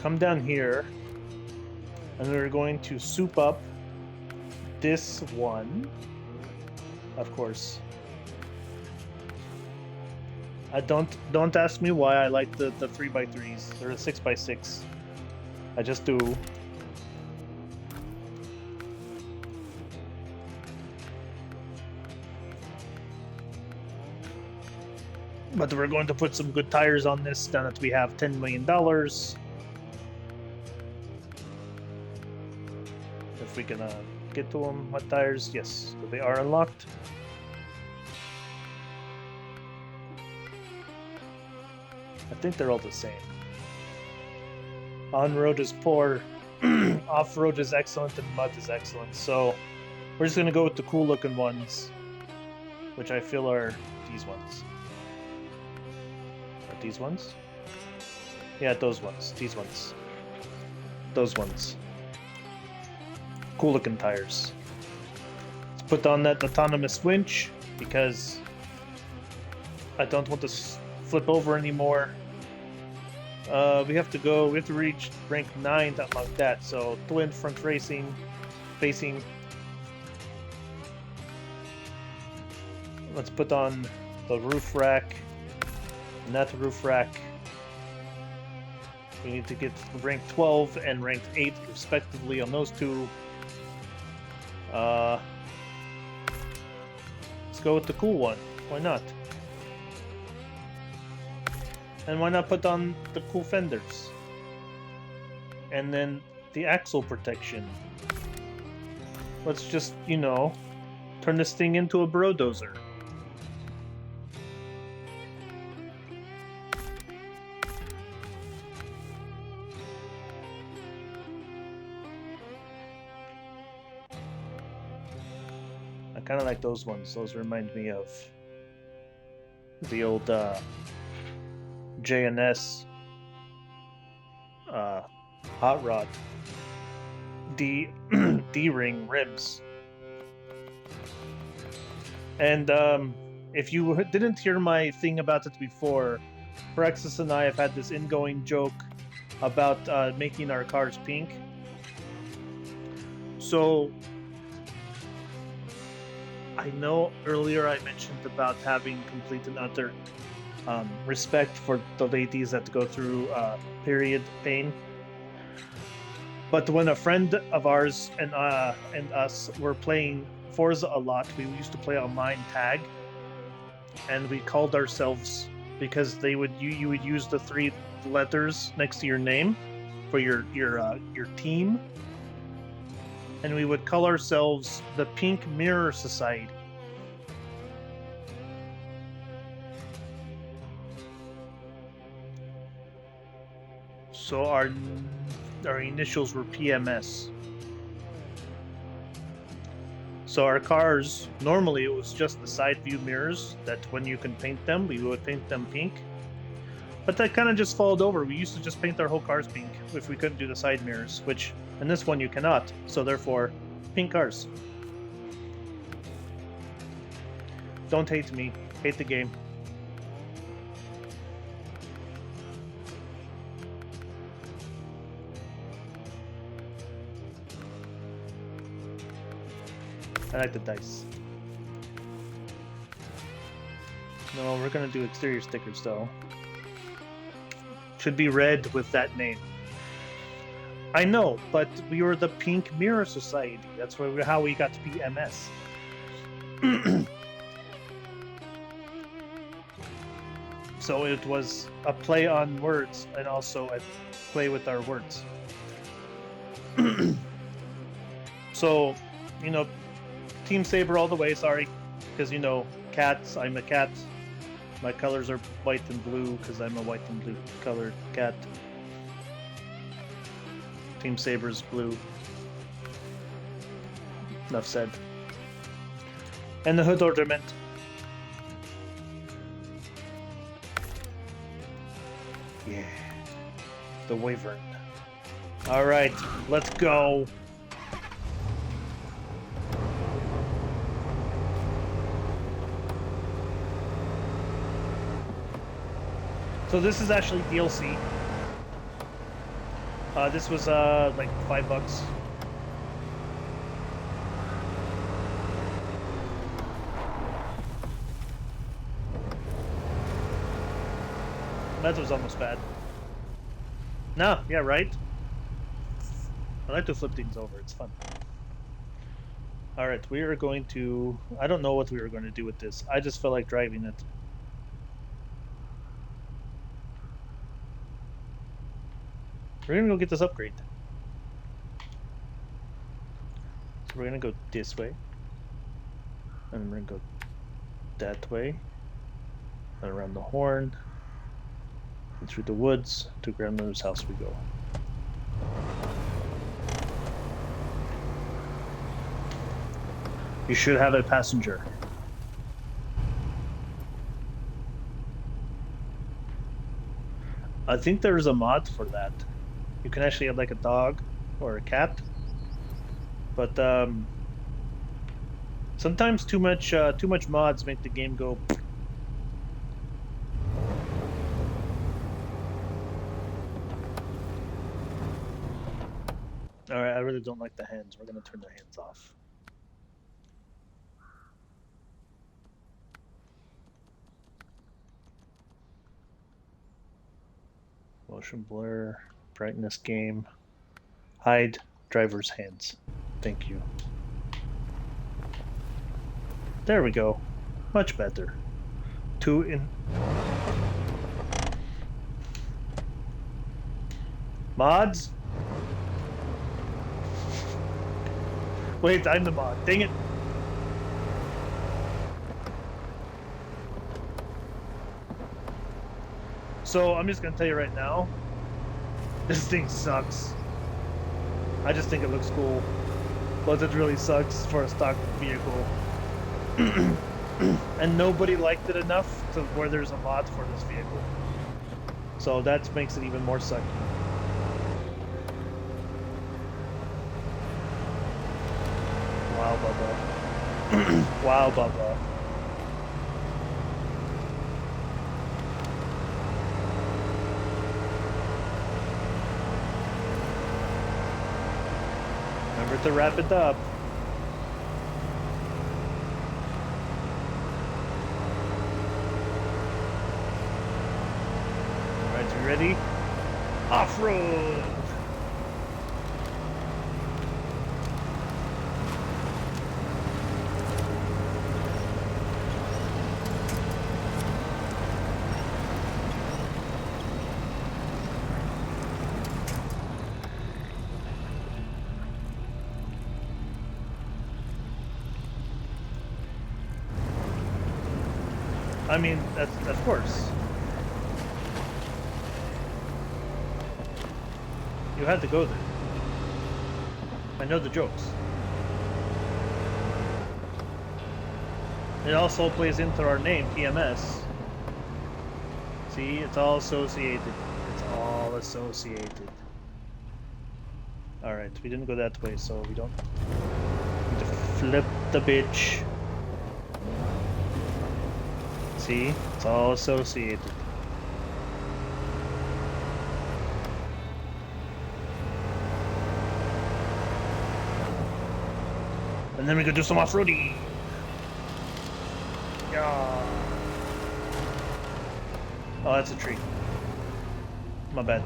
come down here, and we're going to soup up this one, of course. Don't ask me why I like the 3x3s or the 6x6. I just do. But we're going to put some good tires on this now that we have $10 million. If we can get to them. What tires? Yes, they are unlocked. I think they're all the same. On-road is poor, off-road is excellent, and mud is excellent. So we're just going to go with the cool-looking ones, which I feel are these ones. Are these ones? Yeah, those ones. These ones. Those ones. Cool-looking tires. Let's put on that autonomous winch, because I don't want to flip over anymore. We have to reach rank 9 to unlock that. So twin front facing. Let's put on the roof rack and that roof rack. We need to get rank 12 and rank 8 respectively on those two. Let's go with the cool one. Why not? And why not put on the cool fenders? And then the axle protection. Let's just, you know, turn this thing into a bulldozer. I kind of like those ones. Those remind me of the old J&S hot rod D-ring rims. And if you didn't hear my thing about it before, Brexis and I have had this ingoing joke about making our cars pink. So I know earlier I mentioned about having complete and utter respect for the ladies that go through period pain. But when a friend of ours and us were playing Forza a lot, we used to play online tag, and we called ourselves, because you would use the 3 letters next to your name for your team, and we would call ourselves the Pink Mirror Society. So our initials were PMS. So our cars, normally it was just the side view mirrors that when you can paint them, we would paint them pink. But that kind of just followed over. We used to just paint our whole cars pink if we couldn't do the side mirrors, which in this one you cannot. So therefore, pink cars. Don't hate me. Hate the game. I like the dice. No, we're gonna do exterior stickers though. Should be red with that name. I know, but we were the Pink Mirror Society. That's how we got to be MS. So it was a play on words and also a play with our words. So, you know, Team Saber all the way, sorry. Because, you know, cats, I'm a cat. My colors are white and blue because I'm a white and blue colored cat. Team Saber's blue. Enough said. And the hood ornament. Yeah. The Wyvern. Alright, let's go. So this is actually DLC. This was like $5. That was almost bad. No, yeah, right? I like to flip things over, it's fun. Alright, we are going to... I don't know what we were going to do with this. I just felt like driving it. We're gonna go get this upgrade. we're gonna go this way. And we're gonna go that way. And around the horn. And through the woods to grandmother's house we go. You should have a passenger. I think there's a mod for that. You can actually have like a dog or a cat. But sometimes too much mods make the game go. All right, I really don't like the hands. We're gonna turn the hands off. Motion blur, brightness game, hide driver's hands. Thank you. There we go. Much better. Two in. Mods? Wait, I'm the mod. Dang it. So I'm just gonna tell you right now, this thing sucks. I just think it looks cool, but it really sucks for a stock vehicle. And nobody liked it enough to where there's a mod for this vehicle. So that makes it even more sucky. Wow, Bubba. Wow, Bubba. Remember to wrap it up. Alright, you ready? Off-road! I mean, that's of course. You had to go there. I know the jokes. It also plays into our name, PMS. See, it's all associated. It's all associated. Alright, we didn't go that way, so we don't need to flip the bitch. See, it's all associated. And then we could do some off-roading. Yeah. Oh, that's a tree. My bad.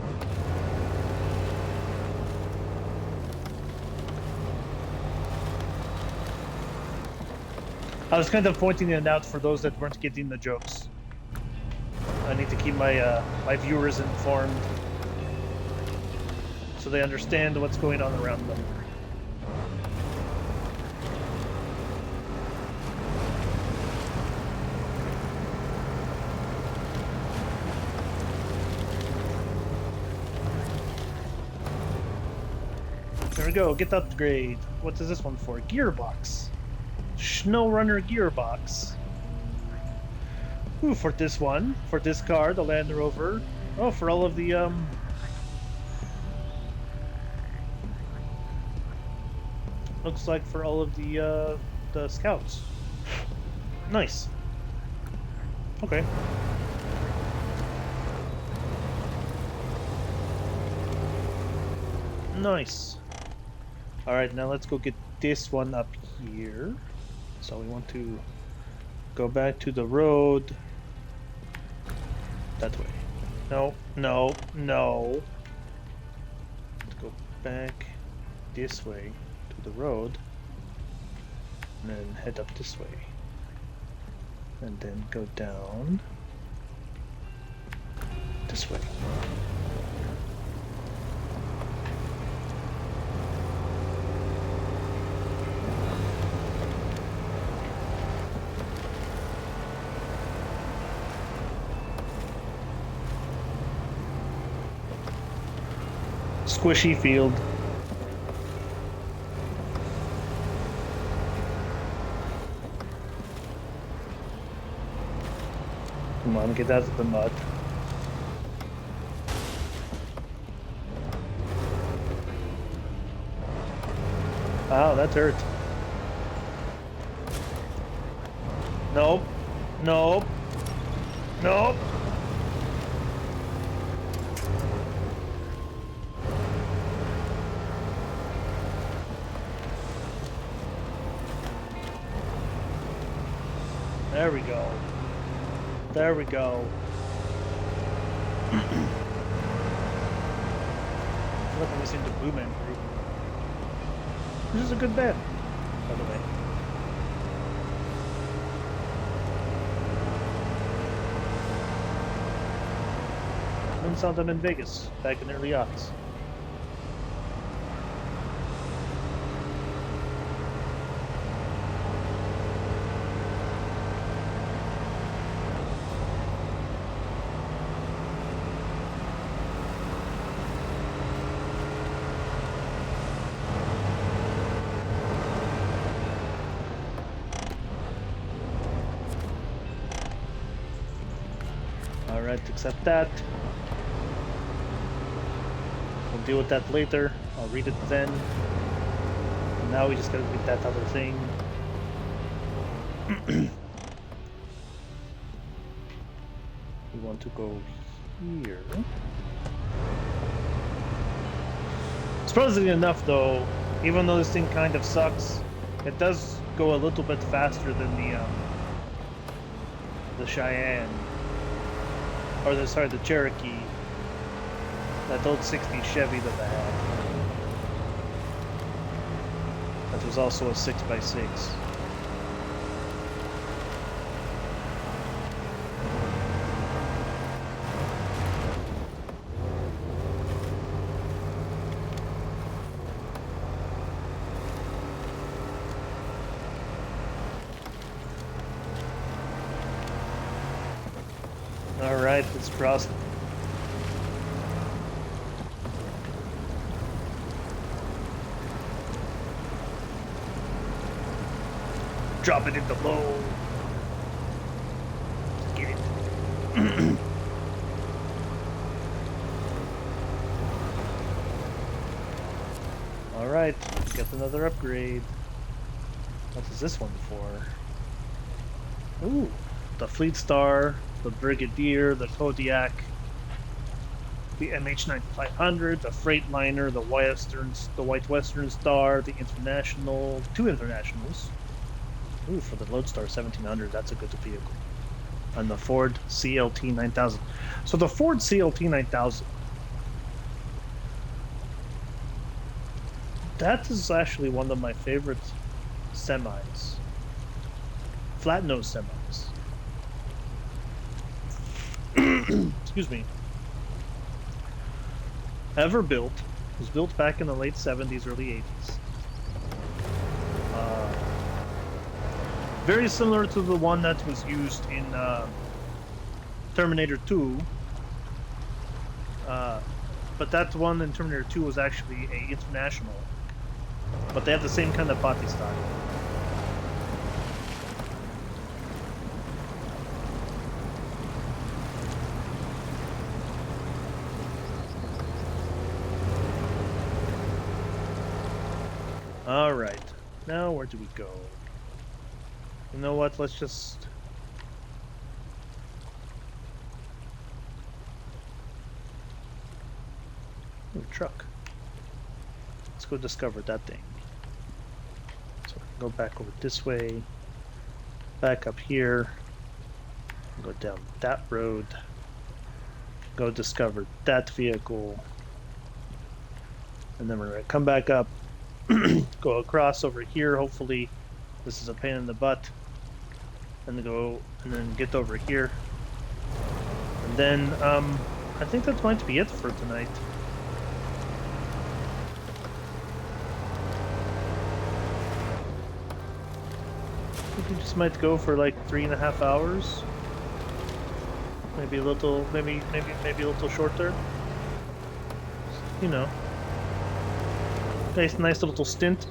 I was kind of pointing it out for those that weren't getting the jokes. I need to keep my my viewers informed so they understand what's going on around them. There we go, get the upgrade. What is this one for? Gearbox. Snowrunner gearbox. Ooh, for this one, for this car, the Land Rover. Oh, for all of the looks like for all of the scouts. Nice. Okay. Nice. All right, now let's go get this one up here. So we want to go back to the road. That way. No, no, no. Let's go back this way to the road. And then head up this way. And then go down this way. Squishy field. Come on, get out of the mud. Wow, that hurt. Nope. Nope. Nope. There we go. There we go. Look, I'm listening to Blue Man Group. This is a good band, by the way. I saw them in Vegas back in the early aughts. Alright, accept that. We'll deal with that later. I'll read it then. And now we just gotta get that other thing. We want to go here. Surprisingly enough, though, even though this thing kind of sucks, it does go a little bit faster than the Cheyenne. Or the Cherokee. That old 60s Chevy that I had. That was also a 6x6. Alright, let's cross. Drop it in the low. Get it. Alright, get another upgrade. What is this one for? Ooh, the Fleet Star, the Brigadier, the Kodiak, the MH-9500, the Freightliner, the White Western Star, the International, 2 Internationals. Ooh, for the Lodestar 1700, that's a good vehicle. And the Ford CLT 9000. So the Ford CLT 9000, that is actually one of my favorite semis. Flat nose semis. Excuse me. Ever built. It was built back in the late 70s, early 80s. Very similar to the one that was used in Terminator 2. But that one in Terminator 2 was actually a International. But they have the same kind of body style. Alright, now where do we go? You know what, let's just... Ooh, truck. Let's go discover that thing. So go back over this way, back up here, go down that road, go discover that vehicle, and then we're going to come back up, go across over here, hopefully this is a pain in the butt, and then get over here, and then I think that might be it for tonight. I think we just might go for like 3.5 hours, maybe a little, maybe a little shorter. You know, nice little stint.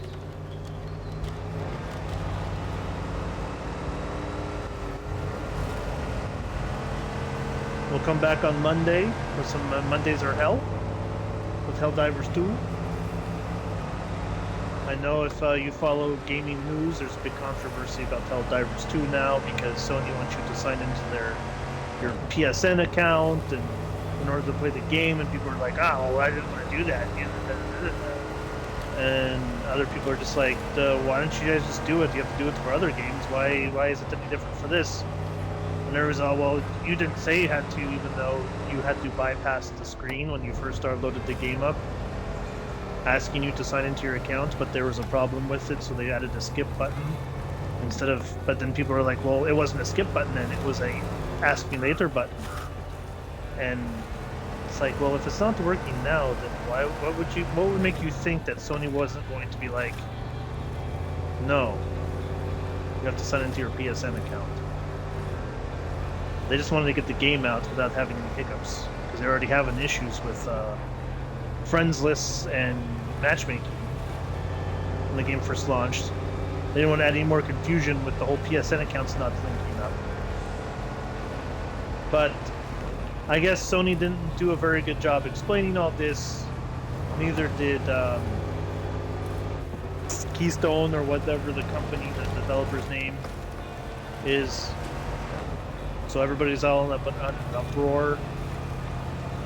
We'll come back on Monday with some Mondays Are Hell with Helldivers 2. I know if you follow gaming news, there's a big controversy about Helldivers 2 now because Sony wants you to sign into your PSN account and in order to play the game, and people are like, oh, well, I didn't want to do that. And other people are just like, why don't you guys just do it? You have to do it for other games. Why is it any different for this? And there was, well, you didn't say you had to, even though you had to bypass the screen when you first loaded the game up, asking you to sign into your account, but there was a problem with it, so they added a skip button instead of, but then people were like, well, it wasn't a skip button then, it was a ask me later button. And it's like, well, if it's not working now, then what would make you think that Sony wasn't going to be like, no, you have to sign into your PSN account? They just wanted to get the game out without having any hiccups, because they're already having issues with friends lists and matchmaking when the game first launched. They didn't want to add any more confusion with the whole PSN accounts not linking up. But I guess Sony didn't do a very good job explaining all this. Neither did Keystone or whatever the company, the developer's name is. So everybody's all in an uproar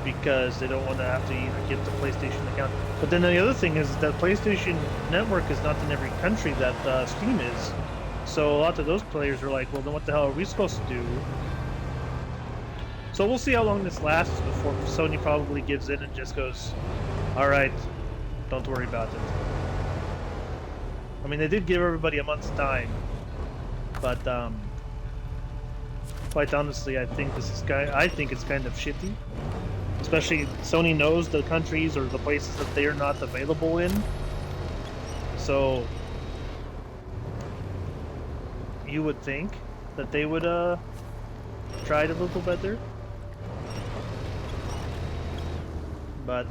because they don't want to have to either get the PlayStation account. But then the other thing is that PlayStation Network is not in every country that Steam is. So a lot of those players are like, well, then what the hell are we supposed to do? So we'll see how long this lasts before Sony probably gives in and just goes, all right, don't worry about it. I mean, they did give everybody a month's time, but quite honestly, I think it's kind of shitty. Especially Sony knows the countries or the places that they are not available in. So you would think that they would try it a little better. But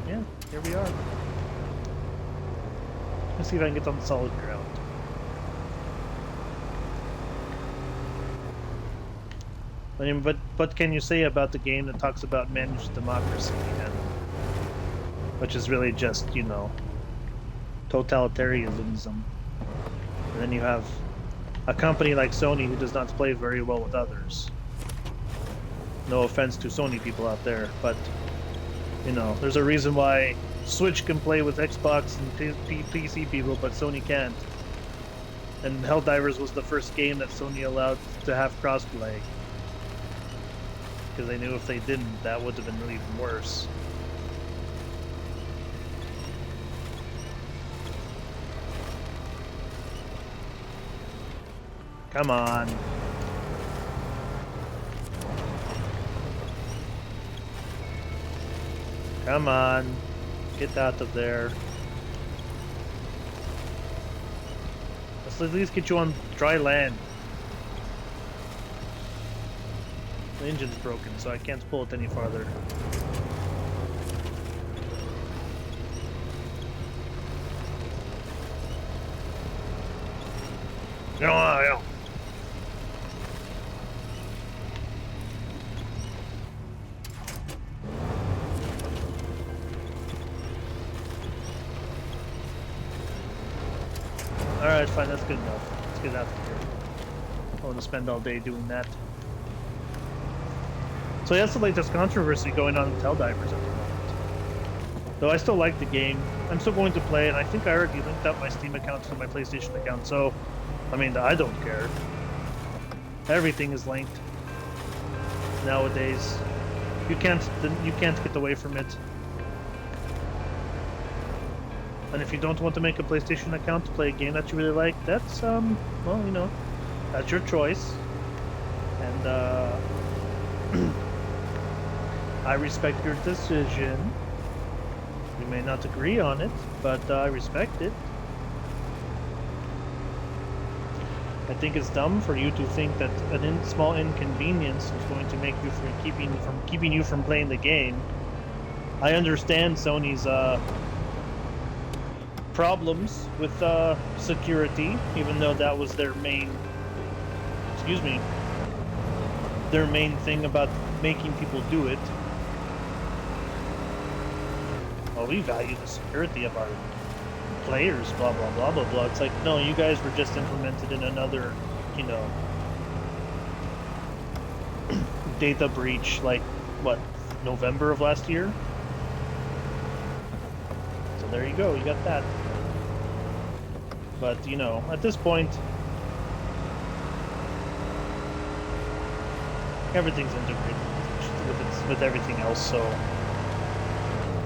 yeah, here we are. Let's see if I can get on solid ground. I mean, but what can you say about the game that talks about managed democracy, and which is really just, you know, totalitarianism? And then you have a company like Sony who does not play very well with others. No offense to Sony people out there, but you know, there's a reason why Switch can play with Xbox and PC people, but Sony can't. And Helldivers was the first game that Sony allowed to have crossplay. Because they knew if they didn't, that would have been really even worse. Come on. Come on. Get out of there. Let's at least get you on dry land. The engine's broken, so I can't pull it any farther. No. Alright, fine, that's good enough. Let's get out of here. I don't want to spend all day doing that. So that's the latest controversy going on with Helldivers at the moment. Though I still like the game, I'm still going to play, and I think I already linked up my Steam account to my PlayStation account, so, I mean, I don't care. Everything is linked nowadays. You can't get away from it. And if you don't want to make a PlayStation account to play a game that you really like, that's, well, you know, that's your choice. And, I respect your decision. We may not agree on it, but I respect it. I think it's dumb for you to think that a small inconvenience is going to make you keeping you from playing the game. I understand Sony's problems with security, even though that was their main, excuse me, their main thing about making people do it. Well, we value the security of our players, blah, blah, blah, blah, blah. It's like, no, you guys were just implemented in another, you know, data breach, like, what, November of last year? So there you go, you got that. But, you know, at this point, everything's integrated with everything else, so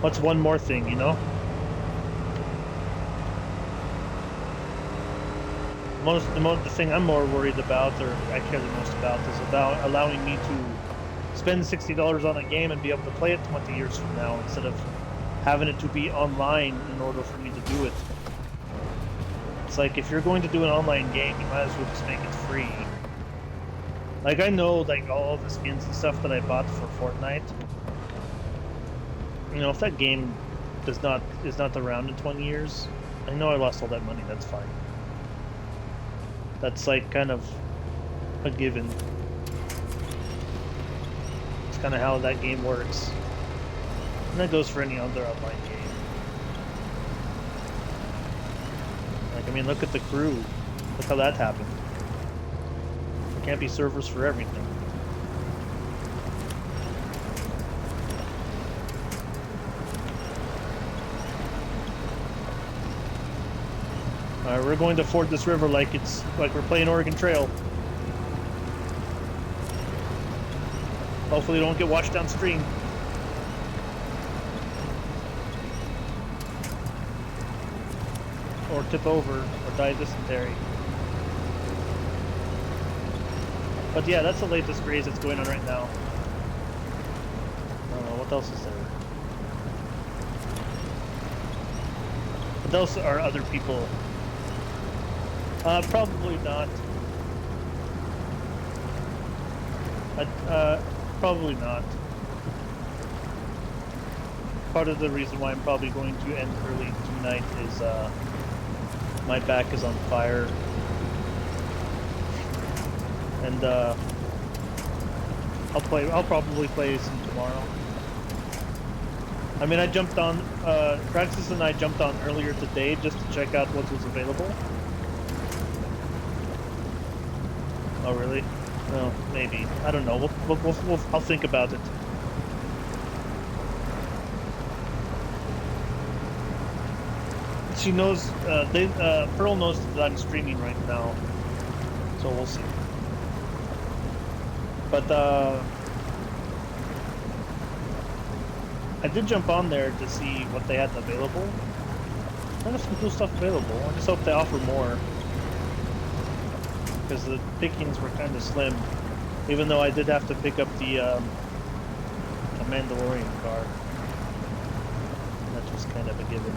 what's one more thing, you know? The thing I'm more worried about, or I care the most about, is about allowing me to spend $60 on a game and be able to play it 20 years from now, instead of having it to be online in order for me to do it. It's like, if you're going to do an online game, you might as well just make it free. Like, I know, like, all the skins and stuff that I bought for Fortnite, you know, if that game is not around in 20 years, I know I lost all that money, that's fine. That's, like, kind of a given. It's kind of how that game works. And that goes for any other online game. Like, I mean, look at the crew. Look how that happened. There can't be servers for everything. Alright, we're going to ford this river like we're playing Oregon Trail. Hopefully we don't get washed downstream. Or tip over, or die of dysentery. But yeah, that's the latest craze that's going on right now. I don't know, what else is there? What else are other people? Probably not. Probably not. Part of the reason why I'm probably going to end early tonight is, my back is on fire. And, I'll probably play some tomorrow. I mean, I jumped on, Praxis and I jumped on earlier today just to check out what was available. Oh, really? Well, maybe. I don't know. I'll think about it. She knows, Pearl knows that I'm streaming right now. So we'll see. But, I did jump on there to see what they had available. There's some cool stuff available. I just hope they offer more. Because the pickings were kind of slim, even though I did have to pick up the Mandalorian car. That was kind of a given.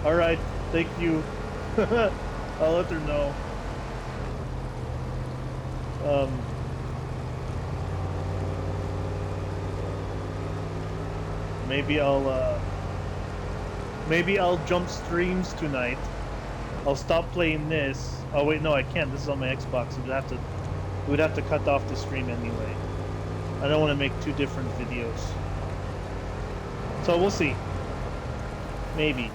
Alright, thank you. I'll let her know. Maybe I'll jump streams tonight. I'll stop playing this. Oh wait, no, I can't. This is on my Xbox. We would have to cut off the stream anyway. I don't want to make two different videos. So we'll see. Maybe.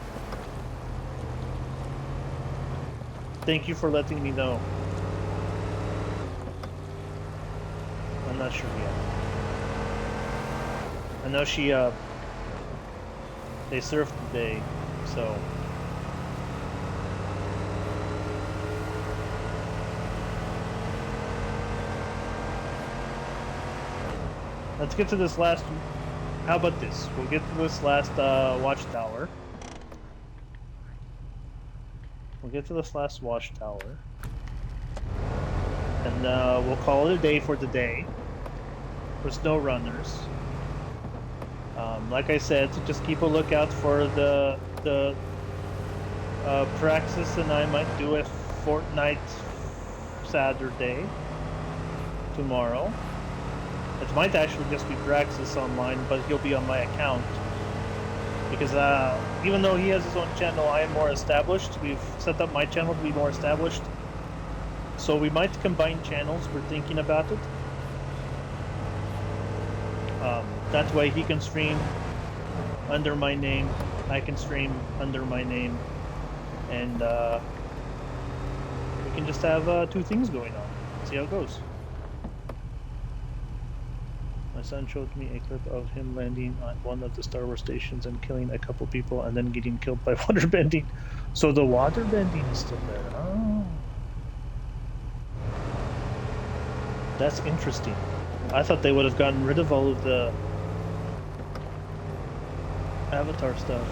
Thank you for letting me know. I'm not sure yet. I know they surfed today, so. Let's get to this last. How about this? We'll get to this last watchtower. We'll get to this last watchtower. And we'll call it a day for today. For Snowrunners. Like I said, so just keep a lookout for the Praxis and I might do a Fortnite Saturday tomorrow. It might actually just be Draxus online, but he'll be on my account. Because even though he has his own channel, I am more established. We've set up my channel to be more established. So we might combine channels. We're thinking about it. That way he can stream under my name. I can stream under my name. And we can just have two things going on. See how it goes. My son showed me a clip of him landing on one of the Star Wars stations and killing a couple people and then getting killed by water bending. So the water bending is still there. Oh. That's interesting. I thought they would have gotten rid of all of the Avatar stuff.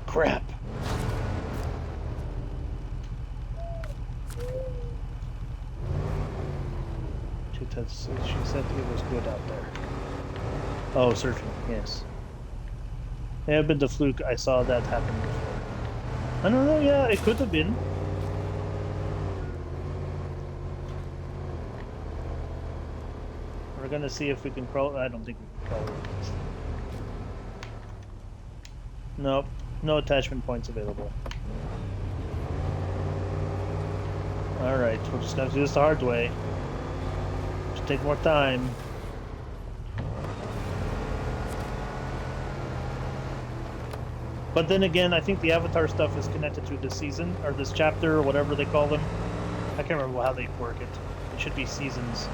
Crap. She said it was good out there. Oh, surfing, yes. Yeah, but the fluke, I saw that happen before. I don't know, yeah, it could have been. We're gonna see if we can crawl. I don't think we can crawl. Nope, no attachment points available. Alright, we're just gonna do this the hard way. Just take more time. But then again, I think the Avatar stuff is connected to this season, or this chapter, or whatever they call them. I can't remember how they work it. It should be seasons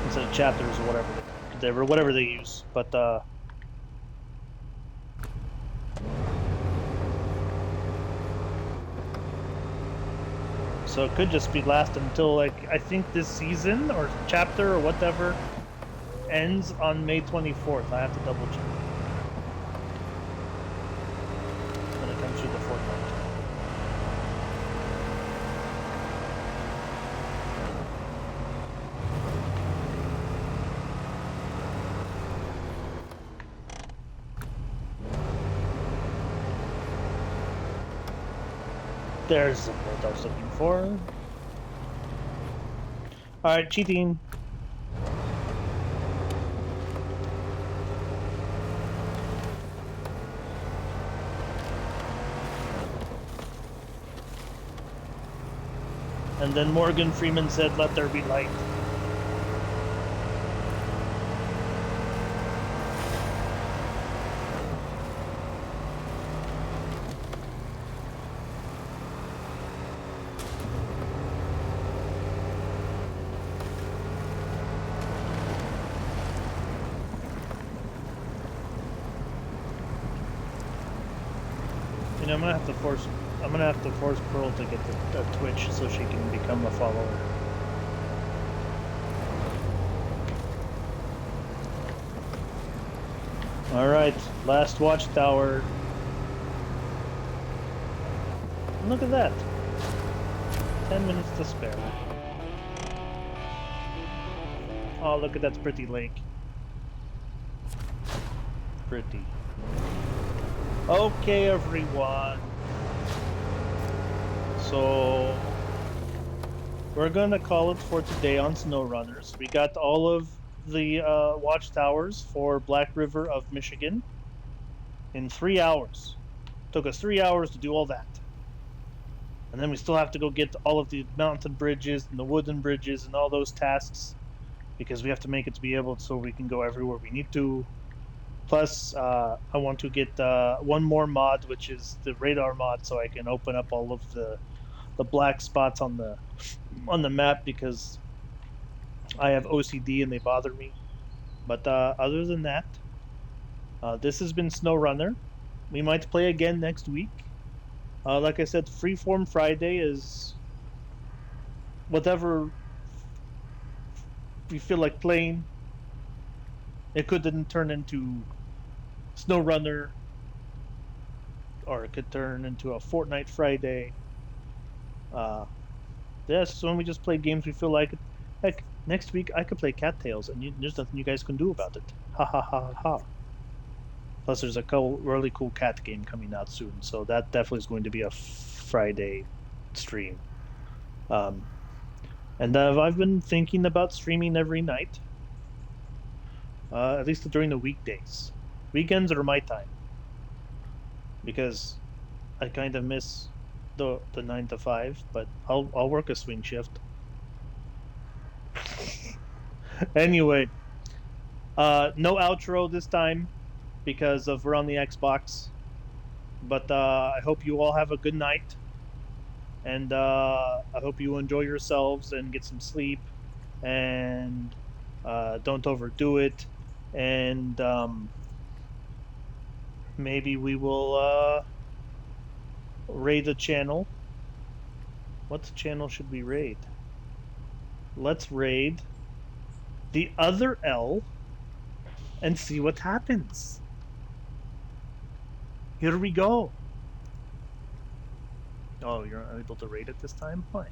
instead of chapters, or whatever they use. But so it could just be last until, like, I think this season or chapter or whatever ends on May 24th. I have to double check. When it comes to the fortnight. There's what I was looking for. Alright, cheating. And then Morgan Freeman said, "Let there be light." You know, I'm gonna have to force Pearl to get the Twitch so she can become a follower. Alright, last watchtower. Look at that. 10 minutes to spare. Oh, look at that pretty lake. Pretty. Okay, everyone. So we're gonna call it for today on Snowrunners. We got all of the watchtowers for Black River of Michigan in 3 hours. Took us 3 hours to do all that. And then we still have to go get all of the mountain bridges and the wooden bridges and all those tasks because we have to make it to be able so we can go everywhere we need to. Plus, I want to get one more mod, which is the radar mod, so I can open up all of the black spots on the map because I have OCD and they bother me. But other than that, this has been Snowrunner. We might play again next week. Like I said, Freeform Friday is whatever we feel like playing. It could then turn into Snowrunner, or it could turn into a Fortnite Friday. Yes, when we just play games we feel like it. Heck, next week I could play Cattails, and there's nothing you guys can do about it. Ha ha ha ha. Plus, there's a really cool cat game coming out soon, so that definitely is going to be a Friday stream. Um, and I've been thinking about streaming every night, at least during the weekdays. Weekends are my time because I kind of miss the 9 to 5, but I'll work a swing shift. Anyway, no outro this time because of we're on the Xbox. But I hope you all have a good night, and I hope you enjoy yourselves and get some sleep, and don't overdo it. And maybe we will raid a channel. What channel should we raid? Let's raid the other L and see what happens. Here we go. Oh, you're unable to raid it this time? Why?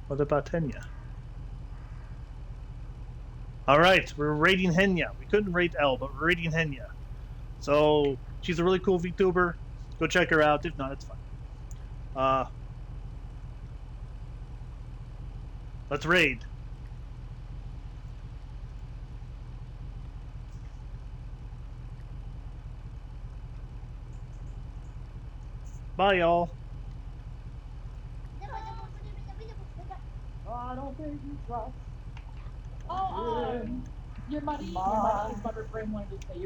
What about Henya? All right, we're raiding Henya. We couldn't rate L, but we're raiding Henya. So she's a really cool VTuber. Go check her out. If not, it's fine. Uh, let's raid. Bye, y'all. I don't think you trust. Oh, your money is butter frame wanted to say.